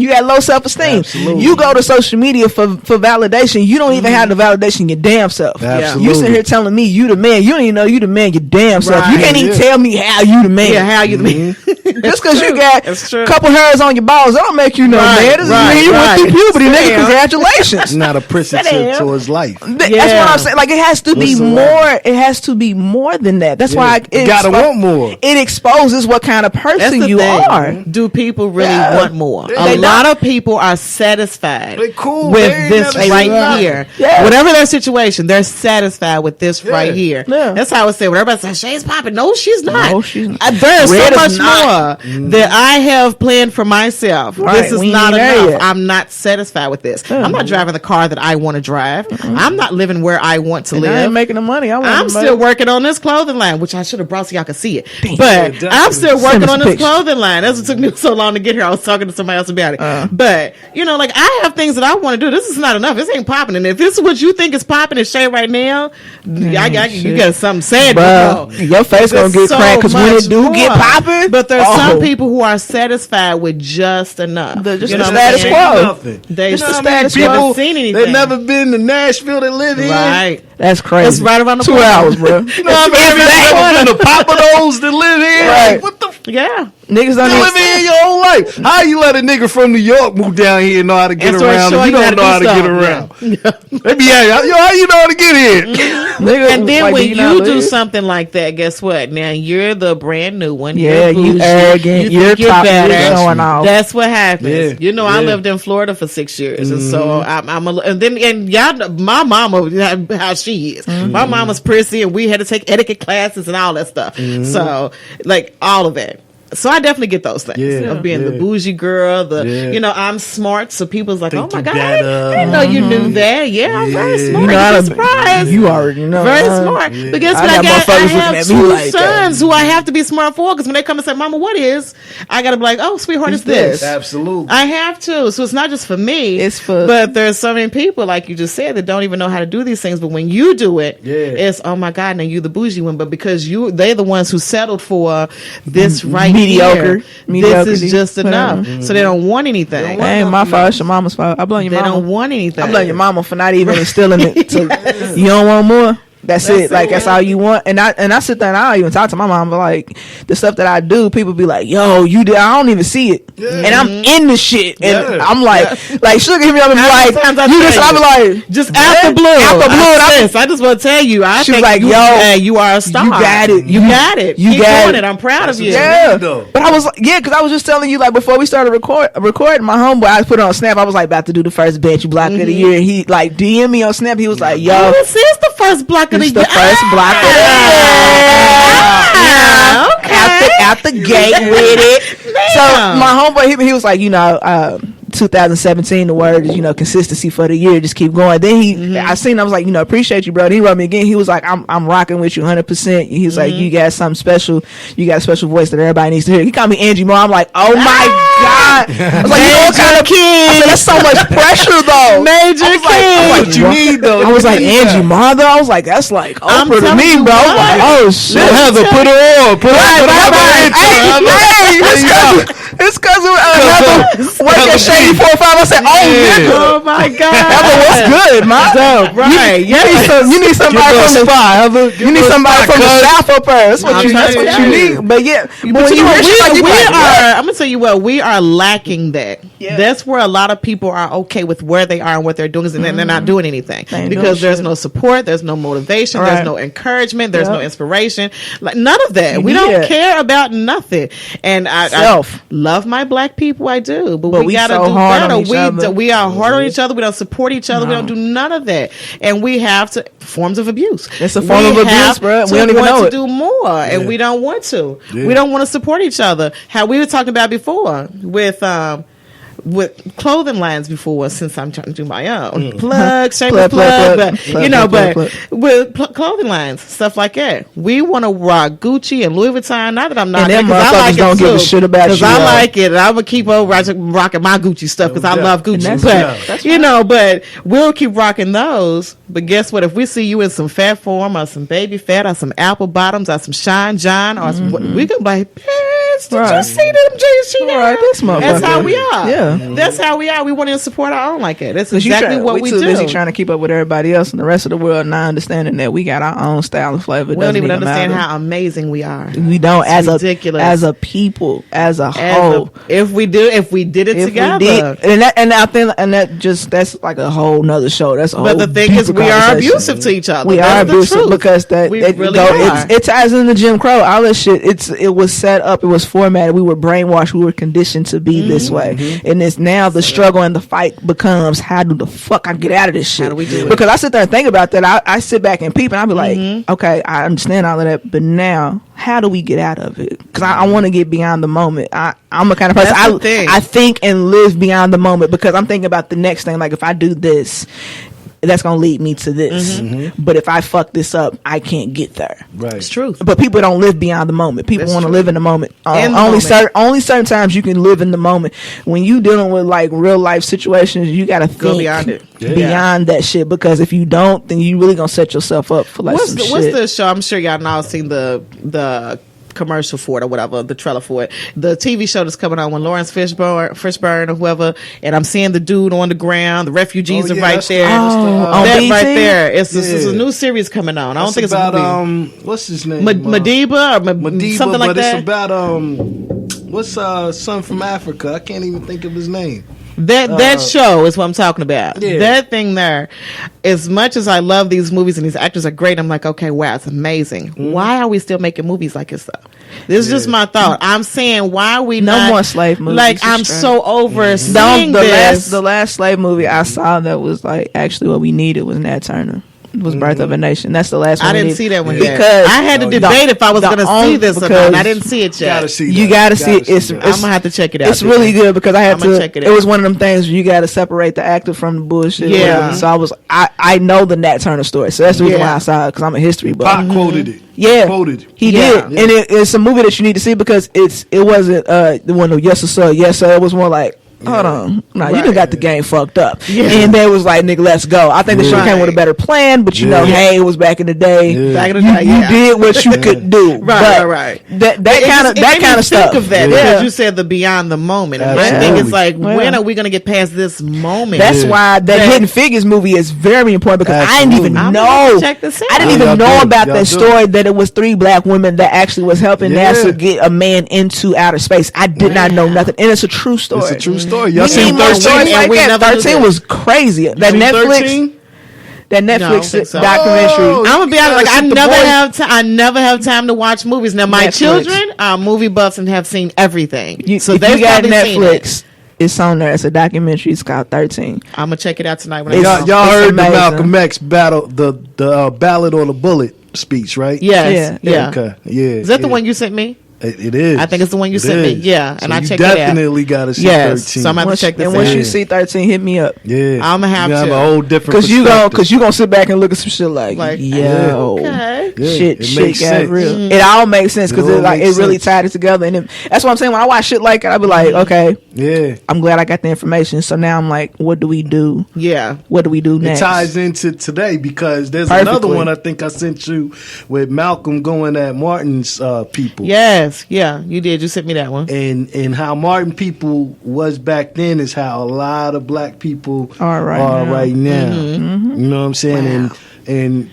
got low self-esteem. Absolutely. You go to social media for validation. You don't even have the validation your damn self. Absolutely. You sit here telling me you the man. You don't even know you the man your damn self. You can't even tell me how you the man. Yeah, how you the man. Just because you got a couple hairs on your balls, that don't make you no man. This mean you went through puberty, nigga. Congratulations. It's not a appreciative towards life. That's what I'm saying. Like it has to be more. It has to be more than that. That's why you gotta want more. It exposes what kind of person you are. Do people really want more? A lot of people are satisfied with this right here. Yeah. Whatever their situation, they're satisfied with this right here. Yeah. That's how I would say. When everybody says Shay's popping, no, she's not. No, she's not. There's so much more that I have planned for myself. Right. This is not enough. I'm not satisfied with this. I'm not driving the car that I want to drive. I'm not living where I want to live. I ain't making the money. I'm still working on this clothing line, which I should have brought so y'all could see it. But I'm still working on this clothing line. That's what took me so long to get here. I was talking to somebody else about it. But like I have things that I want to do. This is not enough. This ain't popping. And if this is what you think is popping in Shay right now, you got something sad. Your face gonna get cracked because when it do get popping. But there's some people who are satisfied with just enough. Just the status quo. They the status quo. They've never been to Nashville to live in. Right. That's crazy. That's right around the 2 hours, bro. You know what I mean? The Papados that live here. Right. What the? Yeah. Niggas don't live in your whole life. How you let a nigga from New York move down here and know how to get around and you don't know how to get around? Maybe how you know how to get here? And then when you do something like that, guess what? Now you're the brand new one. Yeah, you arrogant. You're top. You're showing off. That's what happens. Yeah. I lived in Florida for 6 years, and so and y'all, my mama, how she is. My mama's prissy, and we had to take etiquette classes and all that stuff. So like all of that. So I definitely get those things of being the bougie girl. I'm smart, so people's like, "Oh my god, I didn't know you knew that." Yeah, I'm very smart. I'm surprised. You already know. Very smart. But guess what? I have two sons who I have to be smart for because when they come and say, "Mama, what is?" I got to be like, "Oh, sweetheart, it's this." Absolutely. I have to. So it's not just for me. It's for. But there's so many people, like you just said, that don't even know how to do these things. But when you do it, it's oh my god, now you the bougie one. But because they're the ones who settled for this right. Mediocre. This is just enough. So they don't want anything. It ain't my fault. It's your mama's fault. I blame your mama. They don't want anything. I blame your mama for not even instilling it. You don't want more? That's it. Like that's all you want. And I sit there and I don't even talk to my mom. But like the stuff that I do, people be like, "Yo, you did." I don't even see it. And I'm in the shit. And I'm like Sugar hit me up and be like, "You just." I be like, just out the blue. I just want to tell you. She was like, "Yo, you are a star. You got it. You got it. You got it. I'm proud of you." Yeah. But I was like, because I was just telling you like before we started recording, my homeboy, I put it on Snap. I was like about to do the first Banshee block of the year. And he like DM me on Snap. He was like, "Yo, this is the first block of the year." The first block of the year. Okay. Out the gate with it. So my homeboy hit me. He was like, 2017, the word is, consistency for the year. Just keep going. Then I seen, I was like, appreciate you, bro. And he wrote me again. He was like, I'm rocking with you 100%. He was like, you got something special. You got a special voice that everybody needs to hear. He called me Angie Moore. I'm like, oh my God. I was like, you know what kind of kid? I said, that's so much pressure, though. Major kid. What you need though? I was like, Angie Mother. I was like, that's like Oprah to me, bro. I was like, oh shit. Heather, put her on. Put her on. It's because Heather worked at Shady 4-5. I said, oh nigga. Oh my God. Heather, what's good, man? Right. You need somebody from the spot, Heather. You need somebody from the South up there. That's what you need. But yeah, when you hear shit like you are, I'm gonna tell you what, we are lacking that. Yeah. That's where a lot of people are okay with where they are and what they're doing, and they're not doing anything because there's no support, there's no motivation, there's no encouragement, there's no inspiration, like none of that. We don't care about nothing. And I love my black people, I do, but we gotta do better. We are hard on each other. We don't support each other. We don't do none of that, and we have to forms of abuse. It's a form of abuse, bro. We don't even know it. To do more, and we don't want to. Yeah. We don't want to support each other. How we were talking about before with clothing lines before, since I'm trying to do my own plug, shameless plug, but with clothing lines, stuff like that. We want to rock Gucci and Louis Vuitton. Not that I'm not, and them motherfuckers don't give a shit about you. Because I like it, and I'm gonna keep on rocking my Gucci stuff because I love Gucci. But we'll keep rocking those. But guess what? If we see you in some fat form or some baby fat or some apple bottoms or some Shine John or some, we can be like, did you see them jeans she got? That's how we are. Yeah. That's how we are. We want to support our own like that. That's exactly what we do. We're too busy trying to keep up with everybody else in the rest of the world, not understanding that we got our own style and flavor. We don't even understand how amazing we are. We don't, as a people, as a whole. If we did it together, that's like a whole nother show. That's a whole. But the thing is, we are abusive to each other. We are abusive because it ties into Jim Crow. All this shit. It was set up. It was formatted. We were brainwashed. We were conditioned to be this way, and it's now the struggle and the fight becomes, how do the fuck I get out of this shit? How do we do it? Because I sit there and think about that. I sit back and peep and I be like, okay, I understand all of that, but now how do we get out of it? Because I want to get beyond the moment. I'm a kind of person, I think and live beyond the moment, because I'm thinking about the next thing. Like, if I do this, that's gonna lead me to this. But if I fuck this up, I can't get there. Right, it's true. But people don't live beyond the moment. People want to live in the moment. Only certain times you can live in the moment. When you dealing with like real life situations, you gotta think beyond it, beyond that shit. Because if you don't, then you really gonna set yourself up for like what's shit. the show? I'm sure y'all now seen the commercial for it or whatever, the trailer for it, the TV show that's coming on when Lawrence Fishburne or whoever, and I'm seeing the dude on the ground, the refugees are right there. That right there. It's a new series coming on. I don't think it's about a movie. What's his name? Madiba or something like that. It's about what's son from Africa? I can't even think of his name. That show is what I'm talking about. Yeah. That thing there, as much as I love these movies and these actors are great, I'm like, okay, wow, it's amazing. Why are we still making movies like this though? This is just my thought. I'm saying, why are we no more slave movies? Like, I'm so over seeing this. The last slave movie I saw that was like actually what we needed was Nat Turner. It was Birth of a Nation. That's the last one. I didn't see that one yet. Because I had to debate if I was going to see this or not. I didn't see it yet. You got to see it. I'm going to have to check it out. It's really good because I had to. It was one of them things where you got to separate the actor from the bullshit. Yeah. So I know the Nat Turner story. So that's the reason why I saw it, because I'm a history buff. Pac quoted it. Yeah, he did, yeah. And it's a movie that you need to see because it wasn't the one of Yes Sir, Yes Sir. It was more like, hold on, no, you done got the game fucked up. And they was like, nigga, let's go. I think the show came with a better plan, but you know, hey, it was back in the day. Back in the day, you did what you could do. Right. That kind of stuff. Think of that because you said the beyond the moment. And my thing is like, when are we gonna get past this moment? That's why that Hidden Figures movie is very important, because I didn't even know. I didn't even know about that story, that it was 3 black women that actually was helping NASA get a man into outer space. I did not know nothing, and it's a true story. It's a true story. Y'all seen 13? Like that. 13 was crazy. That Netflix. That Netflix documentary. I'm gonna be honest. Like, I never have time to watch movies. Now my children are movie buffs and have seen everything. So they got Netflix. It's on there. It's a documentary. It's called 13. I'm gonna check it out tonight. Y'all heard the Malcolm X battle, the ballad or the bullet speech, right? Yes. Yeah. Okay. Yeah. Is that the one you sent me? It is. I think it's the one you sent me. Yeah, so and I checked it out. You definitely got to see 13. So I'm going to check this out. And once you see 13, hit me up. Yeah. I'm going to have a whole different Because you going to sit back and look at some shit like yo. Okay. Okay. Yeah, shit it got makes sense. real. It all makes sense because all it makes really sense. tied it together. And that's what I'm saying. When I watch shit like it, I be like, okay, Yeah. I'm glad I got the information. So now I'm like, what do we do? Yeah. What do we do next? It ties into today because there's Perfectly. another one I think I sent you with Malcolm going at Martin's people. Yes. Yeah. You did. You sent me that one. And how Martin people was back then is how a lot of black people Are right now. You know what I'm saying? And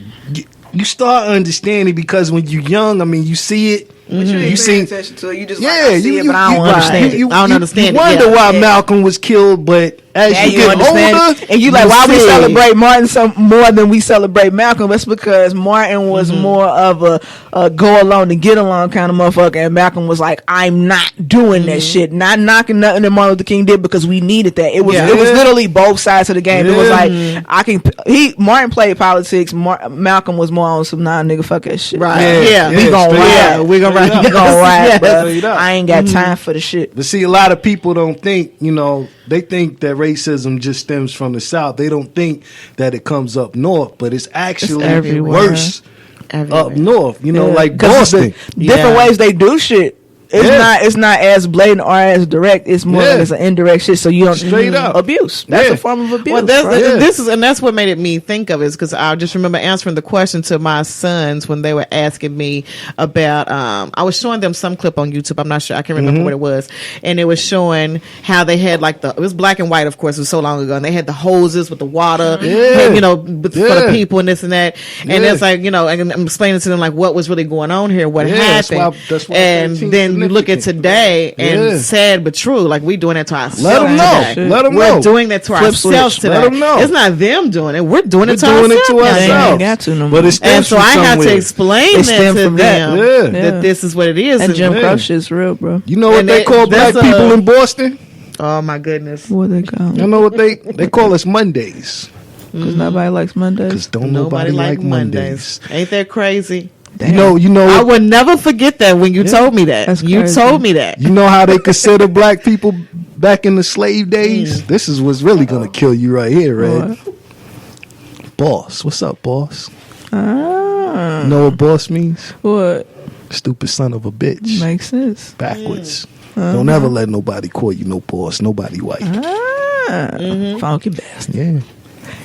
you start understanding because when you're young, I mean, you see it. You see attention to it. You just yeah, like, I see it, but I don't right. understand it. I don't understand it, You wonder yeah. why Malcolm was killed, but as Yeah, you you get understand older, it. And you like, why we see. celebrate Martin so more than we celebrate Malcolm? That's because Martin was more of a go along to get along kind of motherfucker, and Malcolm was like, I'm not doing that shit, not knocking nothing that Martin Luther King did because we needed that. It was Yeah. it was literally both sides of the game. It was Yeah. like Martin played politics. Malcolm was more on some nigga fuck that shit. Right. Yeah, Yeah. We gonna straight ride. up. We gonna ride. Straight We up. gonna ride, Yes. but Straight up. I ain't got time for the shit. But see, a lot of people don't think, they think that racism just stems from the South. They don't think that it comes up north, but it's actually everywhere. worse Everywhere. up north. Like 'Cause Boston. the different Yeah. ways they do shit. It's not as blatant or as direct. It's more Yeah. like it's an indirect shit. So you don't Straight up. abuse. That's Yeah. a form of abuse. Well, right? Yeah. that's what made it me think of it, because I just remember answering the question to my sons when they were asking me about. I was showing them some clip on YouTube. I'm not sure. I can't remember what it was, and it was showing how they had it was black and white, of course. It was so long ago, and they had the hoses with the water, Yeah. and, for Yeah. the people and this and that. And Yeah. it's like, and I'm explaining to them like what was really going on here, what Yeah, that's happened, why and 13 then you look at significant. today, and Yeah. sad but true, like we doing that to ourselves. Let them know. today. Let them We're know. doing that to Flip ourselves switch. today. Let 'em know. It's not them doing it. We're doing it to We're doing it ourselves. to now. They ain't ourselves. got to no But more. it stems And so from I had somewhere. to explain It that stemmed to from that. them. Yeah. That this is what it is. And Jim Yeah. Crow shit's real, bro. You know what And they call black that's people in Boston? Oh my goodness. What they call You know what they call us Mondays. Because nobody likes Mondays. Because don't Nobody like like Mondays. Ain't that crazy? Damn. You know I would never forget that when you told me that. That's You crazy. told me that. You know how they consider black people back in the slave days? This is what's really going to kill you right here, Red. Boss. What's up, boss? Ah, You know what boss means? what Stupid son of a bitch. makes sense? Backwards. Don't ever let nobody call you no boss. Nobody white. Ah, funky bastard. Yeah.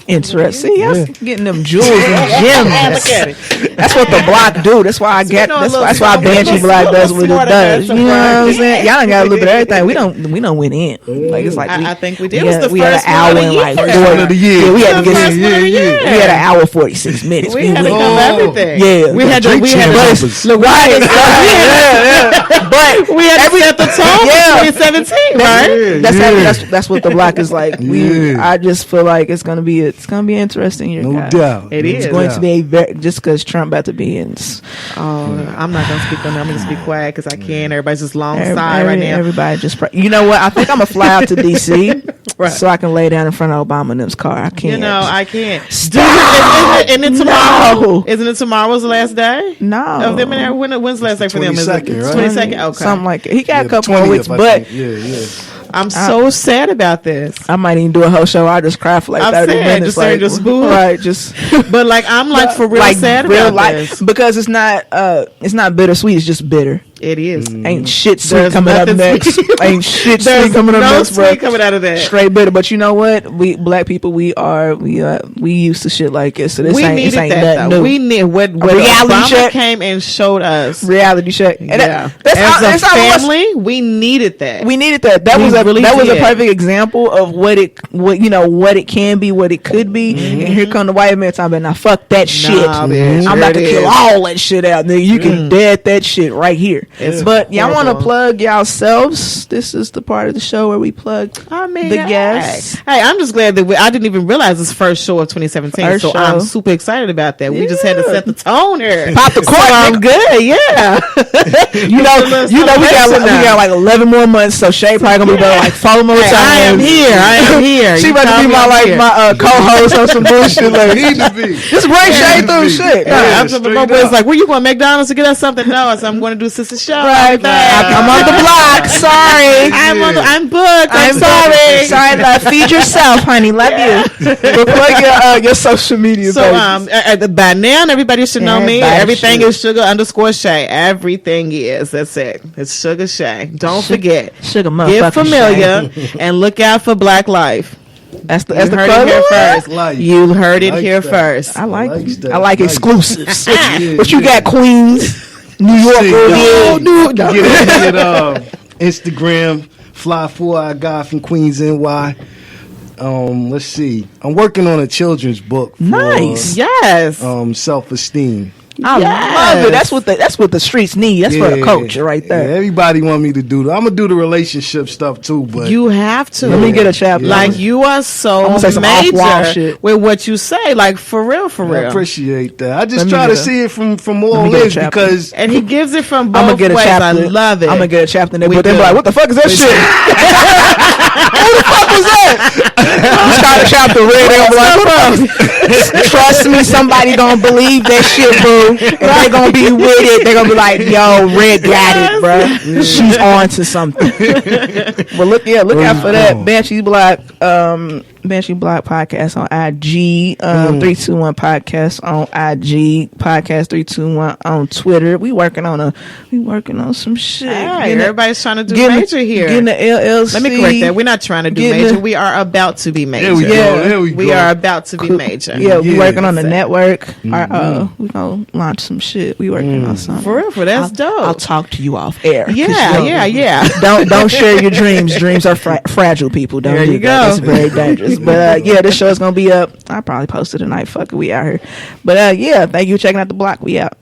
Interesting. See, Yeah. I'm getting them jewels and gems. Look at it. That's what the block do. That's why I get. know a That's little why something, Banshee little Black does what it smarter does. than You know what I'm somebody. saying? Y'all done got a little bit of everything. We don't win in. Like it's like I think we did. We It was had, the we had first an hour one of and the like year. 40 One of the year. Yeah, we had to The get. first one of the year. We had an hour 46 minutes. We had to Oh. cover everything. Yeah. We had to. Drake We had channel to. numbers. Look, right. But We had to set the tone Yeah. for 2017, right? that's what the block is like. Yeah. I just feel like it's gonna be interesting year. No guys. doubt. It No is. It's going doubt. to be just because Trump about to be in. Oh, I'm not gonna speak on that. I'm gonna just be quiet because I can. Everybody's just long side right now. Everybody just you know what? I think I'm gonna fly out to DC Right. so I can lay down in front of Obama and them's car. I can't. You know, I can't. Stop. Isn't it tomorrow? No. Isn't it tomorrow's the last day? No. Of them and when's the last day for them? Is it 22nd, right? 22nd? Okay. Something like that. He got Yeah, a the couple more 20th, weeks, I but think. Yeah. I'm so sad about this. I might even do a whole show. I just cry for like I'm 30 saying, minutes. just like, saying, just boo. right, just But like, I'm like for real like sad real about life this. because it's not bittersweet. It's just bitter. It is. Ain't shit sweet There's coming up nothing next. sweet. Ain't shit There's sweet coming up no next, bro. sweet coming out of that. Straight bitter. But you know what? We black people, we used to shit like this. So this We ain't needed ain't that nothing though. new. We need what reality Obama check. came and showed us. Reality check. And Yeah, that's as all a it was. family, we needed that. We needed that. That We was really a did. perfect example of what it can be, what it could be. And here come the white man talking about, now fuck that shit. bitch, I'm here about to it kill is. all that shit out, nigga. You can dead that shit right here. It's But y'all want to horrible. plug yourselves? This is the part of the show where we plug I mean, the hey. guests. Hey, I'm just glad that I didn't even realize this first show of 2017. First so show. I'm super excited about that. We just had to Yeah. set the tone here. Pop the So cork, I'm nigga. good. Yeah. You know, we got like 11 more months, so Shay probably gonna be there like 4 more times. I am here. I am here. She You about to call be me, my I'm here. co-host on some bullshit. Like, Need to be. just bring Shay through shit. Yeah, Yeah, I'm straight my boy's up. like, where you going, McDonald's to get us something? No, I said, I'm going to do Sister show. Right. I'm on the block. Sorry. I'm booked. I'm sorry. Sorry, love. Feed yourself, honey. Love you. But plug your social media. So by now everybody should know me. Everything is Sugar_Shay. Everything is. That's it. It's Sugar Shay. Don't forget. Sugar motherfucker. Get familiar and look out for Black Life. That's the heard it here first. You heard it here first. I like exclusives. But you got Queens, New York. Get Instagram, Fly4 guy from Queens, NY. Let's see. I'm working on a children's book. Nice. Yes. Self-esteem. I love it. That's what the streets need. That's for the culture right there. Yeah, everybody want me to do that. I'm gonna do the relationship stuff too, but you have to. Let me get a chapter. Like you are so major with what you say. Like for real. I appreciate that. I just try to see it from all ends because and he gives it from both ways. I love it. I'm gonna get a chapter. But they're like, what the fuck is that shit? Who the fuck was that? You start a chapter read. They're gonna be like, trust me, somebody gonna believe that shit, boo. If they gonna be with it, they're gonna be like, yo, Red got it, bro. She's on to something. Well, look out for that. Banshee Block podcast on IG, 321 podcast on IG, podcast 321 on Twitter. We working on some shit. Hey, everybody's trying to do major here. Getting the LLC. Let me correct that. We're not trying to do major. We are about to be major. There we go. We are about to be major. Yeah, we working on the network. We gonna launch some shit. We working on something. For real, that's dope. I'll talk to you off air. Yeah. Don't share your dreams. Dreams are fragile, people. Don't do that. It's very dangerous. But this show is gonna be up. I'll probably post it tonight. Fuck it, we out here. But thank you for checking out the block. We out.